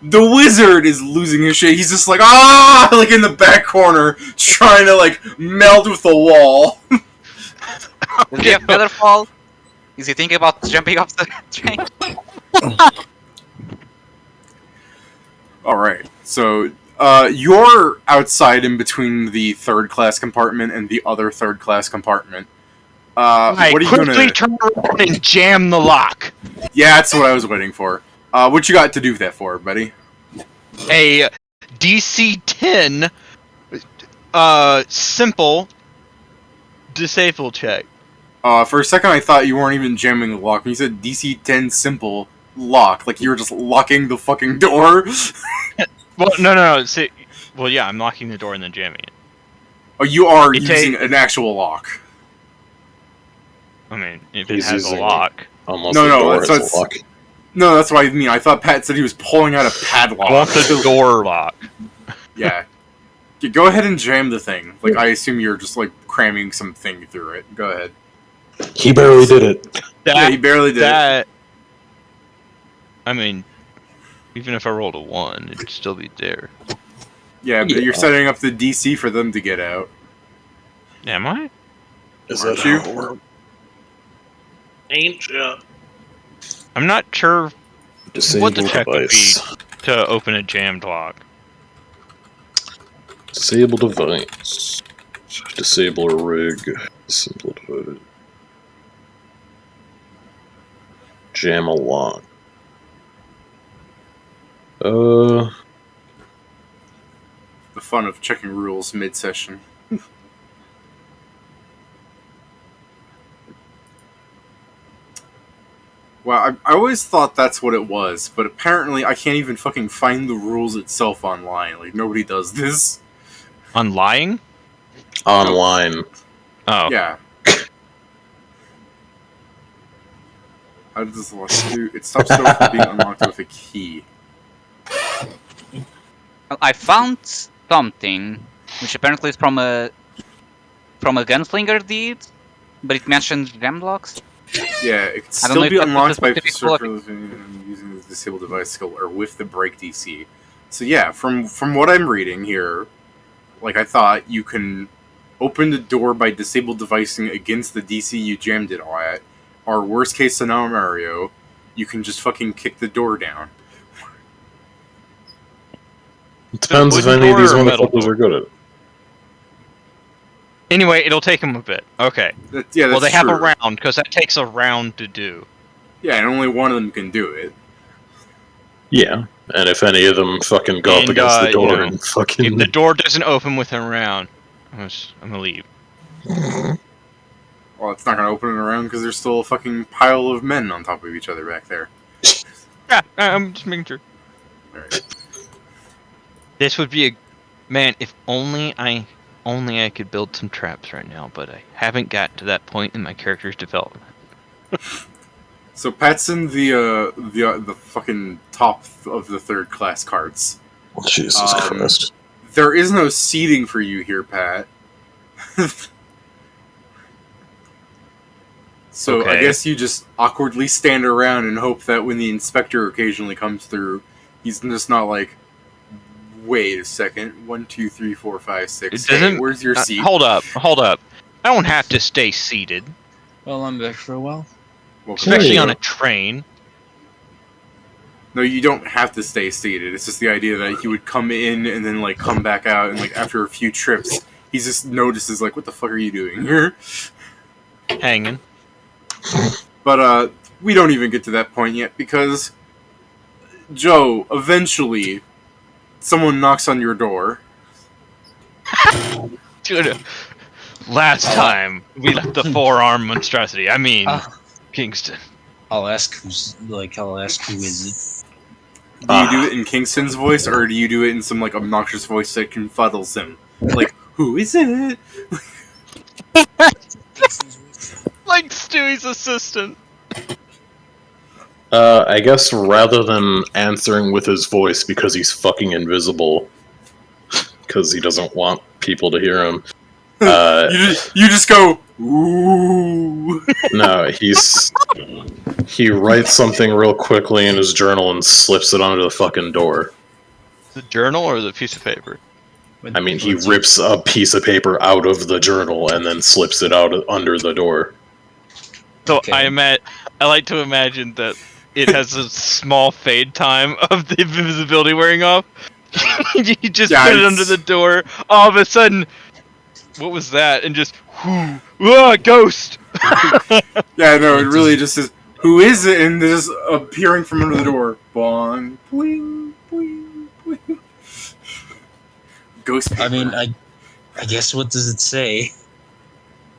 The wizard is losing his shit. He's just like, ah, like in the back corner, trying to like meld with the wall. Does he have feather fall? Is he thinking about jumping off the train? All right, so you're outside in between the third class compartment and the other third class compartment. What are you quickly gonna? turn around and jam the lock. Yeah, that's what I was waiting for. What you got to do that for, buddy? A DC 10 simple disable check. For a second, I thought you weren't even jamming the lock. When you said DC 10 simple lock, like you were just locking the fucking door. Well, no. See, well, yeah, I'm locking the door and then jamming it. Oh, you are It's using an actual lock. I mean, if He's it has a using- look. Unless No, the no, door that's- has that's- a lock. No, that's what I mean. I thought Pat said he was pulling out a padlock. I want the door lock. Yeah. Yeah, go ahead and jam the thing. Like, I assume you're just, like, cramming something through it. Go ahead. He barely did it. Yeah, he barely did. That. I mean, even if I rolled a 1, it'd still be there. Yeah, but you're setting up the DC for them to get out. Am I? Is Aren't that you? how it works? Ain't ya? I'm not sure Disable what the check would be device. to open a jammed lock. Disable device. Disable a rig. Disable device. Jam a lock. The fun of checking rules mid-session. Well, I always thought that's what it was, but apparently I can't even fucking find the rules itself online. Like, nobody does this. On lying? Online. Oh. Yeah. How does this lock do? It stops the door from being unlocked with a key. I found something, which apparently is from a gunslinger deed, but it mentions gem blocks. Yeah, it can I don't know still if be that's unlocked a by specific using the disabled device skill or with the break DC. So yeah, from what I'm reading here, like I thought, you can open the door by disable devicing against the DC you jammed it at, or worst case scenario, you can just fucking kick the door down. It depends if wooden any of these door or metal motherfuckers door? are good at it. Anyway, it'll take them a bit. Okay. Yeah, that's Well, they have a true. round, because that takes a round to do. Yeah, and only one of them can do it. Yeah, and if any of them fucking go up And, against the you door know, and If fucking... the door doesn't open within a round, I'm gonna leave. Well, it's not gonna open it around because there's still a fucking pile of men on top of each other back there. Yeah, I'm just making sure. Alright. This would be a... Man, if only I could build some traps right now, but I haven't gotten to that point in my character's development. So Pat's in the fucking top of the third class carts. Jesus Christ. There is no seating for you here, Pat. So I Okay. guess you just awkwardly stand around and hope that when the inspector occasionally comes through, he's just not like, wait a second, 1, 2, 3, 4, 5, 6. Hey, where's your seat? Hold up. I don't have to stay seated, Well, I'm back for a while. Well, especially you on go. a train. no, you don't have to stay seated. It's just the idea that he would come in and then like come back out, and like after a few trips, he just notices like, what the fuck are you doing here? Hanging. But we don't even get to that point yet because Joe, eventually, someone knocks on your door. Dude, last time we left the forearm monstrosity. I mean, Kingston. I'll ask who is it? Do you do it in Kingston's voice, or do you do it in some like obnoxious voice that confuddles him? Like, who is it? Like Stewie's assistant. I guess rather than answering with his voice because he's fucking invisible, because he doesn't want people to hear him, You just go, ooh. no, he writes something real quickly in his journal and slips it under the fucking door. The journal or the piece of paper? I mean, he rips a piece of paper out of the journal and then slips it out under the door. So Okay. I like to imagine that it has a small fade time of the invisibility wearing off. You just Yeah, put it it's- under the door. All of a sudden, what was that? And just, ghost! Yeah, no, it really just says, who is it? And there's appearing from under the door. Bong, bling, bling, bling. Ghost paper. I mean, I guess what does it say?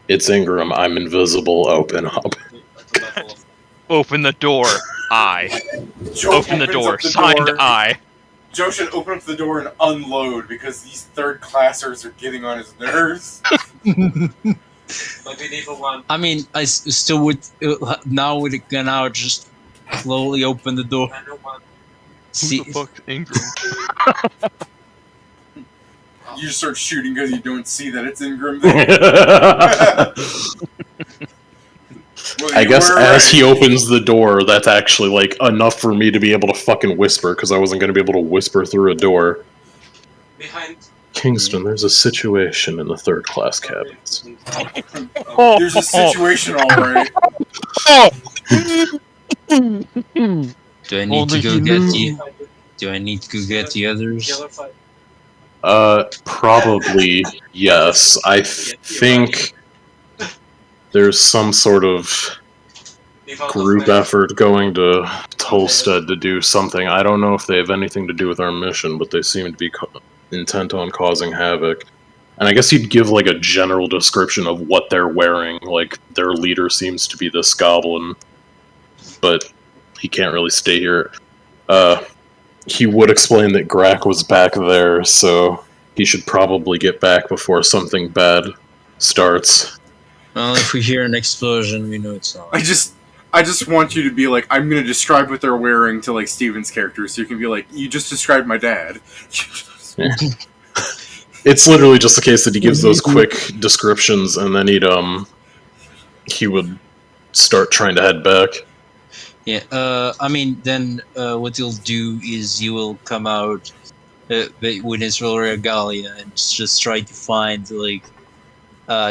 It's Ingram. I'm invisible. Open up. Open the door. I. Joe Open the opens door. up the Signed door. I. Joe should open up the door and unload because these third classers are getting on his nerves. I mean, I still would now with a gun out just slowly open the door. See, Who the fuck's Ingram? You just start shooting because you don't see that it's Ingram there. Well, I you guess were as right. he opens the door, that's actually like enough for me to be able to fucking whisper because I wasn't going to be able to whisper through a door. Kingston, there's a situation in the third class cabins. There's a situation, all right. do I need to go get the? Do I need to go get the others? Probably yes. I think there's some sort of group effort going to Tolstead to do something. I don't know if they have anything to do with our mission, but they seem to be intent on causing havoc. And I guess he'd give like a general description of what they're wearing. Like their leader seems to be this goblin, but he can't really stay here. He would explain that Grak was back there, so he should probably get back before something bad starts. Well, if we hear an explosion, we know it's on. I just want you to be like, I'm gonna describe what they're wearing to like Steven's character, so you can be like, you just described my dad. It's literally just the case that he gives those quick descriptions, and then he would start trying to head back. Yeah, I mean, then what he'll do is he will come out with his regalia and just try to find like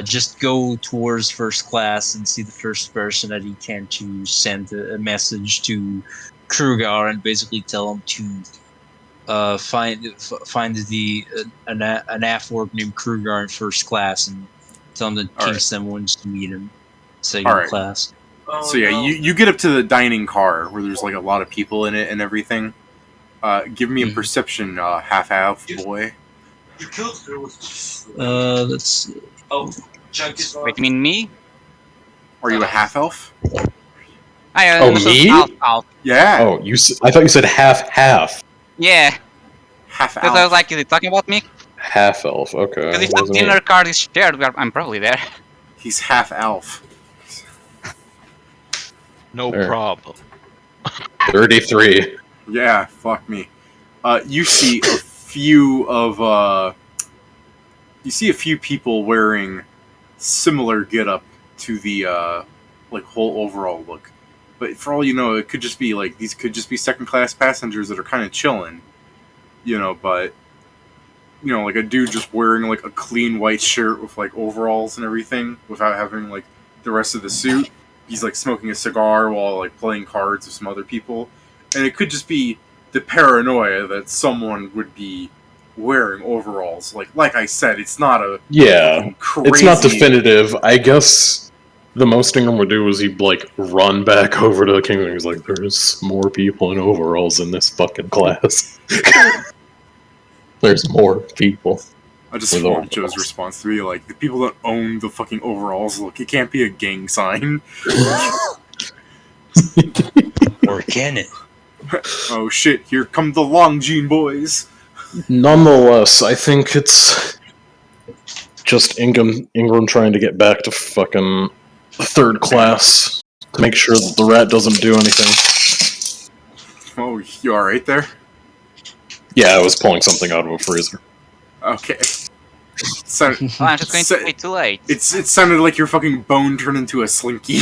just go towards first class and see the first person that he can to send a message to Krugar and basically tell him to find the an Afork named Krugar in first class and tell him that All King right. Sem wants to meet him second All right. class. So yeah, you get up to the dining car where there's like a lot of people in it and everything. Give me a Mhm. perception, half-elf boy. Let's see. Wait, you mean me? Are you a half-elf? Oh, Understood. me? Alf. Yeah, Oh, I thought you said half. Yeah. Because I was half-elf. like, is he talking about me? Half elf. Okay. Because if What that does it mean? dinner card is shared, I'm probably there. He's half-elf. No There. problem. 33. Yeah, fuck me. You see a few of you see a few people wearing similar getup to the like whole overall look. But for all you know, it could just be like these could just be second class passengers that are kind of chilling, But like a dude just wearing like a clean white shirt with like overalls and everything without having like the rest of the suit. He's like smoking a cigar while like playing cards with some other people, and it could just be the paranoia that someone would be wearing overalls. Like I said, it's not a Yeah. fucking crazy. It's not definitive. I guess the most Ingram would do is he'd like run back over to the king and he's like, "There's more people in overalls in this fucking class. There's more people." I just with want Joe's overalls. response to be like, the people that own the fucking overalls. Look, it can't be a gang sign. Or can it? Oh shit! Here come the Longjean boys. Nonetheless, I think it's just Ingram trying to get back to fucking third class to make sure that the rat doesn't do anything. Oh, you all right there? Yeah, I was pulling something out of a freezer. Okay. So, Well, I'm just going to wait too late. it sounded like your fucking bone turned into a slinky.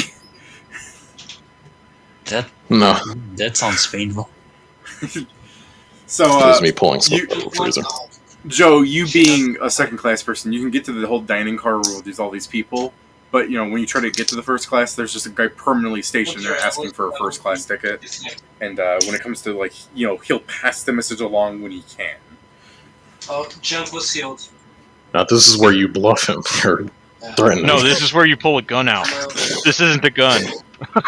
No, That sounds painful. So, it was me pulling stuff you- out of a freezer. Joe, you being a second class person, you can get to the whole dining car where there's all these people. But when you try to get to the first class, there's just a guy permanently stationed there asking for a first class ticket. And when it comes to he'll pass the message along when he can. Jump was sealed. Now, this is where you bluff him. You're threatening. No, this is where you pull a gun out. This isn't a gun.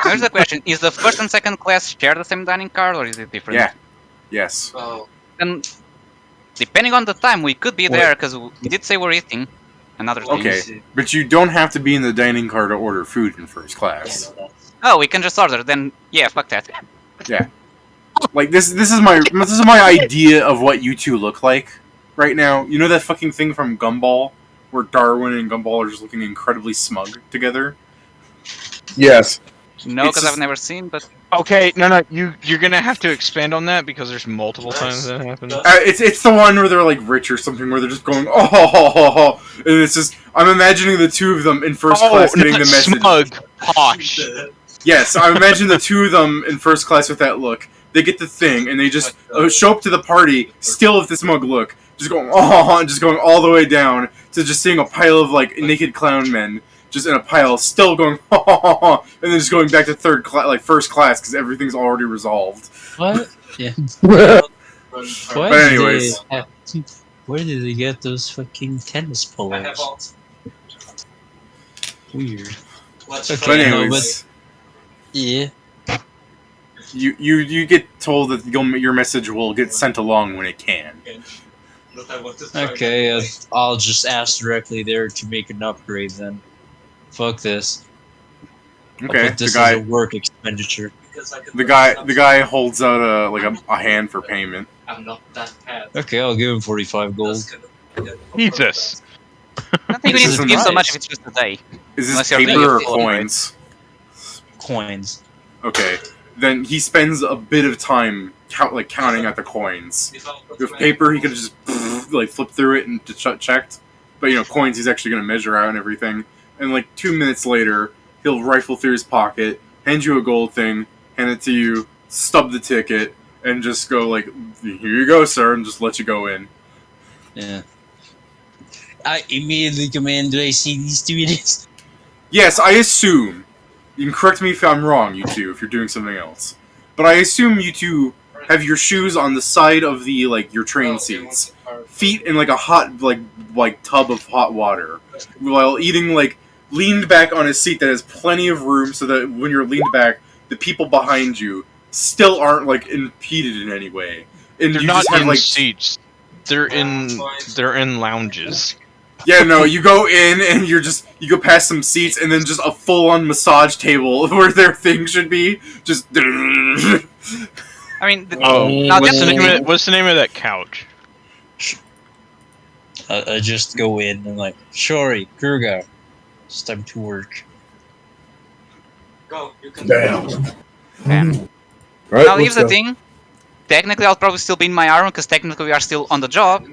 Here's the question: is the first and second class share the same dining car, or is it different? Yeah. Yes. Then, depending on the time, we could be there because we did say we're eating. Another thing. Okay, but you don't have to be in the dining car to order food in first class. Oh, we can just order. Then, yeah, fuck that. Like this is my idea of what you two look like right now. You know that fucking thing from Gumball where Darwin and Gumball are just looking incredibly smug together? Yes. No, It's because just- I've never seen. But Okay, no, you're gonna have to expand on that because there's multiple times that happens. It's the one where they're like rich or something where they're just going oh, and it's just I'm imagining the two of them in first class getting the not message. smug, posh. Yes, I imagine the two of them in first class with that look. They get the thing and they just show up to the party still with this smug look, just going and just going all the way down to just seeing a pile of like naked clown men just in a pile, still going and then just going back to first class because everything's already resolved. What? Yeah. But anyways, Where did they get those fucking tennis polos? Weird. but Okay, no, anyways, yeah. you get told that your message will get sent along when it can. Okay, I'll just ask directly there to make an upgrade then. Fuck this. I'll Okay, put this the as a guy work expenditure. the guy holds out a hand for payment. Okay, I'll give him 45 gold. Jesus. I don't think we This need is to give so nice. much if it's just a day. Is this Unless you're paper being or a fool, right? coins? Coins. Okay, then he spends a bit of time counting out the coins. With paper, he could have just flip through it and checked. But coins, he's actually going to measure out and everything. And 2 minutes later, he'll rifle through his pocket, hand you a gold thing, hand it to you, stub the ticket, and just go "Here you go, sir," and just let you go in. Yeah. I immediately command, do I see these two idiots? Yes, I assume. You can correct me if I'm wrong, you two, if you're doing something else. But I assume you two have your shoes on the side of the your train seats, feet in a hot tub of hot water, while eating leaned back on a seat that has plenty of room, so that when you're leaned back, the people behind you still aren't impeded in any way, and They're you not just have in seats. They're in lounges. Yeah, no, you go in and you go past some seats and then just a full-on massage table where their thing should be. Just. I mean, Oh, now definitely. what's the name of that couch? I just go in and sorry, Kruger, it's time to work. Go, you can Damn. Damn. Right, Now let's here's the go. thing. Technically, I'll probably still be in my armor because technically we are still on the job.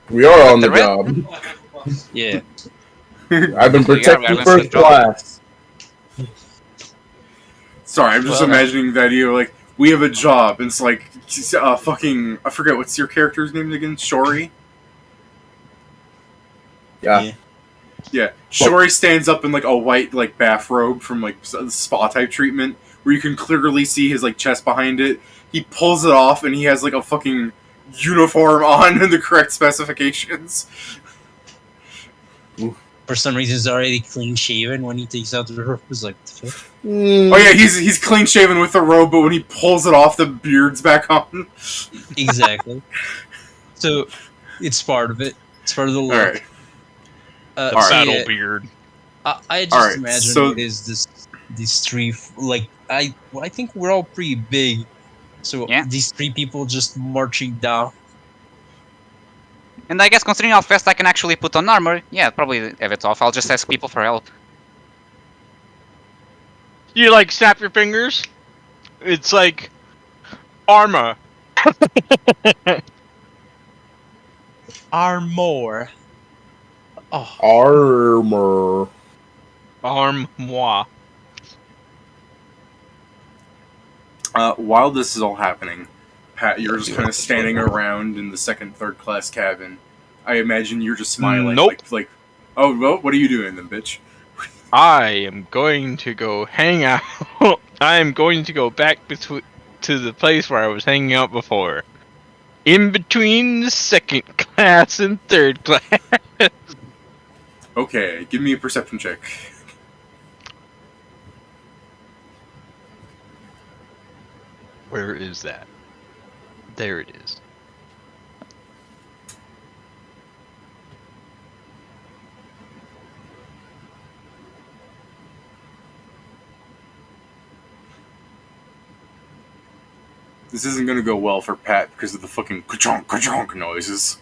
We are on the the red- job. Yeah. I've been So we are protecting going first to the job. class. Sorry, I'm just Well, imagining the idea of we have a job and it's fucking I forget what's your character's name again? Shori. Yeah. Yeah, Shori stands up in a white bathrobe from spa type treatment, where you can clearly see his chest behind it. He pulls it off and he has a fucking uniform on in the correct specifications. For some reason, he's already clean shaven when he takes out the robe. It's like, the fuck? Oh yeah, he's clean shaven with the robe, but when he pulls it off, the beard's back on. Exactly. So, it's part of it. It's part of the All look. right. The Alright. battle beard. I just Alright, imagine so- it is these three. I think we're all pretty big. So Yeah. these three people just marching down. And I guess considering how fast I can actually put on armor, yeah, probably have it off. I'll just ask people for help. You snap your fingers? It's like armor. Armor. Oh, Armor. Armoire. While this is all happening, Pat, you're just kind of standing around in the second, third class cabin. I imagine you're just smiling. Nope. Oh, well, what are you doing then, bitch? I am going to go hang out. I am going to go back to the place where I was hanging out before. In between the second class and third class. Okay, give me a perception check. Where is that? There it is. This isn't gonna go well for Pat because of the fucking ka-chonk, ka-chonk noises.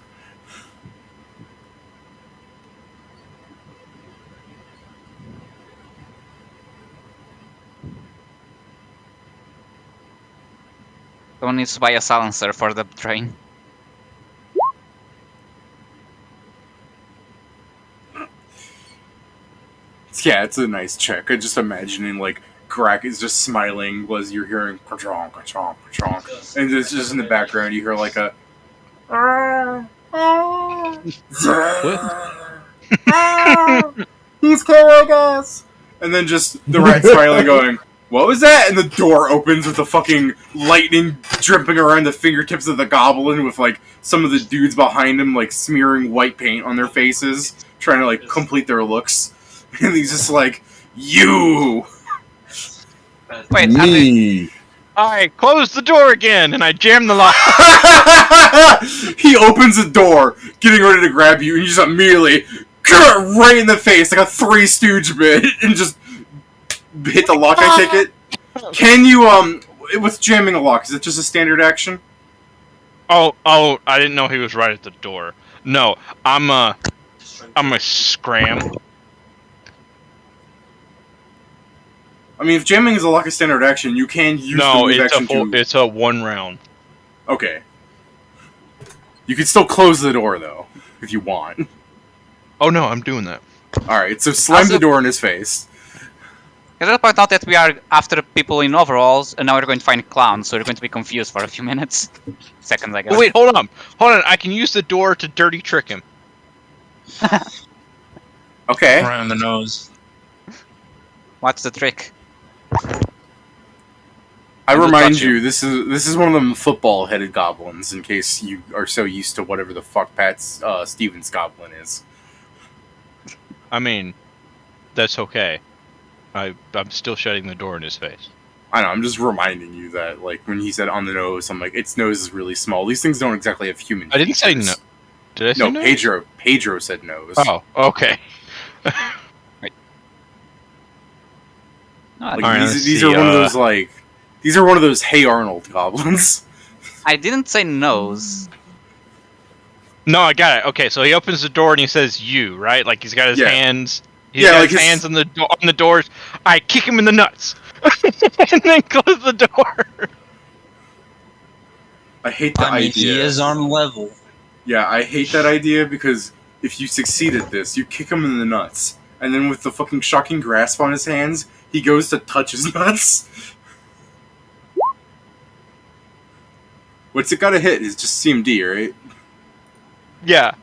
Someone needs to buy a silencer for the train. Yeah, it's a nice check. I just imagining Crack is just smiling as you're hearing ka-chonk, ka-chonk, ka-chonk, and it's just in the background you hear he's killing us, and then just the rat smiling, going, "What was that?" And the door opens with the fucking lightning dripping around the fingertips of the goblin, with some of the dudes behind him smearing white paint on their faces, trying to complete their looks, and he's just you. Wait, are they... Me. I closed the door again and I jammed the lock. He opens the door, getting ready to grab you, and you just immediately right in the face like a Three Stooge bit, and just hit the lock. I take it. Can you with jamming a lock? Is it just a standard action? Oh! I didn't know he was right at the door. No, I'm a scram. I mean, if jamming is a lock of standard action, you can use the No, move it's action to. it's a 1 round. Okay. You can still close the door though, if you want. Oh no, I'm doing that. All right, so slam Also- the door in his face. Can I point out that we are after people in overalls, and now we're going to find clowns, so we're going to be confused for a few minutes. Seconds, I guess. Oh, wait, hold on. Hold on. I can use the door to dirty trick him. Okay. Right on the nose. What's the trick? I just remind got you. you, this is one of them football-headed goblins. In case you are so used to whatever the fuck Pat Stevens goblin is. I mean, that's okay. I'm still shutting the door in his face. I know. I'm just reminding you that, like, when he said on the nose, I'm like, its nose is really small. These things don't exactly have human. I didn't say features. no. Did I say No, no? Pedro said nose. Oh, okay. No, Like, Alright, these, let's these see, are one of those like, these are one of those Hey Arnold goblins. I didn't say nose. No, I got it. Okay, so he opens the door and he says "you," right? Like he's got his Yeah. hands. He's Yeah, got like his his- hands on the doors. I kick him in the nuts, and then close the door. I hate the I mean, idea. he is on level. Yeah, I hate that idea because if you succeed at this, you kick him in the nuts, and then with the fucking shocking grasp on his hands, he goes to touch his nuts. What's it gotta hit is just CMD, right? Yeah.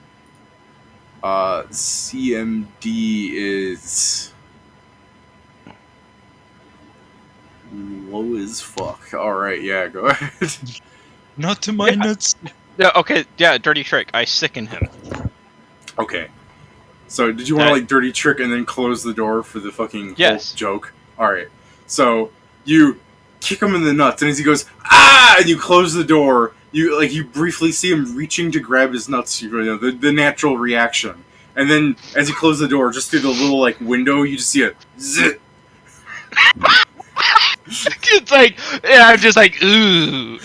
CMD is low as fuck. Alright, yeah, go ahead. Not to my Yeah. nuts. Yeah. Okay. Yeah. Dirty trick. I sicken him. Okay. So, did you want to, Okay. like, dirty trick and then close the door for the fucking Yes. whole joke? Alright. So, you kick him in the nuts, and as he goes, ah! And you close the door, you briefly see him reaching to grab his nuts, you know, the natural reaction. And then, as you close the door, just through the little, like, window, you just see a zit. It's like, yeah, I'm just like, ooh.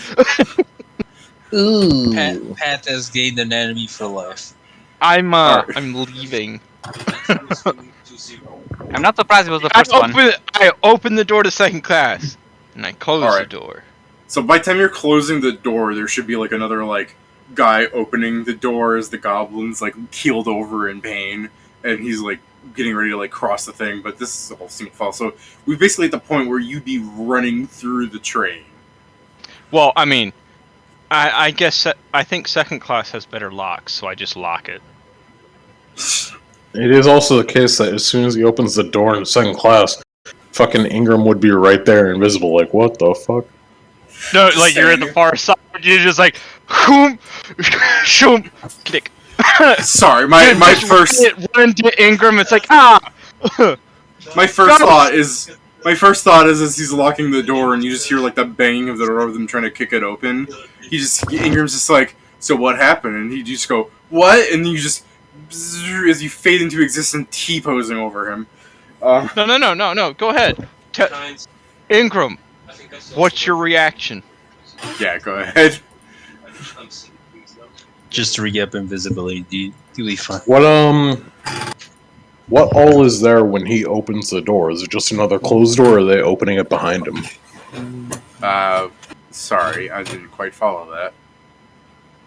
Pat has gained an enemy for life. I'm Alright. I'm leaving. I'm not surprised it was the first one. I open the door to second class, and I close Alright. the door. So, by the time you're closing the door, there should be, like, another, like, guy opening the door as the goblin's, like, keeled over in pain, and he's, like, getting ready to, like, cross the thing, but this is a whole single file. So, we're basically at the point where you'd be running through the train. Well, I mean, I guess I think second class has better locks, so I just lock it. It is also the case that as soon as he opens the door in second class, fucking Ingram would be right there, invisible. Like, what the fuck? No, like you're at the far side. You're just like, shoom, shoom, click. Sorry, my Just first run into Ingram. It's like my first thought is as he's locking the door and you just hear like the banging of the door of them trying to kick it open. Ingram's just like, so what happened? And he just go, what? And you just as you fade into existence, T-posing over him. no. Go ahead. Ingram, what's your reaction? Yeah, go ahead. Just to re-up invisibility, dude. You'll be fine. What all is there when he opens the door? Is it just another closed door, or are they opening it behind him? Sorry, I didn't quite follow that.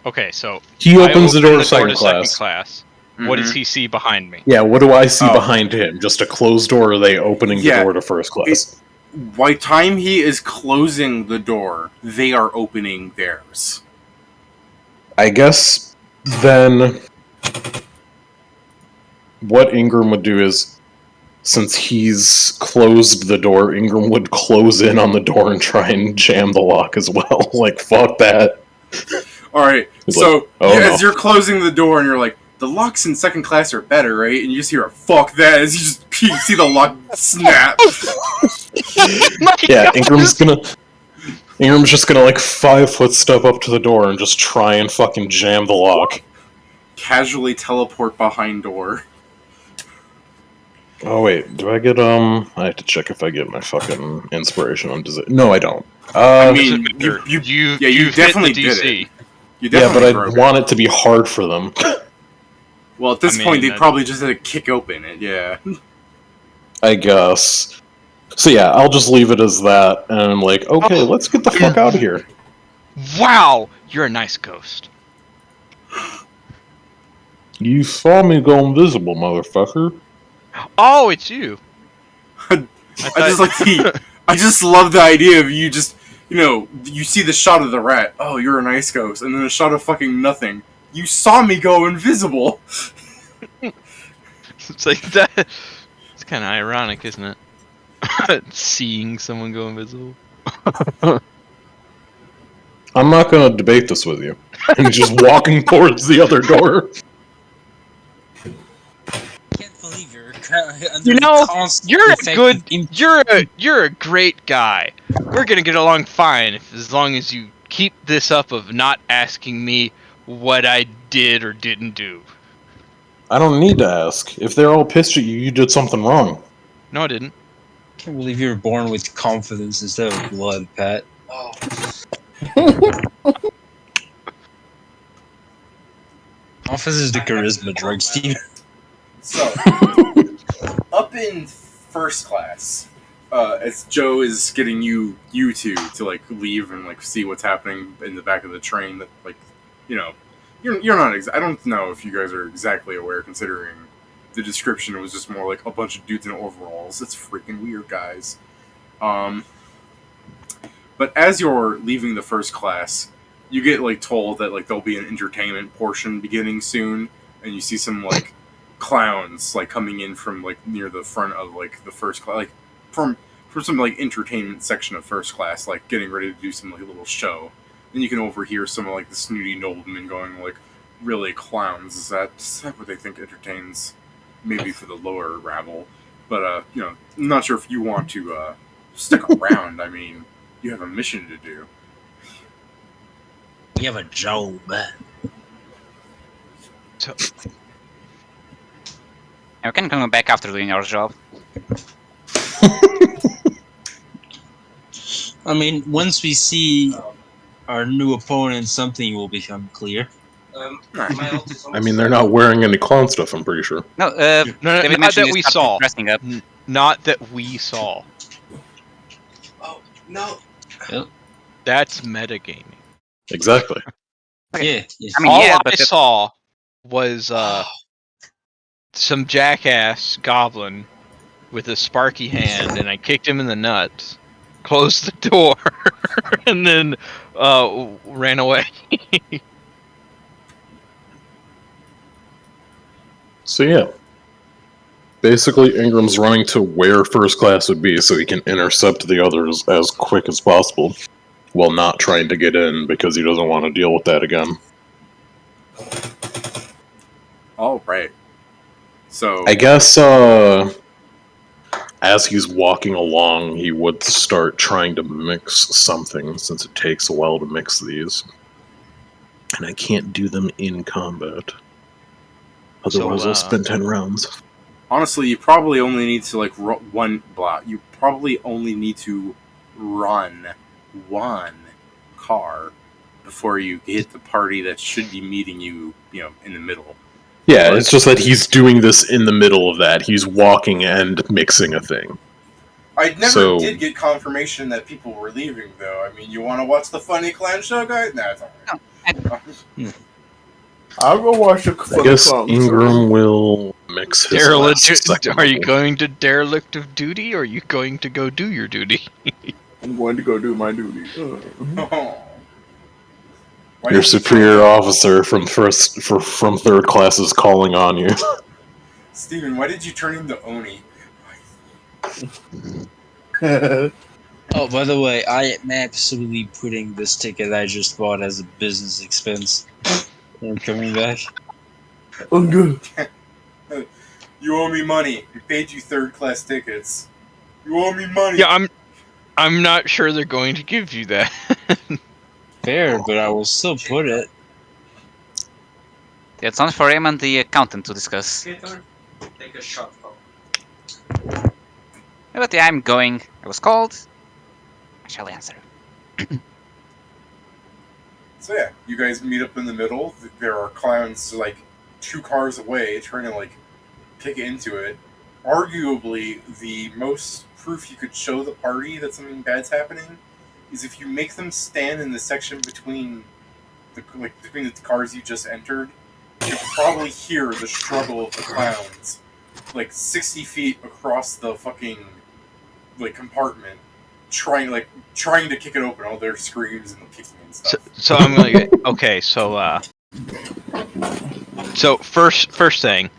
Okay, so He I opens the open door to second class. What does Mhm. he see behind me? Yeah, what do I see Oh. behind him? Just a closed door, or are they opening Yeah, the door to first class? By time he is closing the door, they are opening theirs. I guess then what Ingram would do is, since he's closed the door, Ingram would close in on the door and try and jam the lock as well. Like, fuck that. Alright, He's so like, oh, as no. you're closing the door and you're like, the locks in second class are better, right? And you just hear a fuck that as you see the lock snap. Yeah, Ingram's just gonna like 5-foot step up to the door and just try and fucking jam the lock. Casually teleport behind door. Oh wait, do I get I have to check if I get my fucking inspiration on No, I don't. I mean, Doesn't matter. you you've definitely hit the did DC. it. You Yeah, but definitely I broke want it to be hard for them. Well, at this I mean, point, they'd that- probably just had to kick open it, yeah. I guess. So yeah, I'll just leave it as that, and I'm like, okay, let's get the fuck out of here. Wow, you're a nice ghost. You saw me go invisible, motherfucker. Oh, it's you. I just love the idea of you just, you see the shot of the rat. Oh, you're an ice ghost, and then a shot of fucking nothing. You saw me go invisible. It's like that. It's kind of ironic, isn't it? Seeing someone go invisible. I'm not going to debate this with you. And he's just walking towards the other door. I can't believe you're under You the know, constant you're a effect good. of imp- You're a great guy. We're gonna get along fine as long as you keep this up of not asking me what I did or didn't do. I don't need to ask. If they're all pissed at you, you did something wrong. No, I didn't. can't believe you were born with confidence instead of blood, Pat. Oh. Confidence is the charisma drug, Steve. So, up in first class, as Joe is getting you two to like leave and like see what's happening in the back of the train, that like, you're not. I don't know if you guys are exactly aware, considering the description was just more like a bunch of dudes in overalls. It's freaking weird, guys. But as you're leaving the first class, you get like told that like there'll be an entertainment portion beginning soon, and you see some like clowns like coming in from like near the front of like the first class, like from some like entertainment section of first class, like getting ready to do some like little show. Then you can overhear some of like the snooty noblemen going like, "Really, clowns? Is that what they think entertains? Maybe for the lower rabble." But I'm not sure if you want to stick around. I mean, you have a mission to do. You have a job. So, We can come back after doing our job. I mean, once we see our new opponent, something will become clear. I mean, they're not wearing any clown stuff, I'm pretty sure. No, no, David not mentioned that you we started saw. dressing up. Not that we saw. Oh no! That's metagaming. Exactly. Yeah. I mean, All yeah, I but saw was some jackass goblin with a sparky hand, and I kicked him in the nuts, closed the door, and then ran away. So yeah. Basically, Ingram's running to where first class would be so he can intercept the others as quick as possible, while not trying to get in because he doesn't want to deal with that again. All right. So I guess, as he's walking along, he would start trying to mix something, since it takes a while to mix these. And I can't do them in combat. Otherwise, So, I'll spend 10 rounds. honestly, you probably only need to like one block. You probably only need to run one car before you hit the party that should be meeting you, in the middle. Yeah, it's just that he's doing this in the middle of that. He's walking and mixing a thing. I never So- did get confirmation that people were leaving, though. I mean, you want to watch the funny clown show, guys? Nah, it's alright. I'll go watch the I funny guess clowns. Ingram will mix his last second Are you level. going to derelict of duty, or are you going to go do your duty? I'm going to go do my duty. Why Your did you superior officer from third class is calling on you. Steven, why did you turn into Oni? Oh, by the way, I am absolutely putting this ticket I just bought as a business expense. I'm coming back. I'm good. You owe me money. We paid you third-class tickets. You owe me money. Yeah, I'm not sure they're going to give you that. Fair, but I will still put it. It's on for him and the accountant to discuss. Take a shot. But yeah, I'm going. I was called. I shall answer. So yeah, you guys meet up in the middle. There are clowns like 2 cars away trying to like kick into it. Arguably, the most proof you could show the party that something bad's happening is if you make them stand in the section between the cars you just entered. You could probably hear the struggle of the clowns, like 60 feet across the fucking like compartment, trying to kick it open. All their screams and kicking and stuff. So I'm like, okay, so first thing,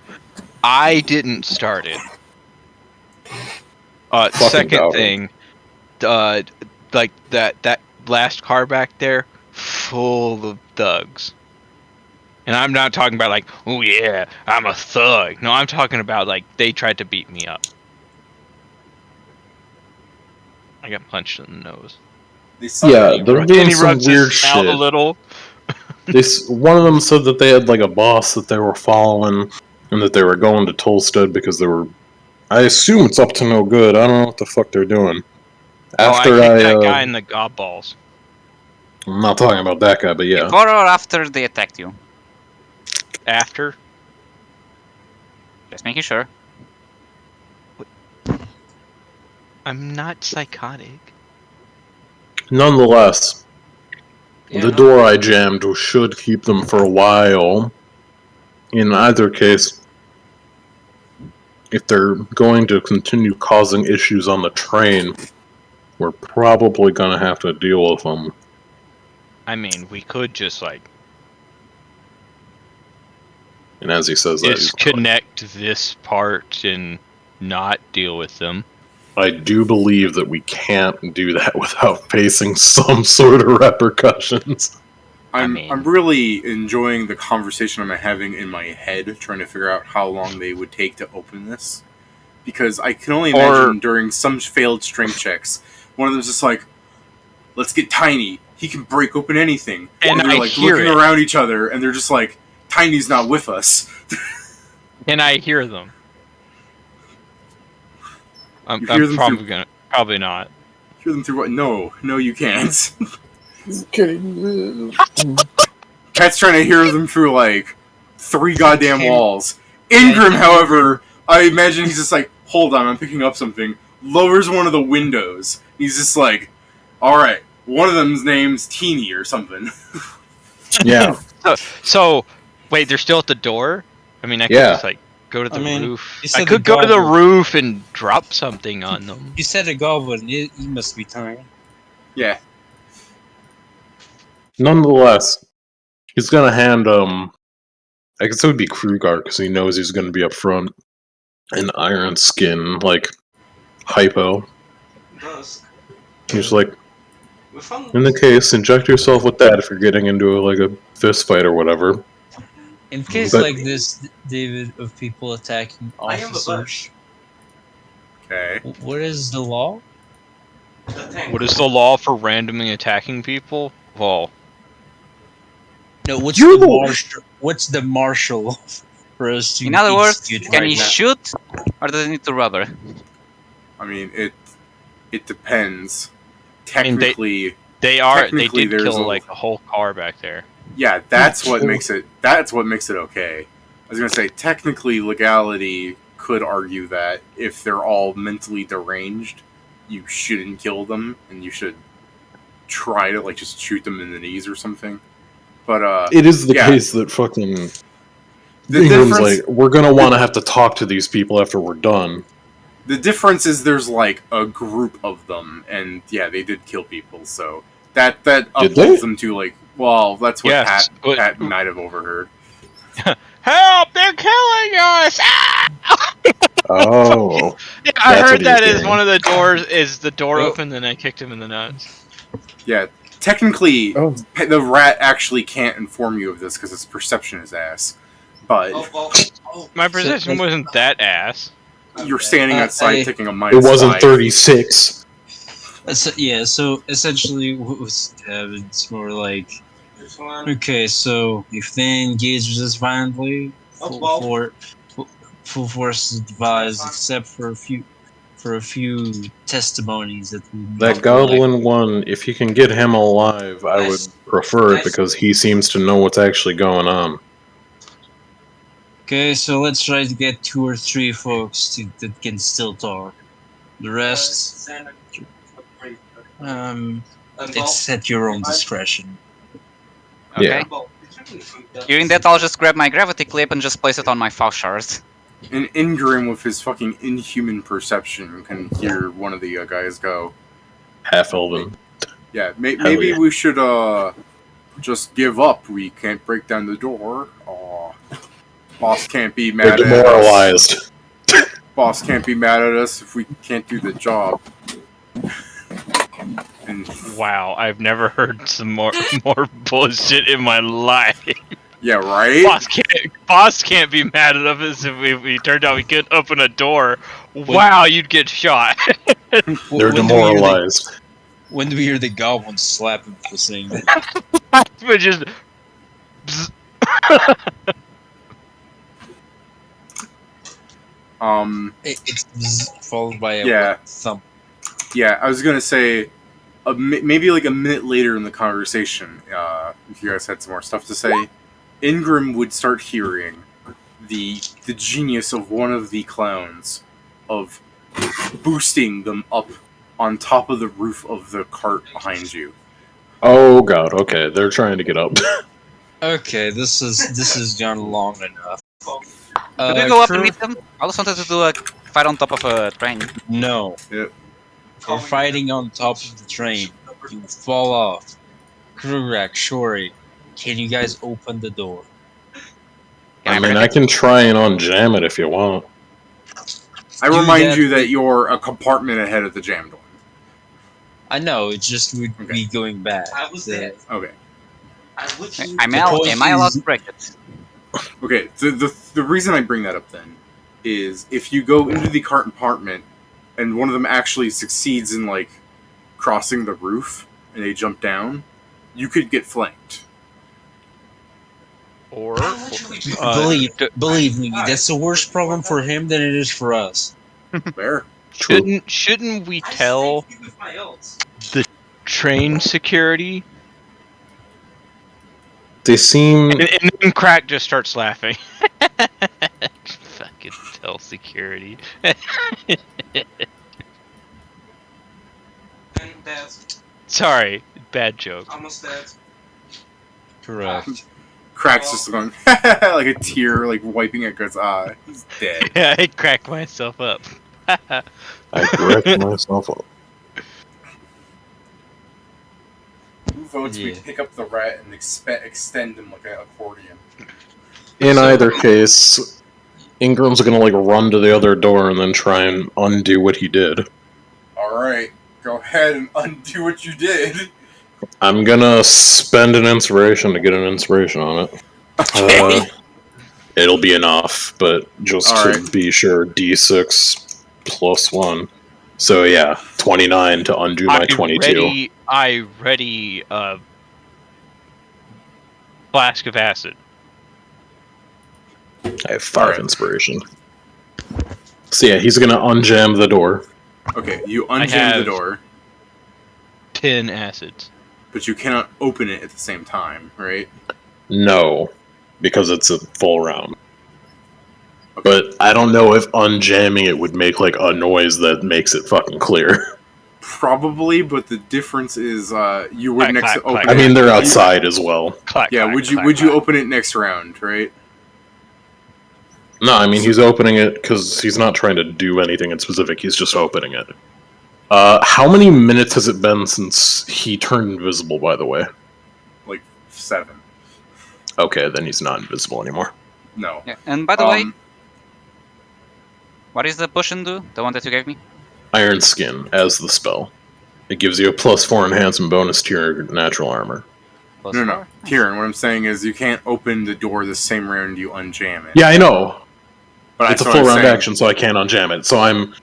I didn't start it. Second doubt it. thing, like that last car back there, full of thugs. And I'm not talking about like, oh yeah, I'm a thug. No, I'm talking about like they tried to beat me up. I got punched in the nose. They suck. Yeah, they're doing And he some rubs weird his mouth a shit. little. One of them said that they had like a boss that they were following, and that they were going to Tolstead because they were. I assume it's up to no good. I don't know what the fuck they're doing. Oh, I After kicked that guy in the gob balls. I'm not talking about that guy, but yeah. Before or after they attacked you? After. Just making sure. I'm not psychotic. Nonetheless, the door I jammed should keep them for a while. In either case, if they're going to continue causing issues on the train, we're probably going to have to deal with them. I mean, we could just like And as he says that, he's disconnect this part and not deal with them. I do believe that we can't do that without facing some sort of repercussions. I'm mean- I'm really enjoying the conversation I'm having in my head, trying to figure out how long they would take to open this, because I can only imagine during some failed strength checks, one of them's just like, "Let's get Tiny. He can break open anything." And they're I like hear looking it. around each other, and they're just like, "Tiny's not with us." And I hear them. I'm You hear them probably not. Hear them through what? No, you can't. Cat's trying to hear them through like 3 goddamn walls. Ingram, however, I imagine he's just like, "Hold on, I'm picking up something." Lowers one of the windows. He's just like, "All right, one of them's name's Teeny or something." Yeah. So wait, they're still at the door? I mean, I could Yeah. just like go to the roof. you I said could the go to the goblin. roof and drop something on them. You said a goblin. He must be tiny. Yeah. Nonetheless, he's gonna hand I guess it would be Krugar because he knows he's gonna be up front. An iron skin, like hypo. He's like, in the case, inject yourself with that if you're getting into like a fist fight or whatever. In case But- like this, David, of people attacking officers, Okay. what is the law? What is the law for randomly attacking people? Well, No, what's You- the marshal? What's the marshal for us to? In other words, execute can right he now? shoot, or does he need to rubber? I mean, it depends. mean, Technically, they Technically, did there's kill a- like a whole car back there. yeah, that's what makes it okay. I was gonna say, technically, legality could argue that if they're all mentally deranged, you shouldn't kill them, and you should try to like just shoot them in the knees or something. But It is the Yeah. case that fucking the Ingram's difference, like, we're gonna want to have to talk to these people after we're done. the difference is there's like a group of them, and yeah, they did kill people, so that Did upholds they? them to like. Well, that's what Yes, but- Pat might have overheard. Help! They're killing us! Ah! Oh, Yeah, I That's what heard he's that is doing. one of the doors. Is the door Oh. open? Then I kicked him in the nuts. Yeah, technically, Oh, the rat actually can't inform you of this because its perception is ass. But My perception wasn't that ass. you're standing outside I- taking a it minus wasn't 5. 36. Yeah, so essentially, what was it's more like, okay, so if they engage with us violently, full force is advised, except for a few testimonies that we need That to goblin one, if you can get him alive, I would prefer it because he seems to know what's actually going on. Okay, so let's try to get 2 or 3 folks that can still talk. The rest, it's at your own discretion. Okay. Yeah. Hearing that, I'll just grab my gravity clip and just place it on my foul shard. And Ingram, with his fucking inhuman perception, can hear one of the guys go, Half elven. "Yeah, Hell maybe yeah. we should just give up. We can't break down the door. Boss can't be They're mad at us. demoralized. Boss can't be mad at us if we can't do the job." And Wow, I've never heard some more bullshit in my life. yeah, right. Boss can't be mad at us if we turned out we couldn't open a door. Wow, you'd get shot. They're demoralized. When do we hear the goblin slap him for saying that? But just It's followed by a Yeah. thump. Yeah, I was gonna say, maybe like a minute later in the conversation, if you guys had some more stuff to say, Ingram would start hearing the genius of one of the clowns of boosting them up on top of the roof of the cart behind you. Oh god, okay, they're trying to get up. Okay, this is gone long enough. Could we go up and crew- meet them? I also wanted to do a fight on top of a train. No. Yep. We're fighting on top of the train. You fall off. Krurak, Shori, can you guys open the door? I mean, I can try and unjam it if you want. I Do remind that you that with- you're a compartment ahead of the jam door. I know, it just would be going back. Okay. Am I allowed to break it? Okay, the reason I bring that up then is if you go into the cart compartment and one of them actually succeeds in like crossing the roof and they jump down, you could get flanked. or Believe me, that's the worst problem for him than it is for us. Fair. shouldn't we tell the train security? They seem. And then Crack just starts laughing. Fucking tell security. Sorry, bad joke. Correct. Crack's just going like a tear, like wiping at Gut's eye. He's dead. Yeah, I cracked myself up. I correct myself up. Who votes we Yeah. pick up the rat and extend him like an accordion? In either case, Ingram's gonna like run to the other door and then try and undo what he did. Alright, go ahead and undo what you did. I'm gonna spend an inspiration to get an inspiration on it. It'll be enough, but just to Alright. be sure, D6 plus 1. So yeah, 29 to undo my 22. I ready flask of acid. I have 5 Alright. inspiration. So yeah, he's gonna unjam the door. Okay, you I unjam the have- door, 10 acids. but you cannot open it at the same time, right? No, because it's a full round. Okay. But I don't know if unjamming it would make like a noise that makes it fucking clear. Probably, but the difference is you would Clack, next clack, open clack. I it. mean, they're outside as well. Clack, Yeah, clack, would you clack, you clack. open it next round, right? No, I mean he's opening it because he's not trying to do anything in specific. He's just opening it. How many minutes has it been since he turned invisible? By the way. Like 7. Okay, then he's not invisible anymore. No. Yeah. And by the way, Um, what is the potion do? The one that you gave me? Iron Skin as the spell. It gives you a +4 enhancement bonus to your natural armor. Plus no, 4? Kieran, what I'm saying is you can't open the door the same round you unjam it. Yeah, I know. but It's a that's what full I'm round saying. action, so I can't unjam it. So I'm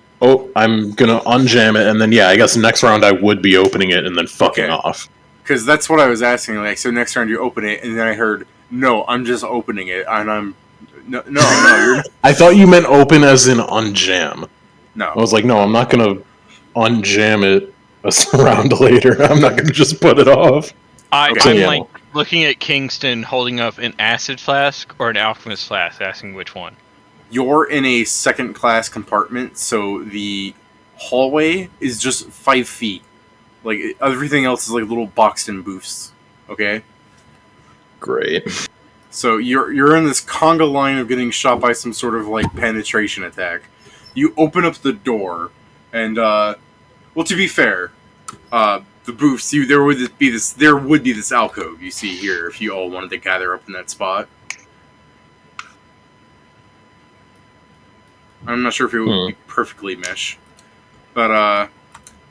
gonna unjam it, and then yeah, I guess next round I would be opening it and then fucking Okay. off. Because that's what I was asking. Like, so next round you open it, and then I heard, no, I'm just opening it, and I'm... No, you're... I thought you meant open as in unjam. I No. was like, no, I'm not gonna unjam it a round later. I'm not gonna just put it off. I'm Yeah. like looking at Kingston holding up an acid flask or an alchemist flask, asking which one. You're in a second-class compartment, so the hallway is just 5 feet. Like, everything else is like little boxed-in booths. Okay? Great. So you're in this conga line of getting shot by some sort of like penetration attack. You open up the door, and well, to be fair, the booths there would be this alcove you see here if you all wanted to gather up in that spot. I'm not sure if it would be perfectly mesh, but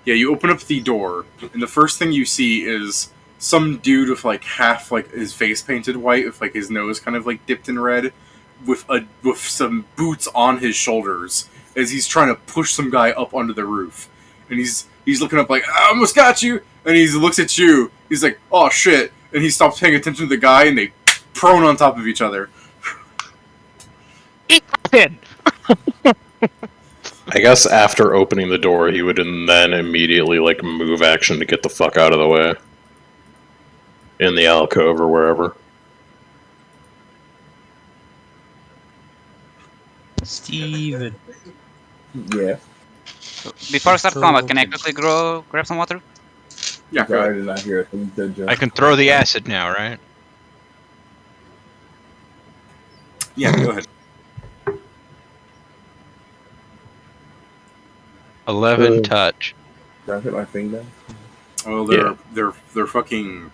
yeah, you open up the door, and the first thing you see is some dude with like half like his face painted white, with like his nose kind of like dipped in red, with some boots on his shoulders as he's trying to push some guy up onto the roof, and he's looking up like, I almost got you, and he looks at you, he's like, oh shit, and he stops paying attention to the guy, and they prone on top of each other. I guess after opening the door, he would then immediately like move action to get the fuck out of the way. In the alcove or wherever. Steven. Yeah. Before I start combat, can I quickly grab some water? Yeah, Sorry, I did not hear it. You did, Joe. I can throw the acid now, right? yeah, go ahead. 11 touch. Did I hit my thing down? Oh, they're fucking.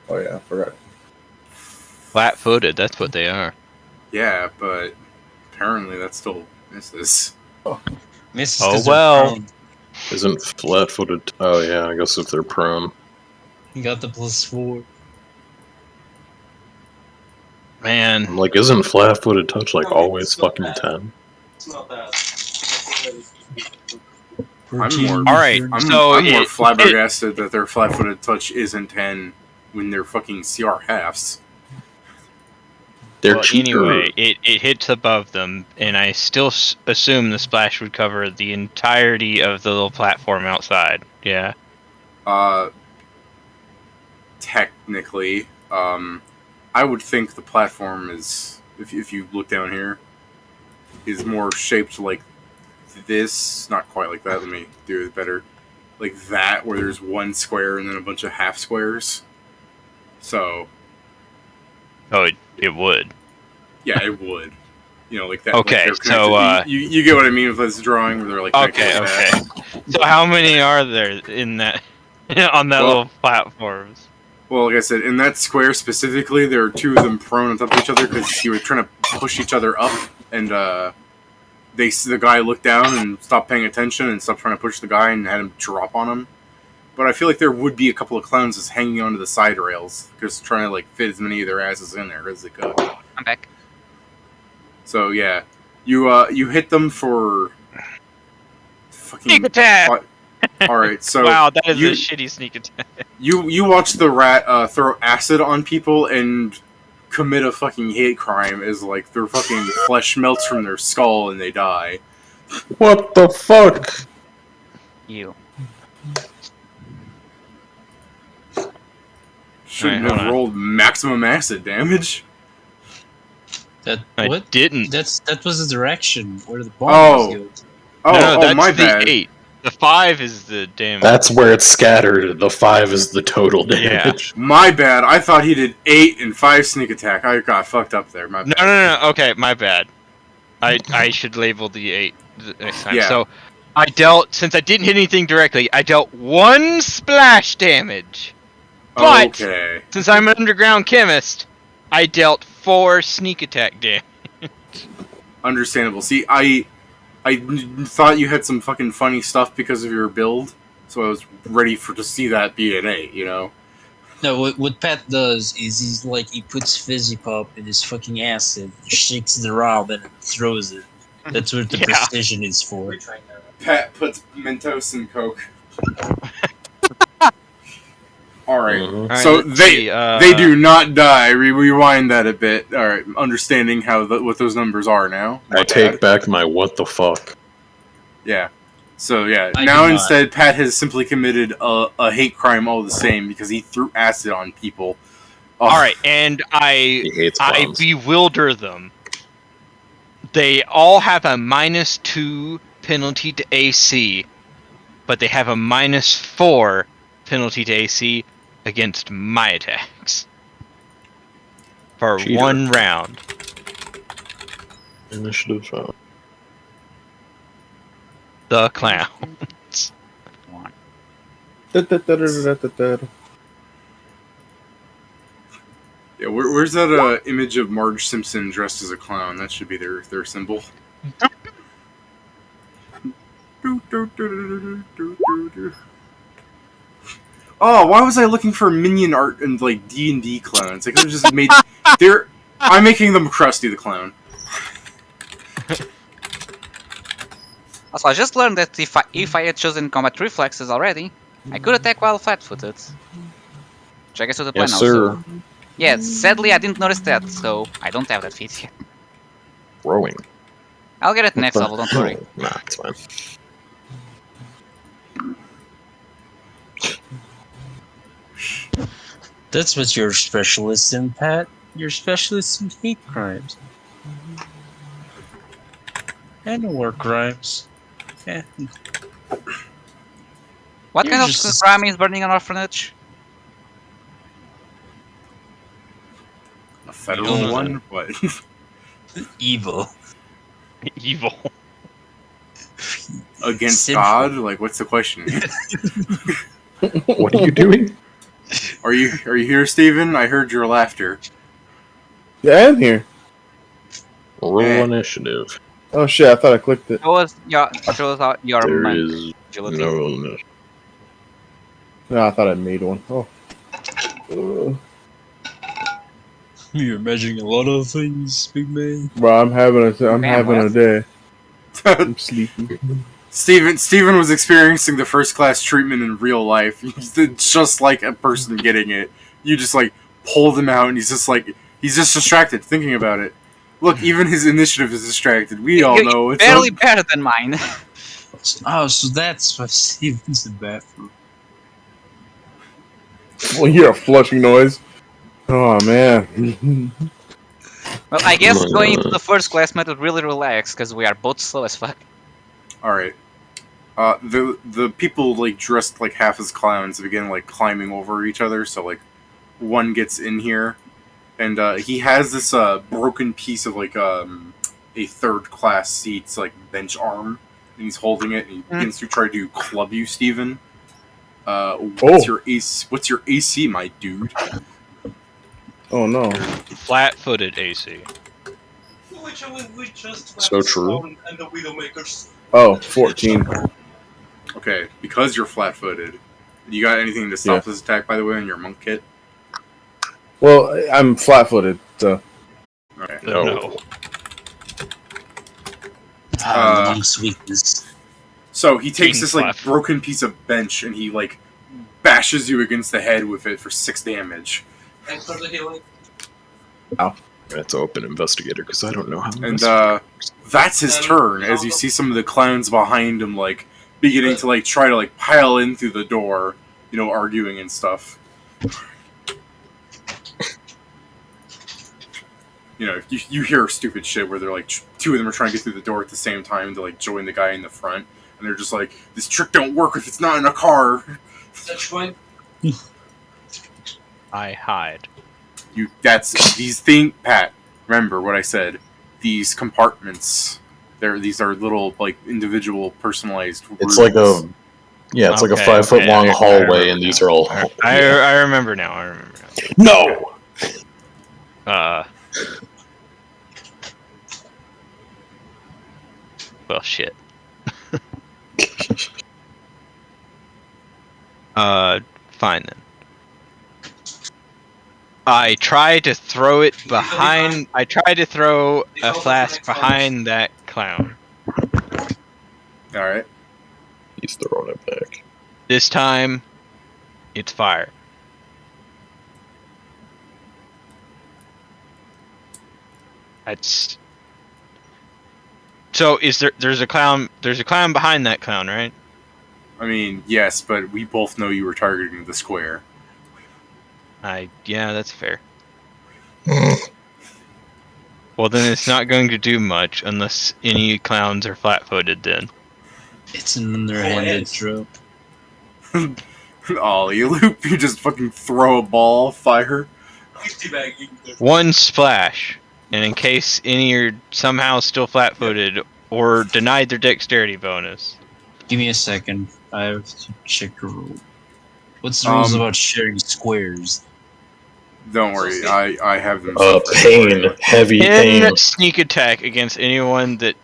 Oh yeah, I forgot. Flat-footed, that's what they are. Yeah, but apparently that still misses. Misses Oh, 'cause they're well. prone. Isn't flat-footed? Oh yeah, I guess if they're prone. You got the +4. Man, I'm like, isn't flat-footed touch like always fucking 10? more- Alright, I'm so more flabbergasted that their flat-footed touch isn't 10 when they're fucking CR halves. They're well, cheaper. anyway, it hits above them, and I still assume the splash would cover the entirety of the little platform outside. Yeah. Technically, I would think the platform is, if you look down here, is more shaped like this. Not quite like that. Let me do it better. Like that, where there's one square and then a bunch of half squares. So. Oh, it would. Yeah, it would. You know, like that. Okay, like so you get what I mean with this drawing, where they're like. okay. So how many are there in that on that little platforms? Well, like I said, in that square specifically, there are two of them prone on top of each other because you were trying to push each other up, and the guy looked down and stopped paying attention and stopped trying to push the guy and had him drop on him. But I feel like there would be a couple of clowns just hanging onto the side rails, just trying to like fit as many of their asses in there as they could. I'm back. So yeah, you hit them for fucking Sneak attack! All right, so Wow, that is a shitty sneak attack. You watch the rat throw acid on people and commit a fucking hate crime as like their fucking flesh melts from their skull and they die. What the fuck? You. Shouldn't Alright, hold have on. rolled maximum acid damage. I What? didn't. That was the direction where the Oh. bomb was going. No, that's my the bad. 8. The 5 is the damage. That's where it's scattered. The 5 is the total damage. My bad. I thought he did 8 and 5 sneak attack. I got fucked up there. My bad. No. Okay, my bad. I should label the 8 next time. Yeah. So I dealt, since I didn't hit anything directly, I dealt 1 splash damage. But Okay. since I'm an underground chemist, I dealt 4 sneak attack damage. Understandable. See, I thought you had some fucking funny stuff because of your build, so I was ready to see that be an 8, you know? No, what Pat does is he puts fizzy pop in his fucking acid, shakes it around, and throws it. That's what the Yeah. precision is for. Pat puts Mentos in Coke. Alright. Mhm. Alright, So let's see, they do not die. Rewind that a bit. Alright, understanding what those numbers are now. I take back my what the fuck. Yeah. So yeah, I now do not. instead Pat has simply committed a hate crime all the same because he threw acid on people. Oh, Alright, and He hates I bombs. bewilder them. They all have a -2 penalty to AC, but they have a -4 penalty to AC against my attacks. for Cheater. 1 round. Initiative. The clown. One. Yeah, where's that image of Marge Simpson dressed as a clown? That should be their symbol. Oh, why was I looking for minion art and like D&D clowns? I could have just made. I'm making them Krusty the Clown. Also, I just learned that if I had chosen combat reflexes already, I could attack while flat-footed. Which I guess was the plan Yes, also. sir. Yeah, sadly I didn't notice that, so I don't have that feat yet. Rowing. I'll get it What next the level, don't worry. hell? Nah, it's fine. That's what you're a specialist in, Pat. You're a specialist in hate crimes. And war crimes. Yeah. What You're kind of just- crime is burning an orphanage? A federal No. one? What? Evil. Evil. Against Sinful. God? Like, what's the question? What are you doing? Are you here, Steven? I heard your laughter. Yeah, I'm here. Roll Eh. initiative. Oh shit! I thought I clicked it. Shows out your There monk is agility. no initiative. No, I thought I made one. Oh. You're imagining a lot of things, big man. Bro, I'm having a day. I'm sleepy. Steven was experiencing the first class treatment in real life. He's just like a person getting it. You just like pulled him out and he's just distracted thinking about it. Look, even his initiative is distracted. We all know it's barely better than mine. Oh, so that's what Steven's in bathroom. Well, you hear a flushing noise. Oh man. Well, I guess going into the first class method would really relax, because we are both slow as fuck. Alright. The people like dressed like half as clowns begin like climbing over each other, so like one gets in here and he has this broken piece of like a third class seat's like bench arm and he's holding it and he begins to try to club you, Steven. What's your AC, my dude? Oh no. Flat-footed AC. So true. Oh, 14. Okay, because you're flat-footed. You got anything to stop this attack, by the way, in your monk kit? Well, I'm flat-footed, so. Okay. No. The monk's weakness. So he takes Being this like flat. broken piece of bench and he like bashes you against the head with it for 6 damage. Thanks for the healing. That's open investigator because I don't know how. And that's his turn as you see some of the clowns behind him like beginning to like try to like pile in through the door, you know, arguing and stuff. You know, you hear stupid shit where they're like two of them are trying to get through the door at the same time to like join the guy in the front, and they're just like, "This trick don't work if it's not in a car." Such point. I hide. These things, Pat. Remember what I said. These compartments. These are little like individual personalized rooms. It's like a it's like a 5 foot long hallway, and these are all. I remember now. I remember No. now. Well, shit. Fine then. I tried to throw it behind. I tried to throw a flask behind that clown. All right. He's throwing it back. This time, it's fire. That's. So there's a clown behind that clown, right? I mean, yes, but we both know you were targeting the square. Yeah, that's fair. Well, then it's not going to do much unless any clowns are flat-footed. Then It's an underhanded trope. Ollie loop, you just fucking throw a ball of fire. 1 splash. And in case any are somehow still flat-footed or denied their dexterity bonus. Give me a second. I have to check the rule. What's the rules Um, about sharing squares? Don't worry, I have them. Pain. Heavy 10 pain. sneak attack against anyone that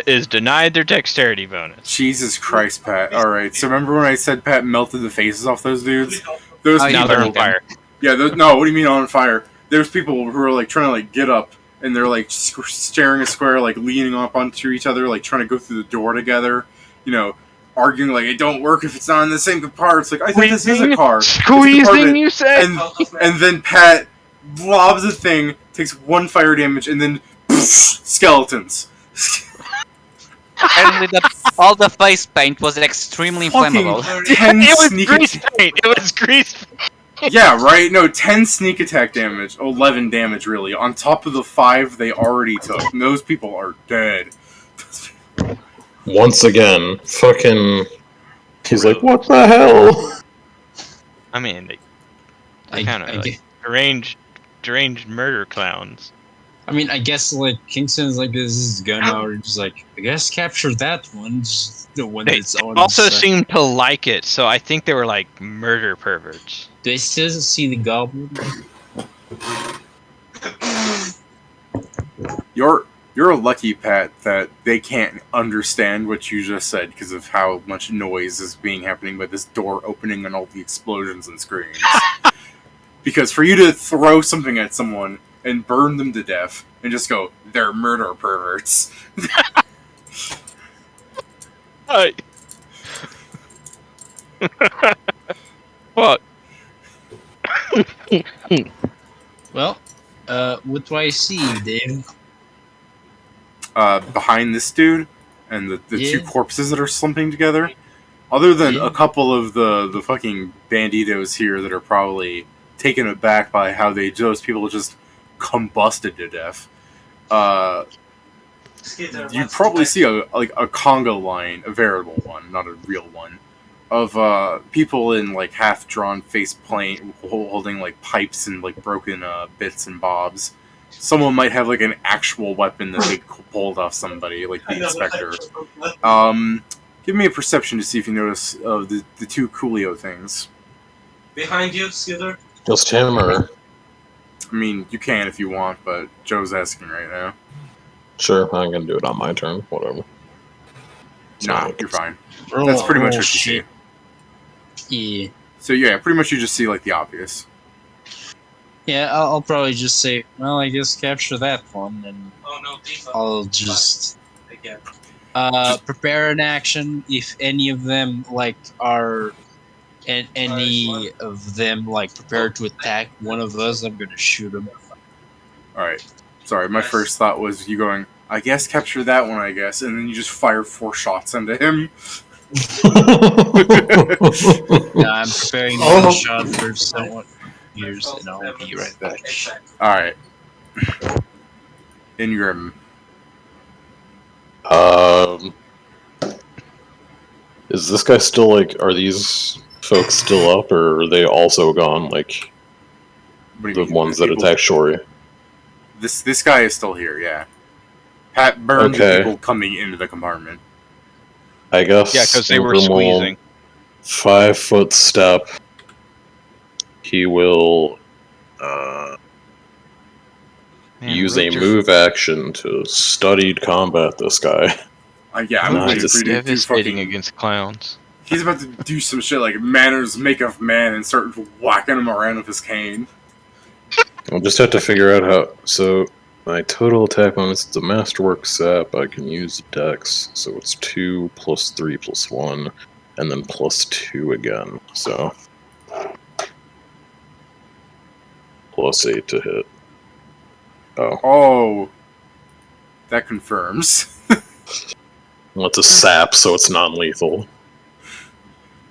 is denied their dexterity bonus. Jesus Christ, Pat. Alright, so remember when I said Pat melted the faces off those dudes? Those Oh, yeah, Now they're on Okay. fire. Yeah, no, what do you mean on fire? There's people who are like trying to like get up and they're like staring a square, like leaning up onto each other, like trying to go through the door together, you know, arguing like it don't work if it's not in the same car. It's like, I think this is a car. It's a Squeezing, compartment. you said? And then Pat lobs a thing, takes 1 fire damage, and then skeletons. Apparently, all the face paint was extremely Fucking flammable. 10 It was sneak grease paint. It was grease. Yeah, right? No, 10 sneak attack damage. 11 damage, really. On top of the 5 they already took. And those people are dead. Once again, fucking. He's like, what the hell? I mean, they I, kind of I, like deranged murder clowns. I mean, I guess like Kingston's like this is gun out, and just like I guess capture that one, just the one They that's on. also the side. seemed to like it, so I think they were like murder perverts. Do they still see the goblin? You're lucky, Pat, that they can't understand what you just said because of how much noise is being happening by this door opening and all the explosions and screams. Because for you to throw something at someone and burn them to death and just go, they're murder perverts. Hey. What? Well, what do I see, Dave? Behind this dude and the two Yeah. corpses that are slumping together, other than Yeah. a couple of the fucking banditos here that are probably taken aback by how those people just combusted to death, you probably see a conga line, a veritable one, not a real one, of people in like half drawn face paint holding like pipes and like broken bits and bobs. Someone might have like an actual weapon that they pulled off somebody, like the inspector. Give me a perception to see if you notice the two Coolio things. Behind you, Skidder. Just him, or. I mean, you can if you want, but Joe's asking right now. Sure, I'm gonna do it on my turn. Whatever. Nah, you're fine. That's pretty much what you see. Yeah. So yeah, pretty much you just see like the obvious. Yeah, I'll probably just say, well, I guess capture that one, and Oh no, I'll just again. prepare an action if any of them like are, and any of them like prepare to attack one of us. I'm gonna shoot them. All right. Sorry, my first thought was you going, I guess capture that one, I guess, and then you just fire 4 shots into him. Yeah, I'm preparing one shot for someone. Years, and I'll be right back. All right. Ingram. Is this guy still like? Are these folks still up, or are they also gone? Like What do you the mean, ones that people- attacked Shori? This guy is still here, yeah. Pat burned the Okay. people coming into the compartment. I guess. Yeah, because they were Ingram will squeezing. 5-foot step. He will Man, use a roads are move action to studied combat this guy. Yeah, I'm Nice. waiting for you to do devastating fucking... against clowns. He's about to do some shit like manners make of man and start whacking him around with his cane. I'll just have to figure out how. So my total attack bonus is a masterwork sap. I can use dex, so it's 2 plus 3 plus 1, and then plus 2 again. So plus 8 to hit. Oh, Oh. That confirms. well, it's a sap, so it's non-lethal.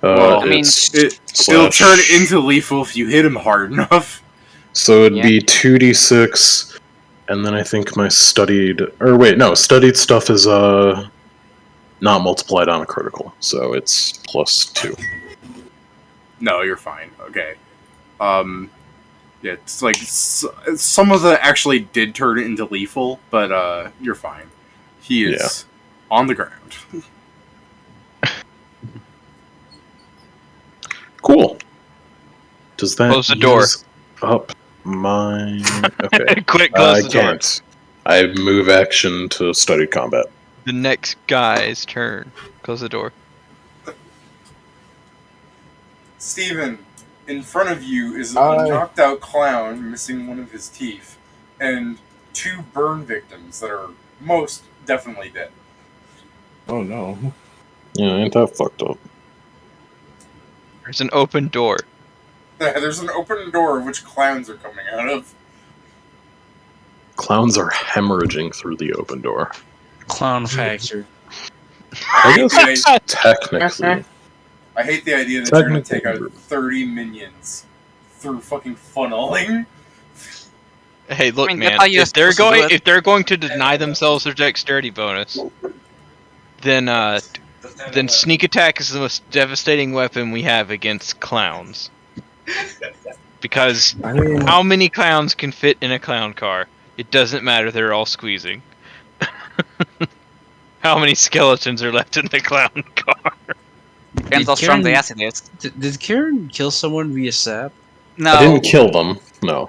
Well, I mean, It'll turn into lethal if you hit him hard enough. So it'd Yeah. be 2d6, and then I think my studied studied stuff is not multiplied on a critical, so it's plus 2. No, you're fine. Okay. Yeah, it's like some of the actually did turn it into lethal, but you're fine. He is on the ground. Cool. Does that Close the door. use up my... Okay. Quick, I close the door. can't. I move action to study combat. The next guy's turn. Close the door. Steven, in front of you is a Aye. knocked out clown missing one of his teeth, and 2 burn victims that are most definitely dead. Oh no. Yeah, ain't that fucked up? There's an open door. There's an open door which clowns are coming out of. Clowns are hemorrhaging through the open door. Clown factor. I guess technically. I hate the idea that you're going to take out 30 minions through fucking funneling. Hey, look, I mean, that's man. how you're If they're supposed to do going, it. if they're going to deny themselves their dexterity bonus, then sneak attack is the most devastating weapon we have against clowns. Because I mean, how many clowns can fit in a clown car? It doesn't matter. They're all squeezing. How many skeletons are left in the clown car? Depends Did how strong the Karen- acid is. Did Karen kill someone via sap? No, I didn't kill them. No.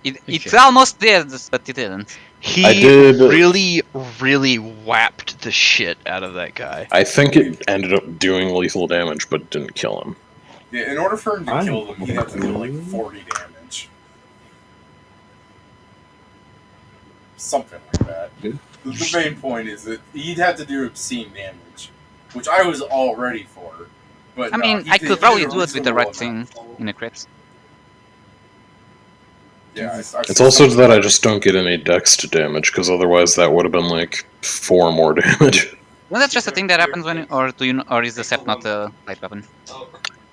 it's Okay. almost did, but it didn't. He I did- really, really whapped the shit out of that guy. I think it ended up doing lethal damage, but didn't kill him. Yeah, in order for him to I'm- kill them, he'd have to do like 40 damage. Something like that. Good. The main point is that he'd have to do obscene damage, which I was all ready for. But I mean, I could probably do it with the right thing in a crit. Yeah, It's also that I just don't get any dex to damage, because otherwise that would have been like 4 more damage. Well, that's just a thing that happens when, or is the sep not a light weapon?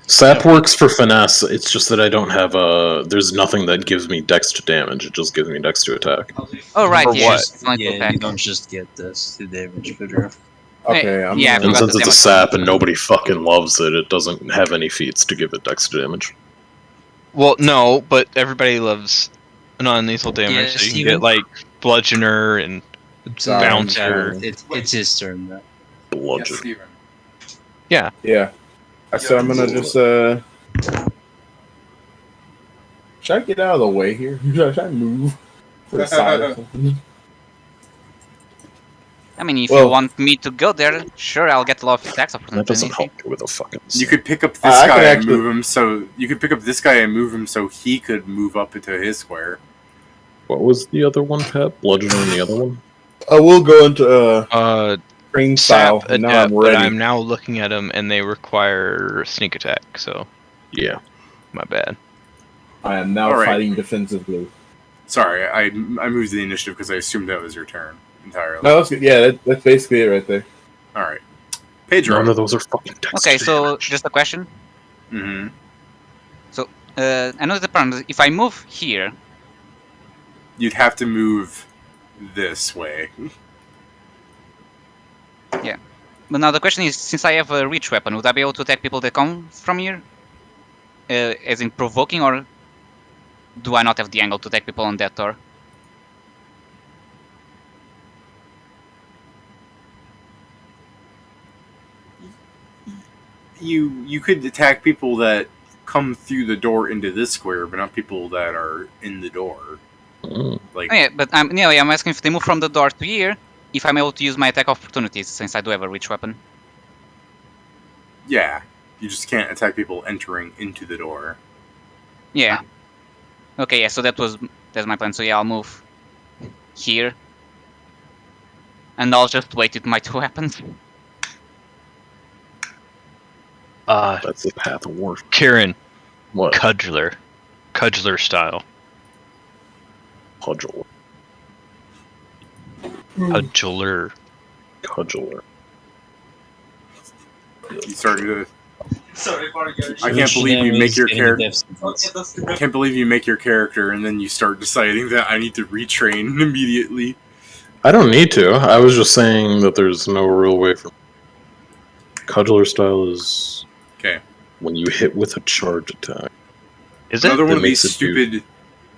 Sap works for finesse, it's just that I don't have a... There's nothing that gives me dex to damage, it just gives me dex to attack. Oh right, For yeah, what? it's only to Yeah, attack. you don't just get this to damage, Peter. okay, I'm Yeah, gonna- And forgot since the it's a damage sap and nobody fucking loves it, it doesn't have any feats to give it dex to damage. Well, no, but everybody loves non-lethal damage, Yeah, so you can Steven? get like bludgeoner and Sorry, bouncer. It's his turn now. Yes, Bludgeon. Steven. Yeah. So I'm gonna just should I get out of the way here? Should I move to the side or something? I mean, if Well- you want me to go there, sure, I'll get a lot of attacks That opportunities. doesn't help me with a fucking... You could pick up this I guy could and actually- move him so you could pick up this guy and move him so he could move up into his square. What was the other one, Pat? Bludgeon and the other one? I will go into train style. Sap and now adept, I'm but ready. I'm now looking at them and they require sneak attack, so Yeah. my bad. I am now Alright. fighting defensively. Sorry, I moved the initiative because I assumed that was your turn entirely. No, that's good. Yeah, that's basically it right there. All right, Pedro. None of those are fucking dex Okay, to so damage. just a question. Mm-hmm. I know the problem. If I move here, You'd have to move this way. but now the question is, since I have a reach weapon, would I be able to attack people that come from here? As in provoking, or do I not have the angle to attack people on that door? You could attack people that come through the door into this square, but not people that are in the door. Mm. Like, Oh, yeah, but anyway, I'm asking if they move from the door to here, if I'm able to use my attack opportunities, since I do have a reach weapon. yeah, you just can't attack people entering into the door. Yeah. Okay, yeah, so that's my plan. So yeah, I'll move here. And I'll just wait with my 2 weapons. That's the path of war. Kieran, What? cudgeler style. Cudgeler. Cudgeler. Cudgeler. You started to. Sorry, I can't believe you make your character. I character. can't believe you make your character and then you start deciding that I need to retrain immediately. I don't need to. I was just saying that there's no real way for... Cudgeler style is... Okay. when you hit with a charge attack. Is it? Another one That of these makes it do- stupid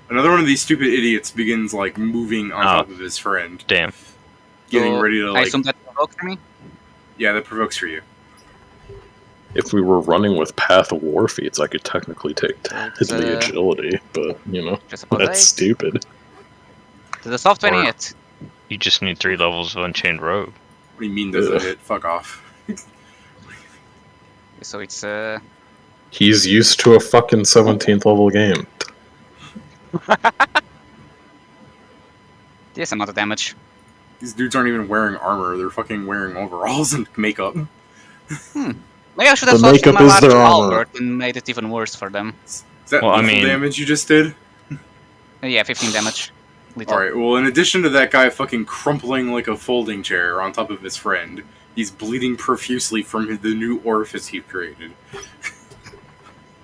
Another one of these stupid idiots begins like moving on top of his friend, Damn. getting So, ready to I like. assume that provokes me. Yeah, that provokes for you. If we were running with Path of War feats, I could technically take It's, deadly agility, but just suppose that's stupid. To the soft Or- 28. You just need 3 levels of Unchained Rogue. What do you mean does Ugh. it hit? Fuck off. So it's He's used to a fucking 17th level game. this amount of damage. These dudes aren't even wearing armor; they're fucking wearing overalls and makeup. Maybe I should have The switched to makeup my is large their armor. halberd and made it even worse for them. Is that Well, I lethal mean- damage you just did? Yeah, 15 damage. Little. Alright, well, in addition to that guy fucking crumpling like a folding chair on top of his friend, he's bleeding profusely from the new orifice he created.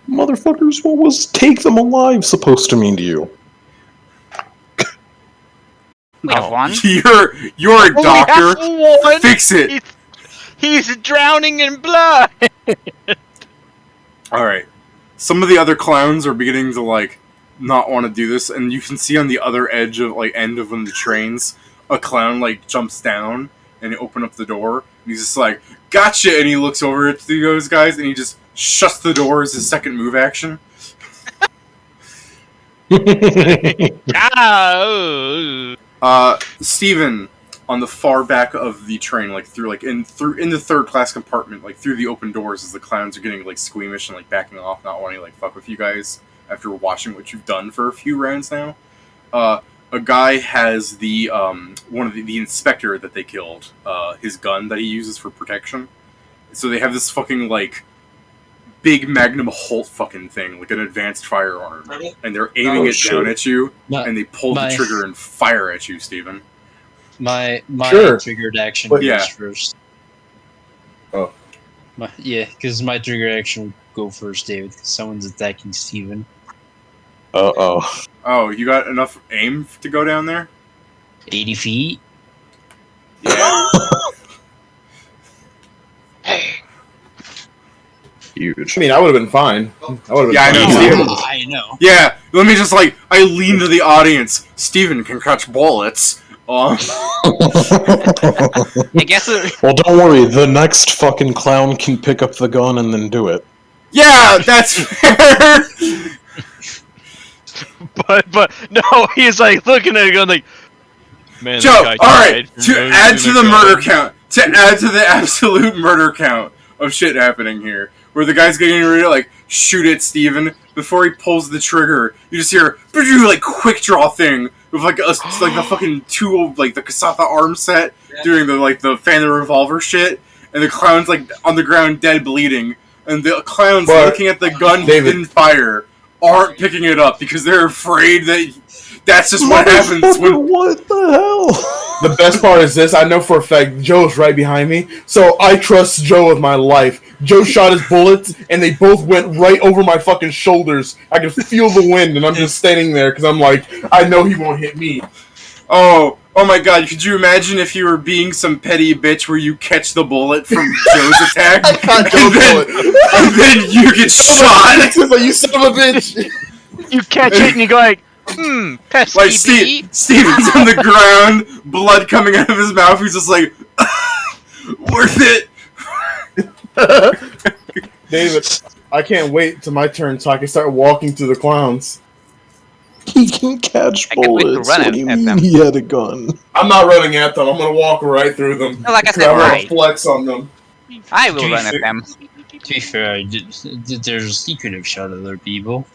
Motherfuckers, what was take them alive supposed to mean to you? We have one. You're a doctor. One. Fix it. He's drowning in blood. Alright. Some of the other clowns are beginning to like not want to do this, and you can see on the other edge of like end of one of the trains, a clown like jumps down and open up the door, and he's just like, "Gotcha!" And he looks over at those guys, and he just shuts the door as his second move action. Steven, on the far back of the train, like through in the third class compartment, like through the open doors, as the clowns are getting like squeamish and like backing off, not wanting to like fuck with you guys after watching what you've done for a few rounds now. A guy has the one of the inspector that they killed, his gun that he uses for protection. So they have this fucking like big Magnum Holt fucking thing, like an advanced firearm, and they're aiming it down at you, and they pull the trigger and fire at you, Steven. My Sure. triggered action But- goes Yeah. first. Oh. Because my trigger action will go first, David. 'Cause someone's attacking Steven. Uh-oh. Oh, you got enough aim to go down there? 80 feet. Yeah. Huge. I mean, I would have been fine. I would have been Yeah, I know, fine. Steven. I know. Yeah, let me just like, I lean to the audience. Steven can catch bullets. I guess Well, don't worry. The next fucking clown can pick up the gun and then do it. Yeah, that's fair! but no, he's like looking at it going like, man, Joe, that guy alright, died to from add losing to the a gun." murder count, to add to the absolute murder count of shit happening here, where the guy's getting ready to, like, shoot at Steven, before he pulls the trigger, you just hear, like, quick draw thing, with, like, like the fucking two, like, the Kasatha arm set, doing the, like, the fan the revolver shit, and the clown's, like, on the ground dead bleeding, and the clowns But, looking at the gun he David- didn't fire aren't picking it up, because they're afraid that that's just what happens when... What the hell? The best part is this: I know for a fact Joe's right behind me, so I trust Joe with my life. Joe shot his bullets, and they both went right over my fucking shoulders. I could feel the wind, and I'm just standing there because I'm like, I know he won't hit me. Oh my god, could you imagine if you were being some petty bitch where you catch the bullet from Joe's attack? I caught Joe's bullet. And then you get shot! He's like, you son of a bitch! You catch it and you go like, pesky Like, bee. Steven's on the ground, blood coming out of his mouth, he's just like, worth it! David, I can't wait till my turn so I can start walking to the clowns. He can catch I can't wait to bullets. run What do you at mean them. he had a gun? I'm not running at them. I'm gonna walk right through them. Like I said, I'm gonna right. flex on them. I will Do you run at think- them. To be fair, he could have shot other people.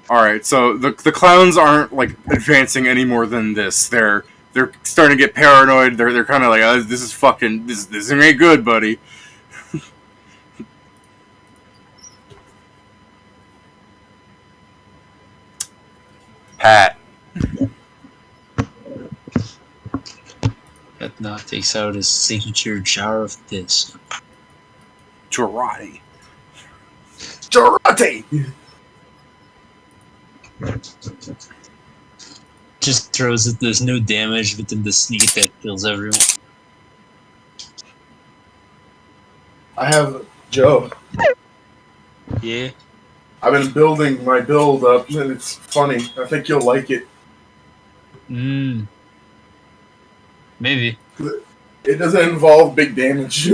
Alright, so the clowns aren't, like, advancing any more than this. They're starting to get paranoid, they're kind of like, oh, this is fucking, this ain't good, buddy. Pat. That not takes out his signature shower of piss. Girardi. Just throws it. There's no damage, but then the sneak attack kills everyone. I have Joe. Yeah. I've been building my build up, and it's funny. I think you'll like it. Maybe. It doesn't involve big damage.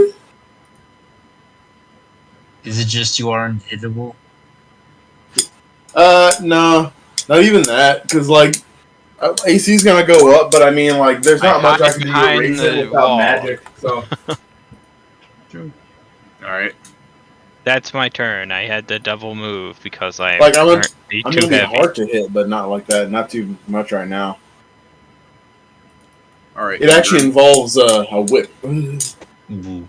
Is it just you are unhittable? No, not even that. Because like AC's gonna go up, but I mean, like, there's not much I can do to behind raise the it without wall. magic. So Alright. That's my turn. I had the double move because I'm like I'm currently I'm too gonna be heavy. hard to hit, but not like that. Not too much right now. Alright. It actually involves a whip. Ooh.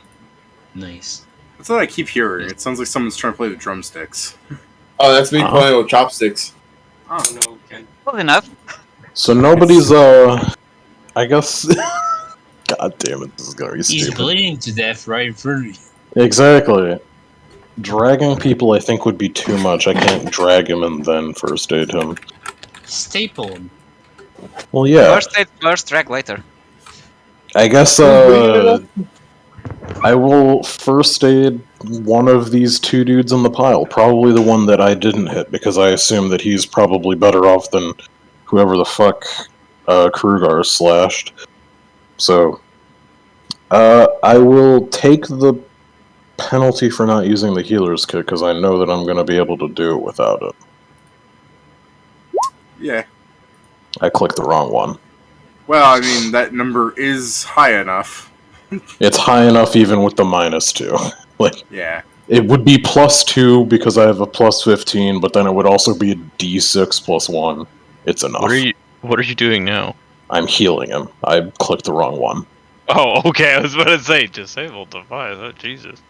Nice. That's what I keep hearing. It sounds like someone's trying to play the drumsticks. Oh, that's me playing with chopsticks. Oh no, Ken. Close enough. So nobody's I guess. God damn it! This is gonna be He's stupid. bleeding to death right in front of you. Exactly. Dragging people, I think, would be too much. I can't drag him and then first aid him. Staple him. Well, yeah. First aid first, drag later. I guess I will first aid one of these two dudes in the pile. Probably the one that I didn't hit, because I assume that he's probably better off than whoever the fuck Krugar slashed. So, I will take the penalty for not using the healer's kit, because I know that I'm going to be able to do it without it. Yeah. I clicked the wrong one. Well, I mean, that number is high enough. It's high enough even with the -2. Like, Yeah. it would be +2 because I have a +15, but then it would also be a D6 +1. It's enough. What are you doing now? I'm healing him. I clicked the wrong one. Oh, okay. I was about to say disabled device. Oh, Jesus.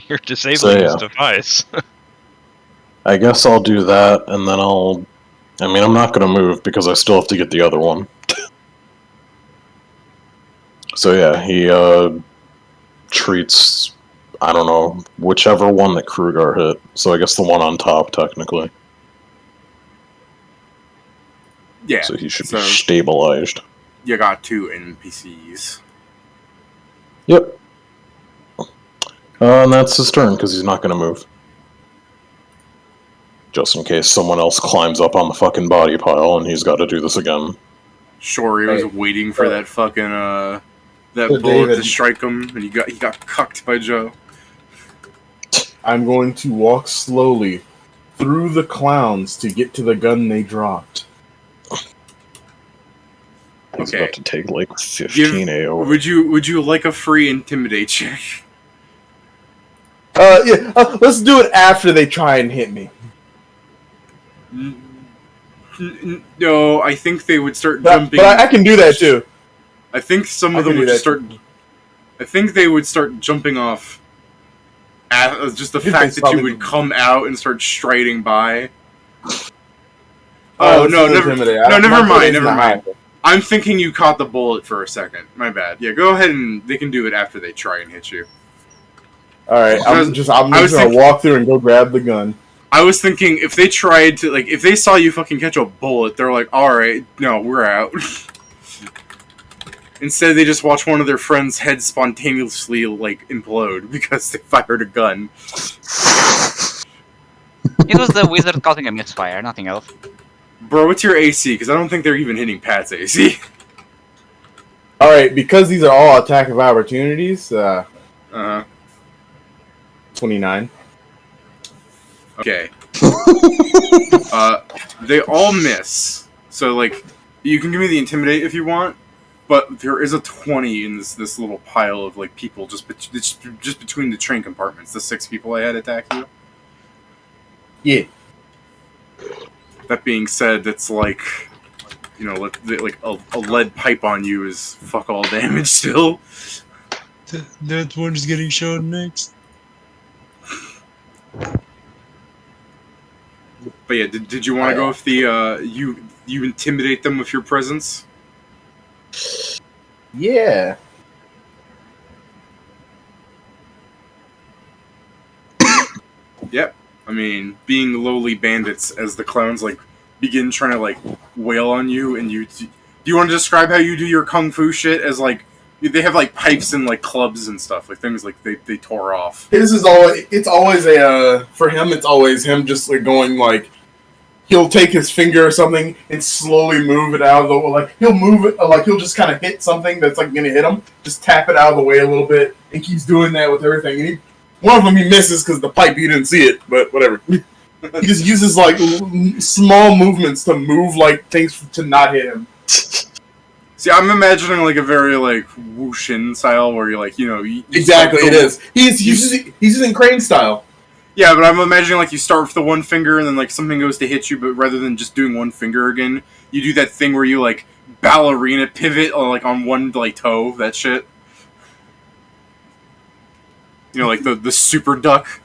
You're disabling his device. I guess I'll do that, and then I'm not gonna move because I still have to get the other one. So yeah, he treats, I don't know, whichever one that Krugar hit. So I guess the one on top, technically. Yeah. So he should So be stabilized. you got 2 NPCs. Yep. And that's his turn, because he's not going to move. Just in case someone else climbs up on the fucking body pile and he's got to do this again. Sure, he was waiting for that fucking, that bullet David. to strike him, and he got cucked by Joe. I'm going to walk slowly through the clowns to get to the gun they dropped. He's Okay. about to take like 15 AO. Would you like a free intimidate check? Yeah, let's do it after they try and hit me. No, I think they would start But, jumping. but I can do that too. I think some I of them can do would just that start. I think they would start jumping off. At, just the His fact face that you probably- would come out and start striding by. Oh, Oh no, it's never, intimidate. no, never My foot mind, isn't never mind. high. I'm thinking you caught the bullet for a second. My bad. Yeah, go ahead and they can do it after they try and hit you. All right, I'm just gonna walk through and go grab the gun. I was thinking if they tried to, like, if they saw you fucking catch a bullet, they're like, alright, no, we're out. Instead, they just watch one of their friends' heads spontaneously, like, implode because they fired a gun. It was the wizard causing a misfire, nothing else. Bro, what's your AC? Because I don't think they're even hitting Pat's AC. All right, because these are all attack of opportunities. 29. Okay. They all miss. So, like, you can give me the intimidate if you want, but there is a 20 in this little pile of, like, people just between the train compartments. The 6 people I had attack you. Yeah. That being said, that's like, you know, like a lead pipe on you is fuck all damage still. That one's getting shown next. But yeah, did you want to go with the you intimidate them with your presence? Yeah. Yep. I mean, being lowly bandits as the clowns like begin trying to like wail on you, and do you want to describe how you do your kung fu shit as like They have like pipes and like clubs and stuff, like things like they tore off. His is always it's always a for him. It's always him just like going like he'll take his finger or something and slowly move it out of the like he'll move it like he'll just kind of hit something that's like gonna hit him, just tap it out of the way a little bit, and keeps doing that with everything. And one of them he misses because the pipe he didn't see it, but whatever. He just uses like small movements to move like things to not hit him. See, I'm imagining like a very like whooshin style where you're like, Exactly, it is. He's using crane style. Yeah, but I'm imagining like you start with the one finger and then like something goes to hit you, but rather than just doing one finger again, you do that thing where you like ballerina pivot or like on one like toe, that shit. Like the super duck.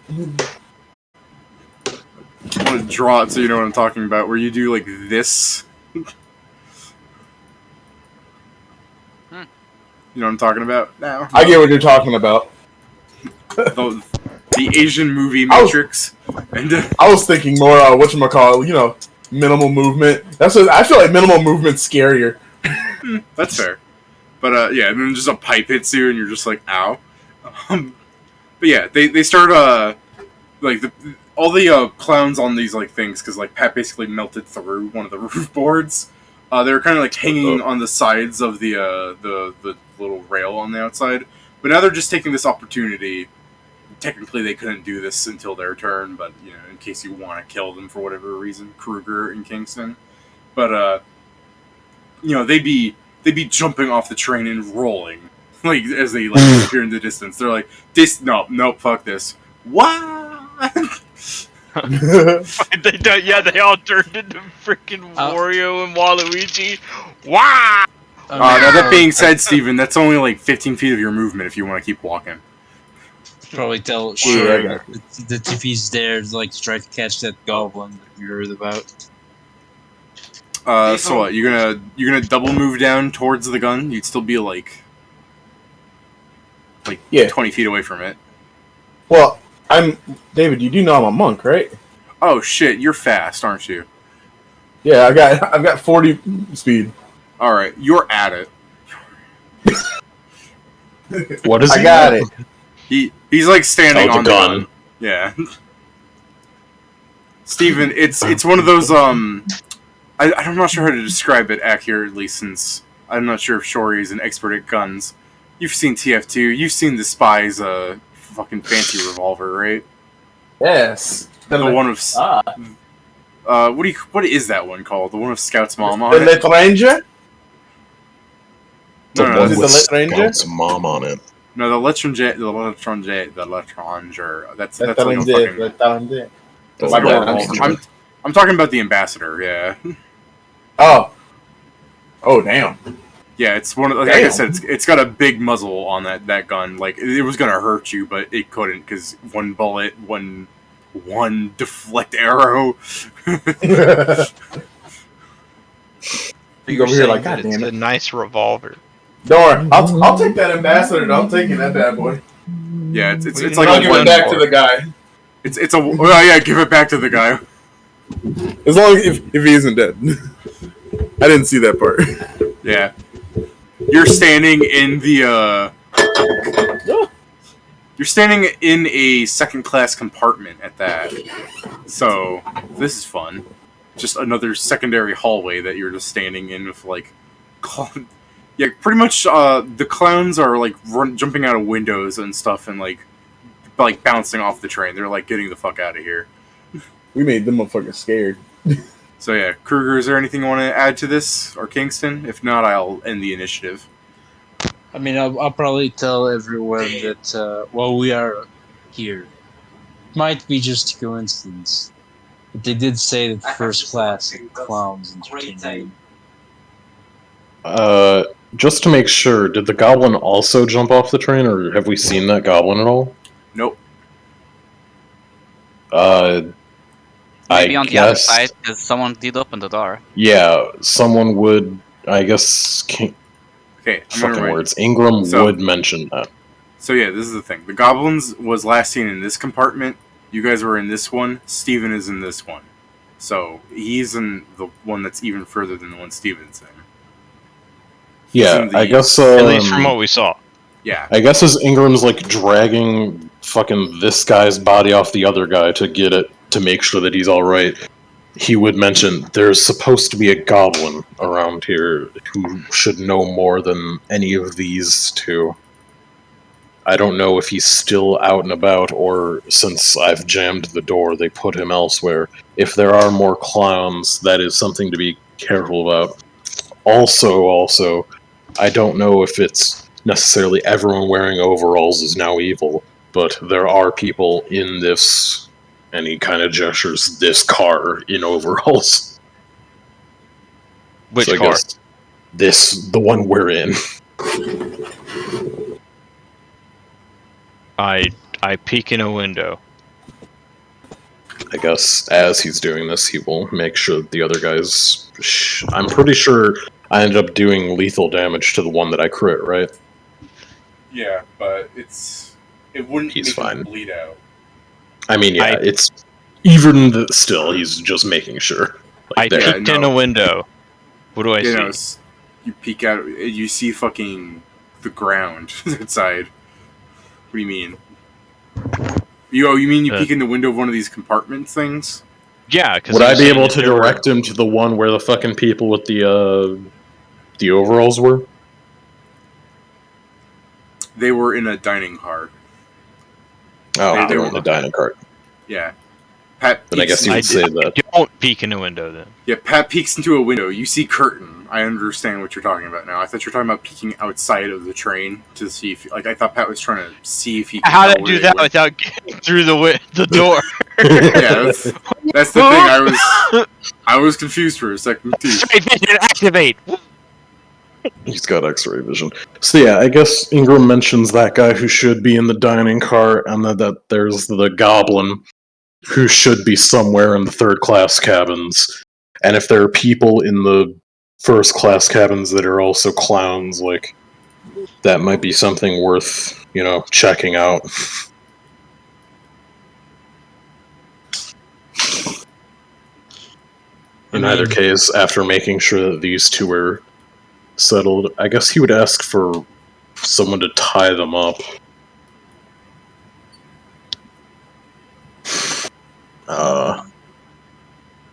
I want to draw it so you know what I'm talking about, where you do like this. You know what I'm talking about now? I get what you're talking about. The Asian movie Matrix. I was thinking more whatchamacallit, minimal movement. That's what I feel like minimal movement's scarier. That's fair. But yeah, and then just a pipe hits you and you're just like, ow. But yeah, they start like all the clowns on these like things, because like Pat basically melted through one of the roof boards. They were kind of like hanging on the sides of the little rail on the outside. But now they're just taking this opportunity. Technically, they couldn't do this until their turn, but in case you want to kill them for whatever reason, Kruger and Kingston. But they'd be jumping off the train and rolling, like as they like appear in the distance. They're like, nope, fuck this. What? They all turned into freaking Wario and Waluigi. Wow! Now that being said, Steven, that's only like 15 feet of your movement if you want to keep walking. Probably tell Yeah, that if he's there, like to try to catch that goblin that you heard about. So what? You're gonna double move down towards the gun? You'd still be like 20 feet away from it. Well, David. You do know I'm a monk, right? Oh shit, you're fast, aren't you? Yeah, I've got 40 speed. All right, you're at it. What is I he? got it. He's like standing on the gun. gun. Yeah. Steven, it's one of those I'm not sure how to describe it accurately, since I'm not sure if Shory is an expert at guns. You've seen TF2, you've seen the Spy's fucking fancy revolver, right? Yes. The one of what is that one called? The one with Scout's mom on The it? Little Ranger? The No, one is it with the Lit Ranger? Scout's mom on it. No, the Letranger. That's like a fucking. The That's like a Lit revolver. Ranger. I'm talking about the Ambassador. Yeah, Oh, damn. yeah. It's one of like I said. It's got a big muzzle on that gun. Like it was gonna hurt you, but it couldn't, because one bullet, one deflect arrow. You go over here like, Saying that God damn it's it. a nice revolver. Don't worry, I'll take that Ambassador. I'm taking that bad boy. Yeah, it's Well, like I'll a give one it back bar. to the guy. It's a oh yeah, give it back to the guy. As long as if he isn't dead. I didn't see that part. Yeah, you're standing in the you're standing in a second class compartment at that. So this is fun. Just another secondary hallway that you're just standing in with like. Yeah, pretty much. The clowns are like jumping out of windows and stuff, and like bouncing off the train. They're like getting the fuck out of here. We made them motherfuckers scared. So yeah, Kruger, is there anything you want to add to this, or Kingston? If not, I'll end the initiative. I mean, I'll probably tell everyone that while we are here, it might be just a coincidence, but they did say that first class had clowns entertaining. Just to make sure, did the goblin also jump off the train, or have we seen that goblin at all? Nope. Maybe I on the other guess, side, because someone did open the door. yeah, someone would. I guess. Okay, I'm gonna Fucking write. words. Ingram So- would mention that. So yeah, this is the thing. The goblins was last seen in this compartment. You guys were in this one. Steven is in this one. So he's in the one that's even further than the one Steven's in. Yeah, in the- I guess. At least from what we saw. Yeah. I guess as Ingram's like dragging fucking this guy's body off the other guy to get it to make sure that he's all right, he would mention there's supposed to be a goblin around here who should know more than any of these two. I don't know if he's still out and about or since I've jammed the door, they put him elsewhere. If there are more clowns, that is something to be careful about. Also, I don't know if it's necessarily everyone wearing overalls is now evil, but there are people in this, and he kind of gestures, this car in overalls. Which So I car? guess the one we're in. I peek in a window. I guess as he's doing this, he will make sure that the other guys. I'm pretty sure I ended up doing lethal damage to the one that I crit, right? Yeah, but it wouldn't He's make fine. him bleed out. I mean, yeah, I- it's even still. He's just making sure. I there. Yeah, peeked in no. a window. What do I You see? know, you peek out, you see fucking the ground outside. What do you mean? You mean you Uh, peek in the window of one of these compartment things? Yeah, because Would I be able to direct him to the one where the fucking people with the overalls were? They were in a dining car. Oh, They they were were- in the dining cart. Yeah. Pat Then I peeks guess you in- would say that. Don't peek in a window then. Yeah, Pat peeks into a window. You see curtain. I understand what you're talking about now. I thought you were talking about peeking outside of the train to see if, like, I thought Pat was trying to see if he could How tell did I where do they that were. without getting through the door? Yeah, that's the thing. I was confused for a second too. Straight vision activate. He's got X-ray vision. So yeah, I guess Ingram mentions that guy who should be in the dining car, and that there's the goblin who should be somewhere in the third-class cabins. And if there are people in the first-class cabins that are also clowns, like that might be something worth, checking out. In either case, after making sure that these two are settled, I guess he would ask for someone to tie them up.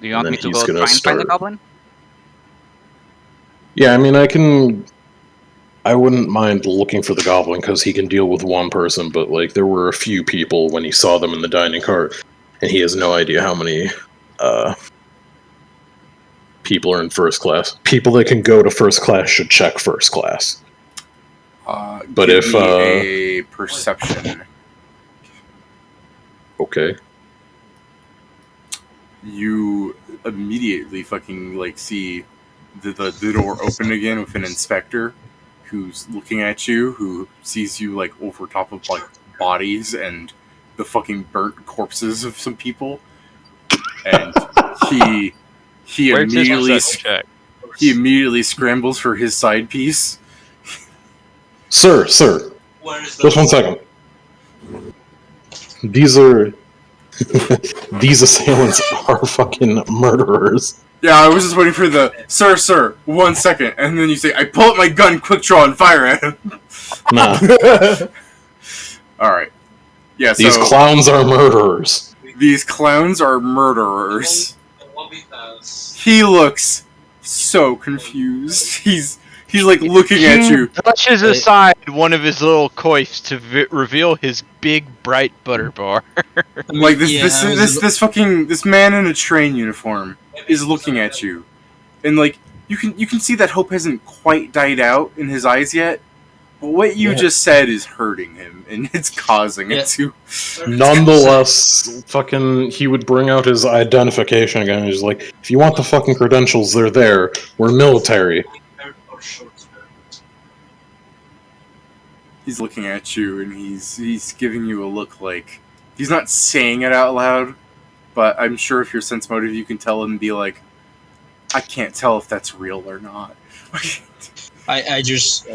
Do you want then me to he's go gonna try and find the start- goblin? Yeah, I mean, I wouldn't mind looking for the goblin because he can deal with one person, but like there were a few people when he saw them in the dining cart, and he has no idea how many people are in first class. People that can go to first class should check first class. But Give if, me a perception, Okay. you immediately fucking like see the door open again with an inspector who's looking at you, who sees you like over top of like bodies and the fucking burnt corpses of some people, and he Where's his immediately perception check? he immediately scrambles for his side piece. Sir, Where is just one second. These assailants are fucking murderers. Yeah, I was just waiting for the sir, 1 second, and then you say, I pull up my gun, quick draw, and fire at him. Nah, Alright. Yeah, these so clowns are murderers. these clowns are murderers. What we pass? He looks so confused. He's like looking at you. Touches aside one of his little coifs to reveal his big bright butter bar. Like this man in a train uniform is looking at you. And like you can see that hope hasn't quite died out in his eyes yet. But what you just said is hurting him, and it's causing it to. Nonetheless, fucking, he would bring out his identification again. He's like, if you want the fucking credentials, they're there. We're military. He's looking at you, and he's giving you a look like he's not saying it out loud, but I'm sure if you're sense motive, you can tell him and be like, I can't tell if that's real or not. I just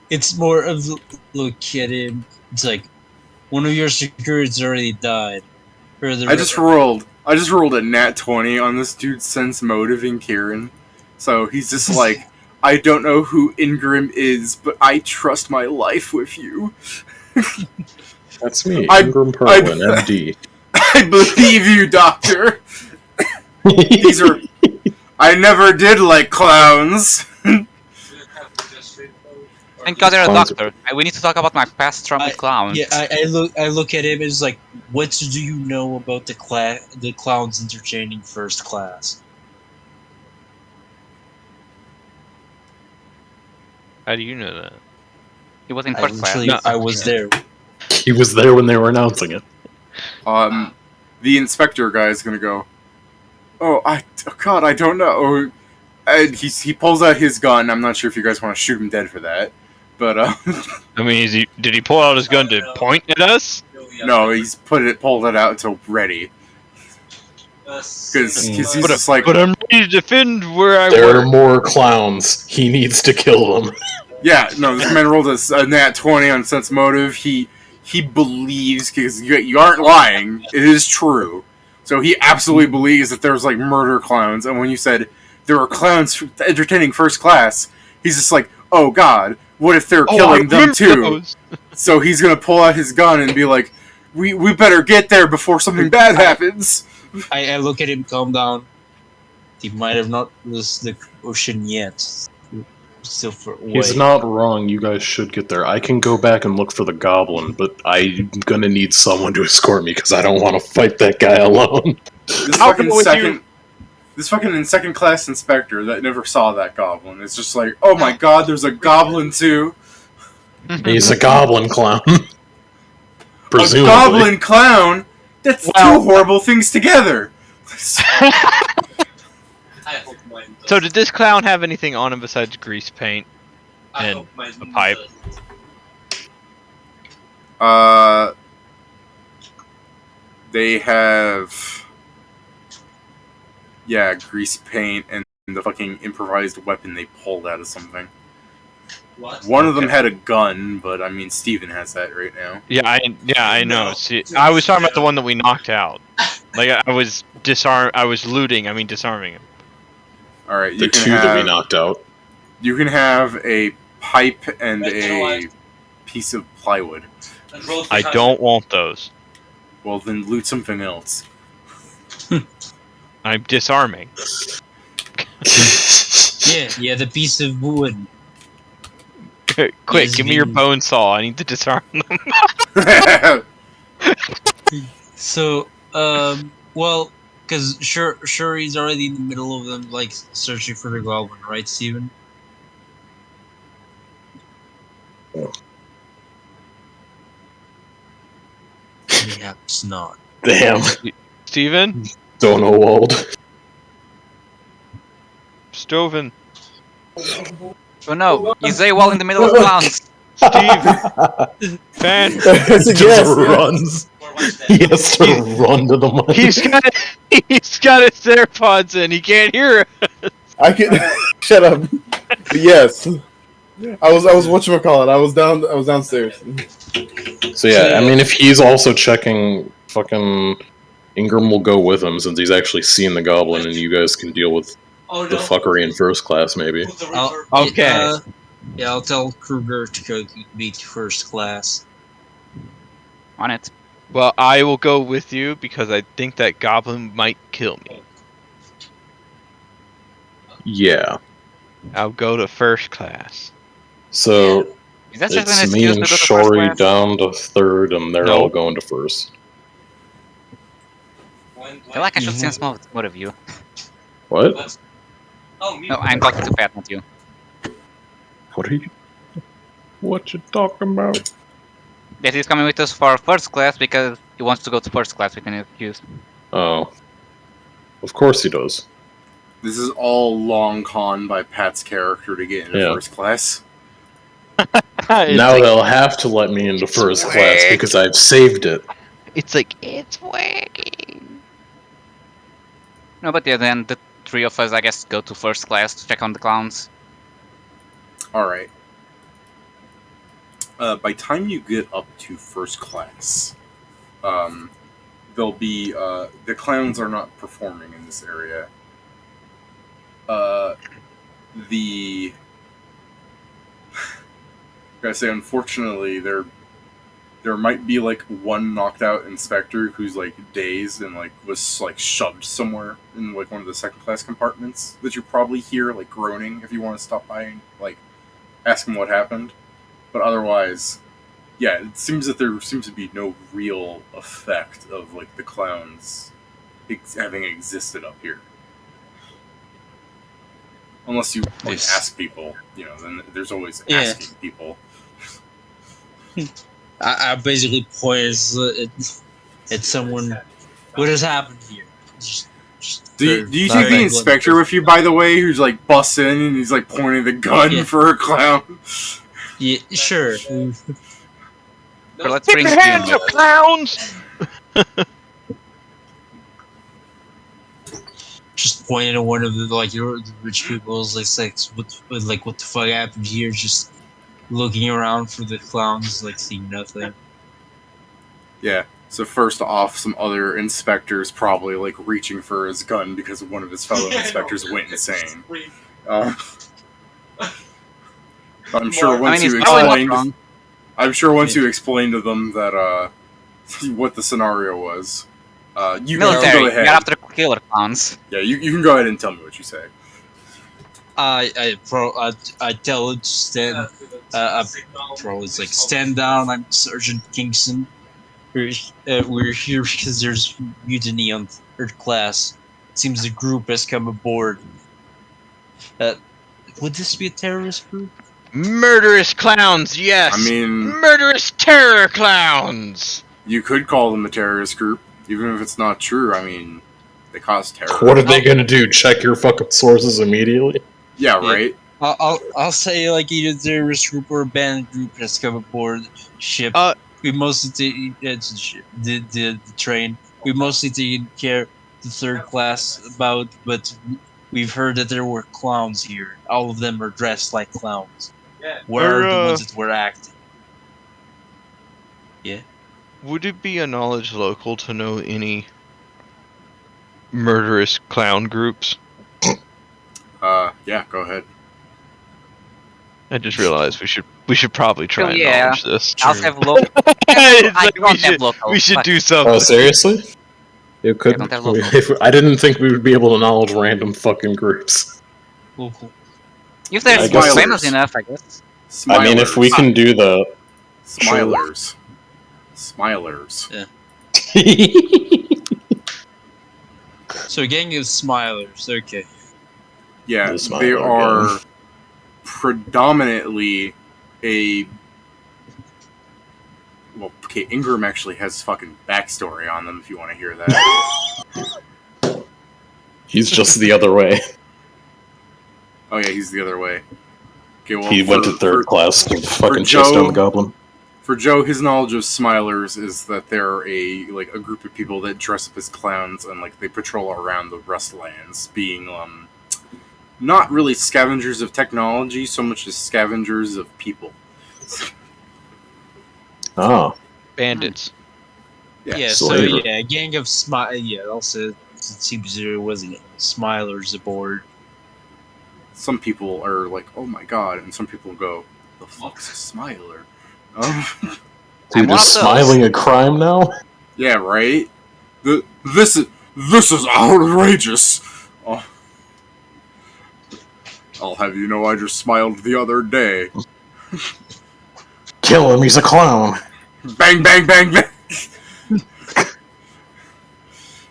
it's more of look at him. It's like one of your securities already died. I just rolled a nat 20 on this dude's sense motive in Kieran. So he's just like, I don't know who Ingram is, but I trust my life with you. That's me, I- Ingram Perlin, MD. I believe you, Doctor. These are. I never did like clowns. Thank God you're a Clowns- doctor. We need to talk about my past trauma with clowns. Yeah, I look at him as like, what do you know about the clowns entertaining first class? How do you know that? He was in I first class. literally, I was there. He was there when they were announcing it. The inspector guy is gonna go. Oh, God, I don't know. And he pulls out his gun. I'm not sure if you guys want to shoot him dead for that, but I mean, did he pull out his gun to point at us? no, he's pulled it out until ready. Because he's just like, But I'm ready to defend where I There are work. more clowns. He needs to kill them. yeah, no, this man rolled a nat 20 on sense motive. He believes, because you aren't lying, it is true. So he absolutely believes that there's like murder clowns. And when you said there are clowns entertaining first class, he's just like, oh God, what if they're killing them too? Those. So he's gonna pull out his gun and be like, we better get there before something bad happens. I look at him, calm down. He might have not reached the ocean yet. Still for He's not wrong. You guys should get there. I can go back and look for the goblin, but I'm gonna need someone to escort me because I don't want to fight that guy alone. This I'll fucking go with second. This fucking second class inspector that never saw that goblin. It's just like, oh my God, there's a goblin too. He's a goblin clown. Presumably. A goblin clown? That's two horrible things together. I hope mine does. So did this clown have anything on him besides grease paint? I and hope mine a pipe? doesn't. They have, yeah, grease paint and the fucking improvised weapon they pulled out of something. What? One of them had a gun, but I mean, Steven has that right now. Yeah, I know. No. See, I was talking about the one that we knocked out. Like I was looting. I mean, disarming him. All right, The two that we knocked out. You can have a pipe and Wait, you know a what? piece of plywood. And roll for I time. don't want those. Well, then loot something else. I'm disarming. Yeah, the piece of wood. Quick, Yes, give me your being- bone saw. I need to disarm them. So, well, because sure he's already in the middle of them, like searching for the goblin, right, Steven? Perhaps not. Damn. Steven? Donowald. Stoven. Oh no, he's AWOL in the middle of clowns. Steve. Fan. He just runs. Or watch that. He has to run to the mic. He's got his AirPods in. He can't hear it. I can shut up. Yes, I was whatchamacallit. I was downstairs. So yeah, I mean, if he's also checking, fucking Ingram will go with him since he's actually seen the goblin, and you guys can deal with Oh the no. fuckery in first class, maybe. Put the I'll- reverb. Okay. Yeah, I'll tell Kruger to go meet first class. On it. Well, I will go with you because I think that goblin might kill me. Yeah. I'll go to first class. So Is that just an it's me excuse to and go to first Shori class? down to third, and they're No. all going to first. I feel like I should sense more of you. What? Oh, me. No, I'm talking to Pat, not you. What are you? What you talking about? That he's coming with us for first class because he wants to go to first class with an excuse. Oh. Of course he does. This is all long con by Pat's character to get into Yeah. first class. Now they'll have to let me into first class because I've saved it. It's working. No, but yeah, then the three of us, I guess, go to first class to check on the clowns. Alright. By time you get up to first class, there'll be, the clowns are not performing in this area. The I say, unfortunately, there might be like one knocked out inspector who's like dazed and like was like shoved somewhere in like one of the second class compartments that you probably hear like groaning if you want to stop by and like ask him what happened. But otherwise, yeah, it seems that there seems to be no real effect of like the clowns having existed up here. Unless you like Yes. ask people, then there's always Yeah. asking people. I basically point at someone. What has happened here? Do you Not take the bad. inspector with you, by the way, who's like busts in and he's like pointing the gun Yeah. for a clown? Yeah, sure. But let's Get bring your hands up, clowns! Just pointing at one of the the rich people's what the fuck happened here? Just looking around for the clowns, like seeing nothing. Yeah. So first off, some other inspectors probably like reaching for his gun because one of his fellow inspectors went insane. I'm sure once he's you probably not explained, wrong. I'm sure once you explained to them that what the scenario was, you can Military, go you're ahead. after killer clowns. Yeah, you can go ahead and tell me what you say. I tell it to stand. Probably it's like stand down. I'm Sergeant Kingston. We're here because there's mutiny on third class. Seems the group has come aboard. Would this be a terrorist group? Murderous clowns, yes! I mean, Murderous terror clowns! you could call them a terrorist group, even if it's not true. I mean, they cause terror. What are they gonna do? Check your fucking sources immediately? Yeah, right. I'll say like either terrorist group or a bandit group has come aboard ship. We mostly the train. We mostly taken care the third class about, but we've heard that there were clowns here. All of them are dressed like clowns. Where are the ones that were acting? Yeah. Would it be a knowledge local to know any murderous clown groups? Yeah, go ahead. I just realized we should probably try and knowledge this. I'll have local. It's I like don't have local. we should but- do something. Oh, seriously? You could. don't have local. I didn't think we would be able to knowledge random fucking groups. Local. If they're I guess- famous enough, I guess. I mean, if we can do the. Smilers. Smilers. So a gang of smilers. Okay. Yeah, The they Smiler are gang. predominantly a. Well, okay, Ingram actually has fucking backstory on them if you want to hear that. He's just the other way. Oh yeah, he's the other way. Okay, well, He went to third class to fucking Joe- chase down the goblin. For Joe, his knowledge of Smilers is that they're a group of people that dress up as clowns and like they patrol around the Rustlands, being not really scavengers of technology so much as scavengers of people. Oh. Bandits. Yeah. Slaver. So yeah, a gang of Yeah. Also, it seems there was smilers aboard. Some people are like, "Oh my god," and some people go, "The fuck's a Smiler?" Dude, one of is those. smiling a crime now? Yeah, right. This is outrageous. Oh. I'll have you know, I just smiled the other day. Kill him, he's a clown. Bang, bang, bang, bang.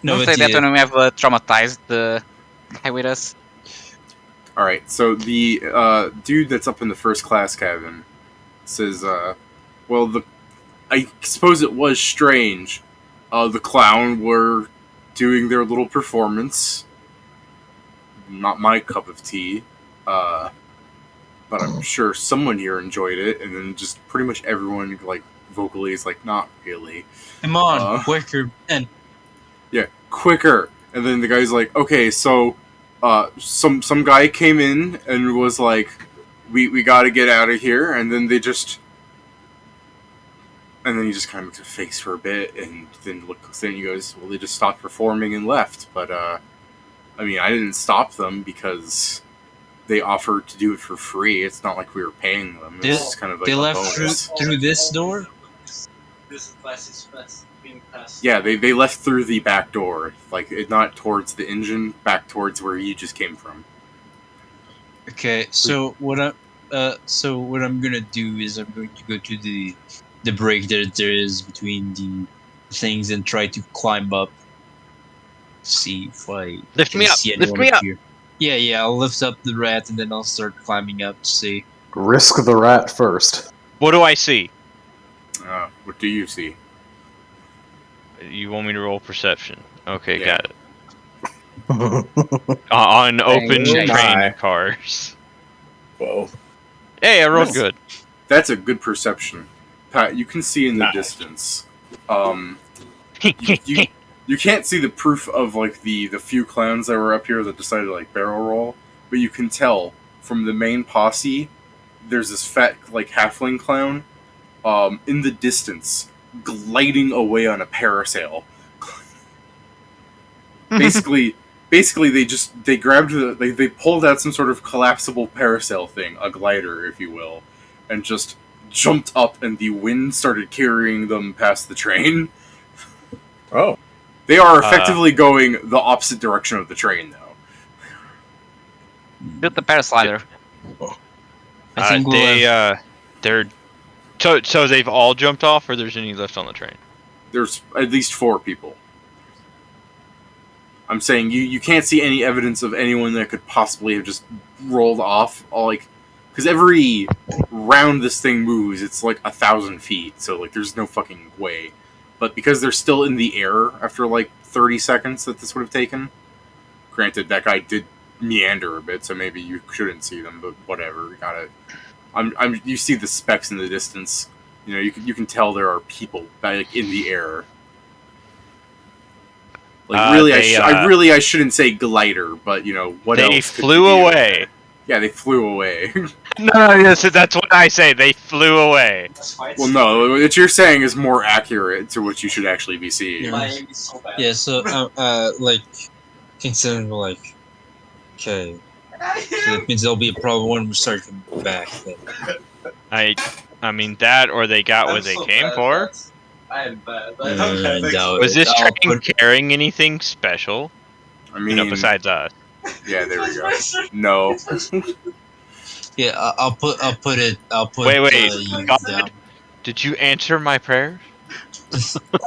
No, Don't say that when we have traumatized the guy with us. All right, so the dude that's up in the first class cabin says, well, I suppose it was strange. The clown were doing their little performance. Not my cup of tea. But I'm sure someone here enjoyed it, and then just pretty much everyone, like, vocally is like, not really. Come on, quicker, man. Yeah, quicker. And then the guy's like, okay, so, some guy came in and was like, we gotta get out of here, and then they just... And then he just kind of makes a face for a bit, and then he goes, well, they just stopped performing and left, but, I mean, I didn't stop them because they offered to do it for free. It's not like we were paying them. They- It's just kind of like they a left bonus. through this door. This class is fast being passed. Yeah, they left through the back door, like not towards the engine, back towards where you just came from. Okay, so what I'm gonna do is I'm going to go to the break that there is between the things and try to climb up. See if I Lift can me up, see lift anyone me up. here. Yeah, I'll lift up the rat and then I'll start climbing up to see. Risk the rat first. What do I see? What do you see? You want me to roll perception? Okay, Yeah. got it. On open Oh train my. cars. Whoa. Hey, I rolled Nice. good. That's a good perception, Pat. You can see in the distance. You can't see the proof of like the few clowns that were up here that decided to like barrel roll, but you can tell from the main posse. There's this fat like halfling clown, in the distance, gliding away on a parasail. basically, they grabbed they pulled out some sort of collapsible parasail thing, a glider, if you will, and just jumped up, and the wind started carrying them past the train. Oh. They are effectively going the opposite direction of the train, though. Build the paraslider. I think we'll have, they're so they've all jumped off, or there's any left on the train? There's at least 4 people. I'm saying you can't see any evidence of anyone that could possibly have just rolled off, because every round this thing moves, it's like 1,000 feet, so like there's no fucking way. But because they're still in the air after like 30 seconds that this would have taken, granted that guy did meander a bit, so maybe you shouldn't see them, but whatever. You see the specks in the distance. You know, you can tell there are people like in the air. Like really, I shouldn't say glider, but you know what They else? flew away. Yeah, they flew away. No, yes, that's what I say. They flew away. Well, no, what you're saying is more accurate to what you should actually be seeing. Yeah. My aim is so bad. yeah. So like considering like okay, so that means there'll be a problem when we start coming back. But, I mean that, or they got what they came for. I am bad. I don't have no, Was this I'll train carrying anything special? I mean, Besides us. yeah, there we go. No, yeah, I'll put Wait, you God. down. Did you answer my prayers?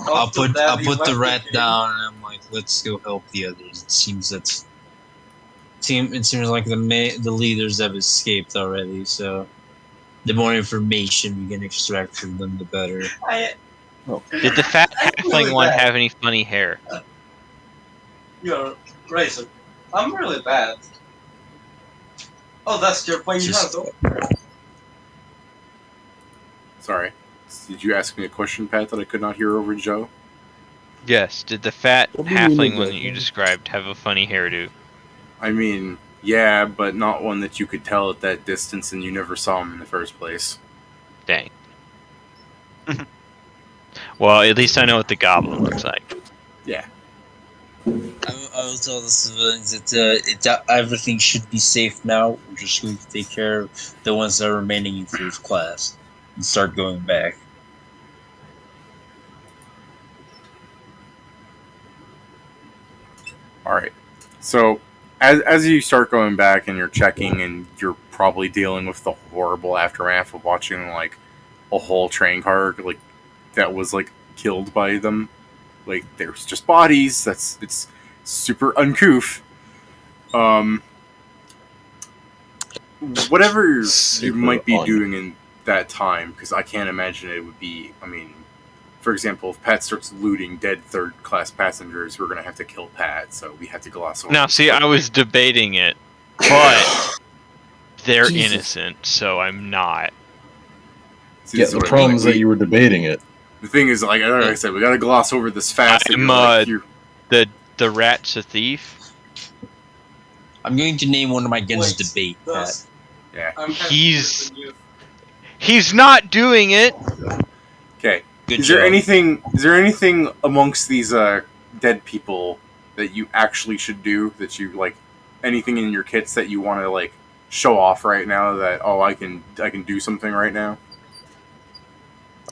I'll put the rat down and I'm like, let's go help the others. It seems like the leaders have escaped already, so the more information we can extract from them, the better. Did the fat halfling one have any funny hair? You're racist. I'm really bad. Oh, that's your point. Just- sorry. Did you ask me a question, Pat, that I could not hear over Joe? Yes. Did the fat What do you mean halfling one that exactly? you described have a funny hairdo? I mean, yeah, but not one that you could tell at that distance, and you never saw him in the first place. Dang. Well, at least I know what the goblin looks like. Yeah. I will tell the civilians that everything should be safe now. We're just going to take care of the ones that are remaining in first class and start going back. All right. So, as you start going back and you're checking, and you're probably dealing with the horrible aftermath of watching like a whole train car like that was like killed by them. Like there's just bodies. It's super uncouth. Whatever you Super might be un- doing in that time, because I can't imagine it would be. I mean, for example, if Pat starts looting dead third-class passengers, we're gonna have to kill Pat, so we have to gloss over. Now, see, I was debating it, but they're Jesus. innocent, so I'm not. See, Yeah, this is the what I problem mean. is that you were debating it. The thing is, like I said, we gotta gloss over this fast. that I'm, you're like, you're- The rat's a thief. I'm going to name one of my guns Wait, debate, Pat. does- yeah. I'm He's- confused when you- He's not doing it! Okay. Good Is job. there anything amongst these dead people that you actually should do? That you like anything in your kits that you want to like show off right now that I can do something right now?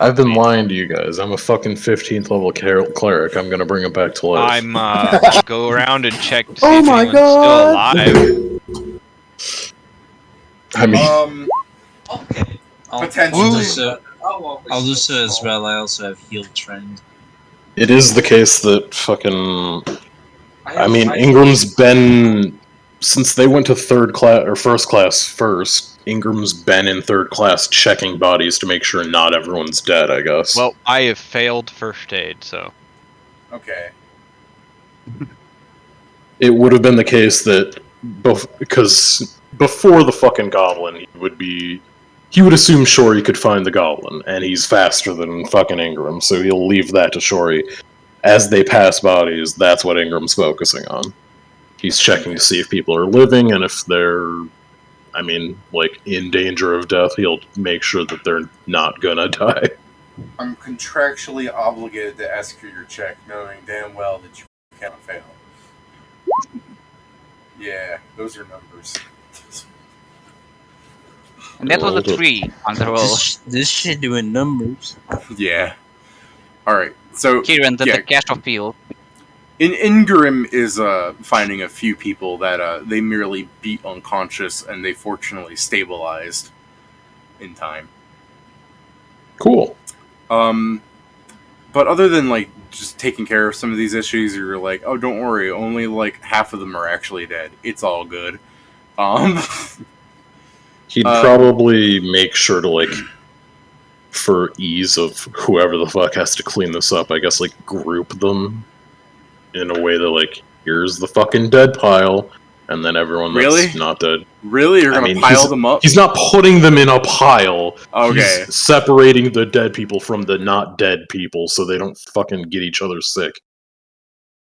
I've been lying to you guys. I'm a fucking 15th level cleric. I'm gonna bring it back to life. I'll go around and check to see Oh if my anyone's still God. alive. I mean, Okay. Potentially. I'll do so as well. I also have heal trend. it is the case that fucking. I mean, Ingram's been since they went to third class or first class first. Ingram's been in third class checking bodies to make sure not everyone's dead. I guess. Well, I have failed first aid, so Okay. It would have been the case that because before the fucking goblin, he would assume Shori could find the goblin, and he's faster than fucking Ingram, so he'll leave that to Shori. As they pass bodies, that's what Ingram's focusing on. He's checking to see if people are living, and if they're, I mean, like, in danger of death, he'll make sure that they're not gonna die. I'm contractually obligated to ask for your check, knowing damn well that you cannot fail. Yeah, those are numbers. And that was a 3 on the roll. This shit doing numbers. Yeah. Alright, so Kieran, the yeah, cash of field. Ingram is finding a few people that they merely beat unconscious, and they fortunately stabilized in time. Cool. But other than like just taking care of some of these issues, you're like, oh, don't worry, only like half of them are actually dead. It's all good. He'd probably make sure to, like, for ease of whoever the fuck has to clean this up, I guess, like, group them in a way that, like, here's the fucking dead pile, and then everyone that's Really? not dead. Really, you're gonna pile them up? He's not putting them in a pile. Okay. He's separating the dead people from the not dead people so they don't fucking get each other sick.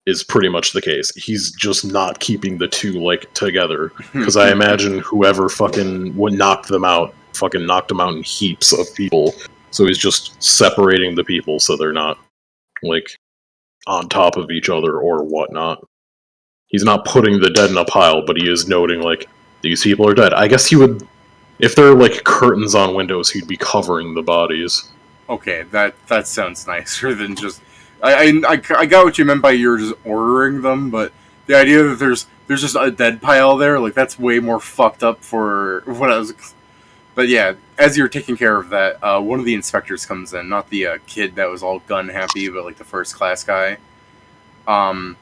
Is pretty much the case. He's just not keeping the two, like, together. Because I imagine whoever fucking would knock them out, fucking knocked them out in heaps of people. So he's just separating the people so they're not, like, on top of each other or whatnot. He's not putting the dead in a pile, but he is noting, like, these people are dead. I guess he would, if there are, like, curtains on windows, he'd be covering the bodies. Okay, that sounds nicer than just. I got what you meant by you're just ordering them, but the idea that there's just a dead pile there, like, that's way more fucked up for what I was. But yeah, as you're taking care of that, one of the inspectors comes in, not the kid that was all gun happy, but like the first class guy. You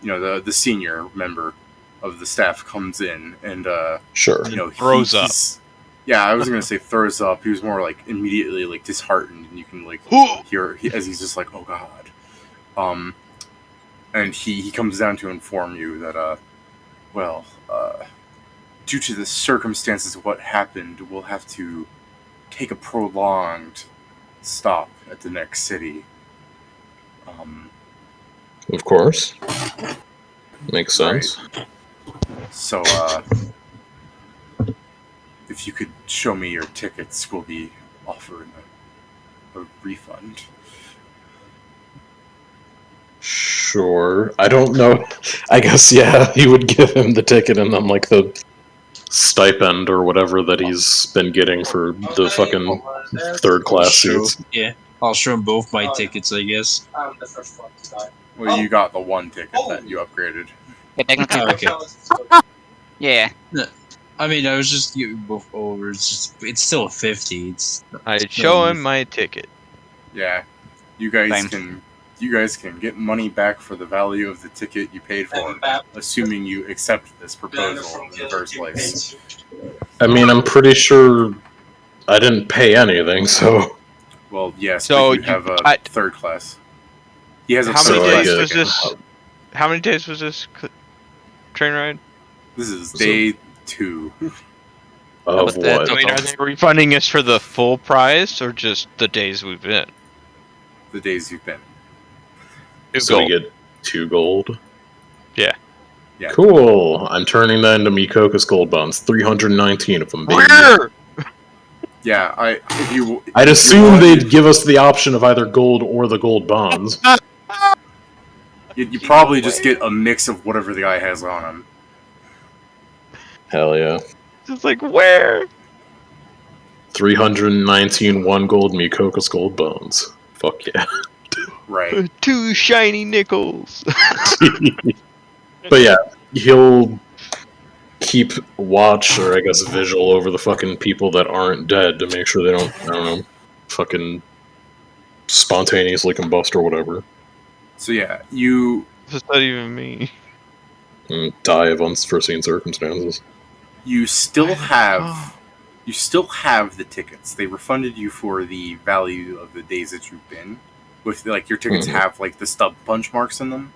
know, the senior member of the staff comes in and Sure. you know, Throws up. Yeah, I was gonna say throws up. He was more like immediately like disheartened, and you can like hear as he's just like, oh god. And he comes down to inform you that due to the circumstances of what happened, we'll have to take a prolonged stop at the next city. Of course. Makes sense. Right. So, if you could show me your tickets, we'll be offering a refund. Sure. I don't know. I guess, yeah, he would give him the ticket and then, like, the stipend or whatever that he's been getting for the fucking third class seats. Yeah, I'll show him both my tickets, I guess. I'm the first one to die. Well, you got the one ticket that you upgraded. Yeah, technically. Okay. Yeah. I mean, I was just giving both over. It's still 50. I'd show him my ticket. Yeah, you guys Same. can get money back for the value of the ticket you paid for, assuming you accept this proposal in the first place. I mean, I'm pretty sure I didn't pay anything, so. Well, yes, So but you have a got- third class. He has a How third many So I class days get- was ticket. this? How many days was this train ride? This is day 2. Of But the what? I mean, are Totals. they refunding us for the full price or just the days we've been? The days you've been. So we get 2 gold? Yeah. Yeah. Cool. I'm turning that into Mikoka's gold bonds. 319 of them, baby. Yeah, if you I'd if you assume wanted- they'd give us the option of either gold or the gold bonds. you probably just get a mix of whatever the guy has on him. Hell yeah. It's like, where? 319 1 gold Mucoca's gold bones. Fuck yeah. Right. 2 shiny nickels. But yeah, he'll keep watch, or I guess visual, over the fucking people that aren't dead to make sure they don't, I don't know, fucking spontaneously combust or whatever. So yeah, you What's that even mean? And die of unforeseen circumstances. still have Oh. you still have the tickets. They refunded you for the value of the days that you've been. With like your tickets Mhm. have like the stub punch marks in them.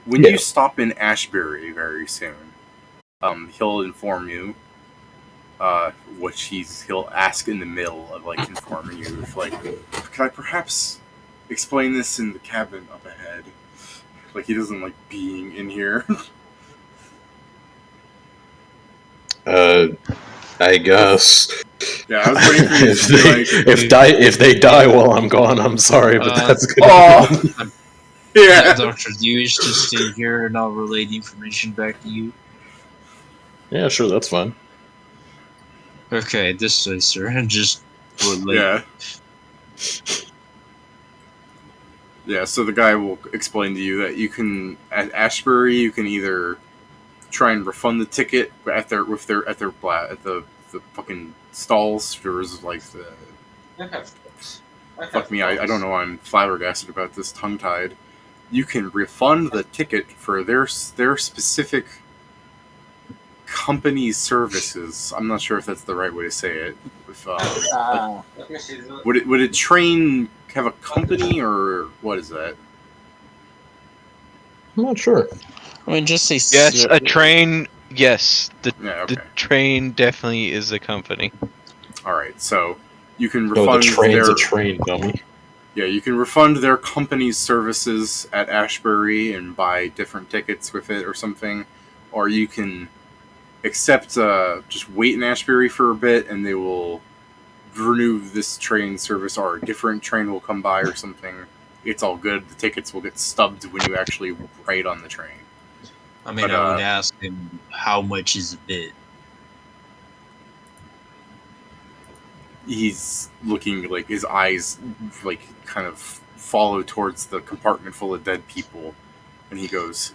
When Yeah. you stop in Ashbury very soon, he'll inform you. Which he'll ask in the middle of like informing you if like, can I perhaps explain this in the cabin up ahead? Like he doesn't like being in here. I guess. Yeah, I was waiting for you if, to be like, if they die while I'm gone, I'm sorry, but that's good. oh, yeah. Doctor, do you wish to stay here and I'll relay the information back to you? Yeah, sure, that's fine. Okay, this way, sir. And just relay. Yeah. Yeah, so the guy will explain to you that you can at Ashbury you can either try and refund the ticket at their the fucking stalls. There was like the fuck me, I don't know why I'm flabbergasted about this tongue tied. You can refund the ticket for their specific company's services. I'm not sure if that's the right way to say it. If, would a train have a company or what is that? I'm not sure. I mean, just say Yes, a train. Yes, Yeah, okay. the train definitely is a company. All right, so you can No, refund the train's their a train, dummy. yeah, you can refund their company's services at Ashbury and buy different tickets with it or something, or you can accept just wait in Ashbury for a bit and they will renew this train service or a different train will come by or something. It's all good. The tickets will get stubbed when you actually ride on the train. I mean, But, I would ask him how much is a bit. He's looking like his eyes like kind of follow towards the compartment full of dead people and he goes,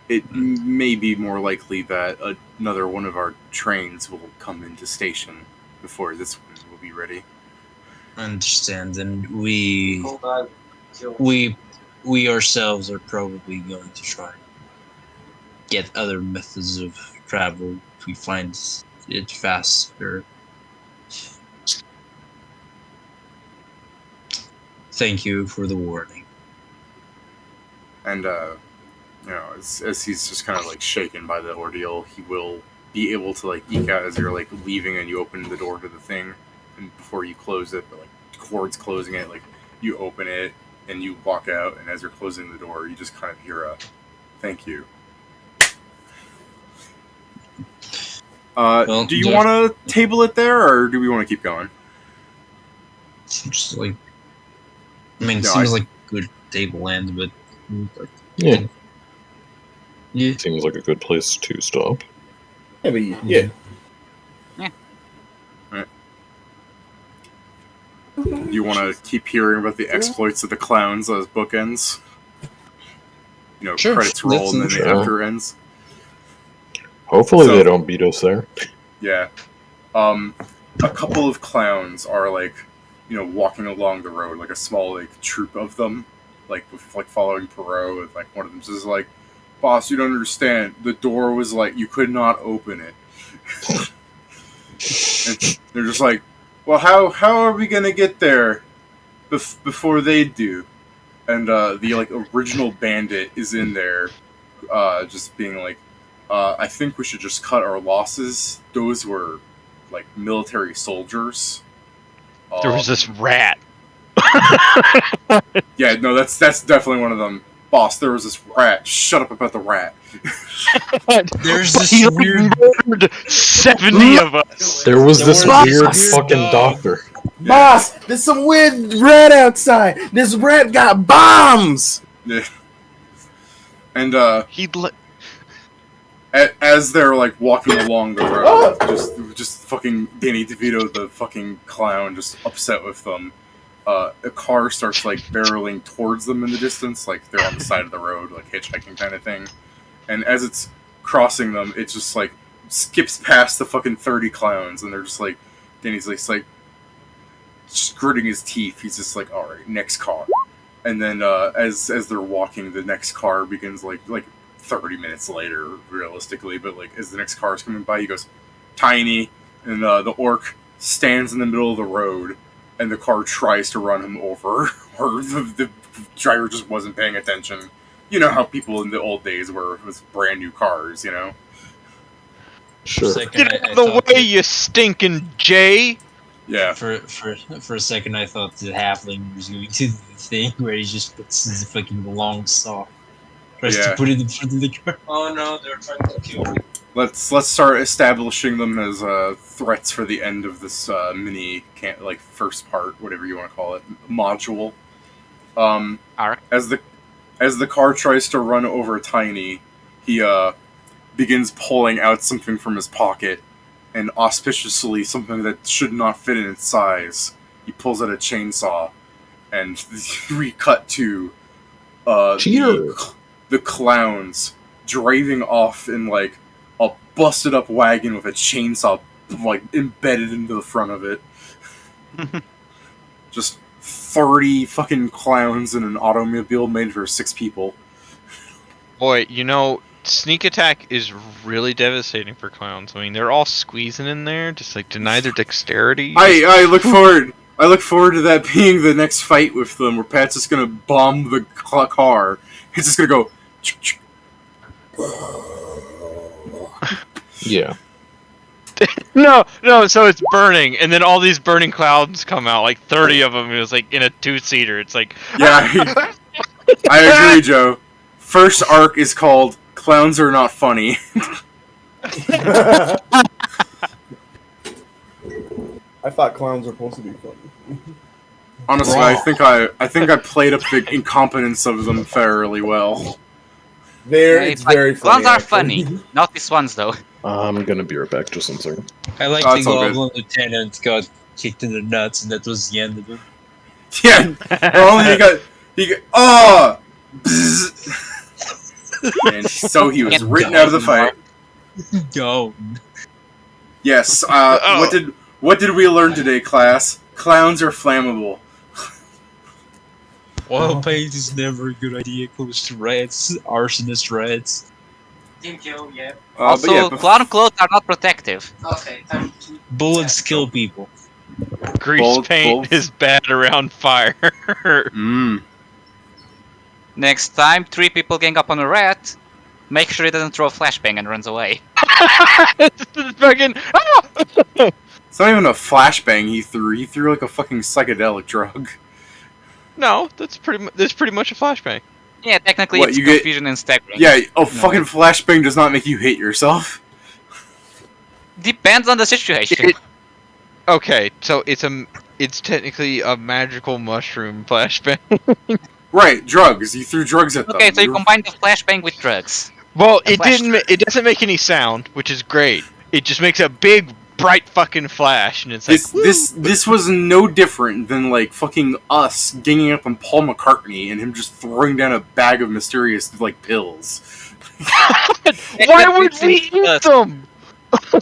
it may be more likely that another one of our trains will come into station before this one will be ready. I understand, and we ourselves are probably going to try and get other methods of travel if we find it faster. Thank you for the warning. And you know, as he's just kind of like shaken by the ordeal, he will be able to like eke out as you're like leaving and you open the door to the thing, and before you close it, but like cord's closing it, like you open it and you walk out, and as you're closing the door, you just kind of hear a "thank you." Well, do you want to table it there, or do we want to keep going? Just like, I mean, it No, seems like good table land, but Yeah, yeah, seems like a good place to stop. Yeah, but yeah. Do you want to keep hearing about the exploits of the clowns as bookends? You know, Sure, credits roll and then sure. the after ends. Hopefully So- they don't beat us there. Yeah. A couple of clowns are like, you know, walking along the road, like a small like troop of them, like with, like following Perot, and like one of them's just like, "Boss, you don't understand. The door was like you could not open it." And they're just like, "Well, how are we gonna get there before they do?" And the like original bandit is in there, just being like, I think we should just cut our losses. Those were like military soldiers. There was this rat. Yeah, no, that's definitely one of them. Boss, there was this rat. Shut up about the rat. there's But this he weird. murdered 70 of us. There was this was weird this fucking weird doctor. Boss, there's some weird rat outside. This rat got bombs. And He le- as they're like walking along the road, just fucking Danny DeVito, the fucking clown, just upset with them. A car starts like barreling towards them in the distance, like they're on the side of the road, like hitchhiking kind of thing. And as it's crossing them, it just like skips past the fucking 30 clowns, and they're just like, Danny's like just gritting his teeth. He's just like, all right, next car. And then as they're walking, the next car begins like 30 minutes later, realistically, but like as the next car is coming by, he goes, tiny, and the orc stands in the middle of the road, and the car tries to run him over, or the driver just wasn't paying attention. You know how people in the old days were with brand new cars, you know? Sure. Get out of the way, you stinking Jay! Yeah. For a second, I thought the halfling was going to do the thing where he just puts his fucking long saw, tries to Yeah. put it in front of the car. Oh no, they're trying to kill me. Let's start establishing them as threats for the end of this mini first part, whatever you want to call it, module. Arc. As the car tries to run over Tiny, he begins pulling out something from his pocket, and auspiciously something that should not fit in its size. He pulls out a chainsaw, and we cut to the clowns driving off in like a busted up wagon with a chainsaw like embedded into the front of it. Just 30 fucking clowns in an automobile made for 6 people. Boy, you know, sneak attack is really devastating for clowns. I mean, they're all squeezing in there, just like deny their dexterity. I look forward. I look forward to that being the next fight with them, where Pat's just gonna bomb the car. He's just gonna go. Yeah. No, so it's burning, and then all these burning clouds come out, like 30 of them. It was like in a 2-seater. It's like, Yeah, I agree, Joe. First arc is called "Clowns Are Not Funny." I thought clowns were supposed to be funny. Honestly, I think I played up the incompetence of them fairly well. It's very funny. Clowns are actually. funny. Not these ones, though. I'm gonna be right back just one second. I like Oh, the it's all good. Goblin Lieutenant got kicked in the nuts, and that was the end of it. Yeah, only he got and so he was written out of the fight. Go. Yes. What did we learn today, class? Clowns are flammable. Oil paint is never a good idea. Close to rats, arsonist rats. Thank you, yeah. Also, but yeah, clown clothes are not protective. Okay, time to... Bullets kill people. grease Bold- paint bold. is bad around fire. Next time 3 people gang up on a rat, make sure he doesn't throw a flashbang and runs away. It's fucking. Ah! It's not even a flashbang he threw. He threw like a fucking psychedelic drug. No, that's pretty much a flashbang. Yeah, technically What, it's you get- confusion and staggering. Yeah, fucking flashbang does not make you hate yourself. Depends on the situation. Okay, so it's technically a magical mushroom flashbang. Right, drugs. You threw drugs at them. Okay, so you combine the flashbang with drugs. Well, A it flash didn't. It doesn't make any sound, which is great. It just makes a big, bright fucking flash, and it's like This was no different than like fucking us ganging up on Paul McCartney and him just throwing down a bag of mysterious like pills. Why would we eat them?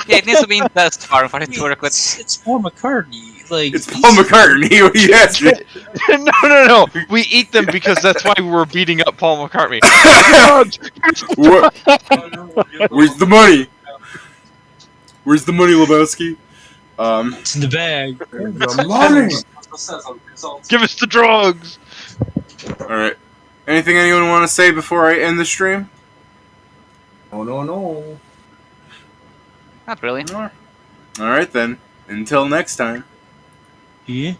Yeah, it needs to be in dust for it to work with. It's Paul McCartney. Like It's Paul McCartney. Yes. No. We eat them because that's why we were beating up Paul McCartney. What? Oh, no, Where's the money? Where's the money, Lebowski? It's in the bag. The money! Give us the drugs. All right. Anything anyone want to say before I end the stream? Oh no. Not really. All right then. Until next time. Yeah.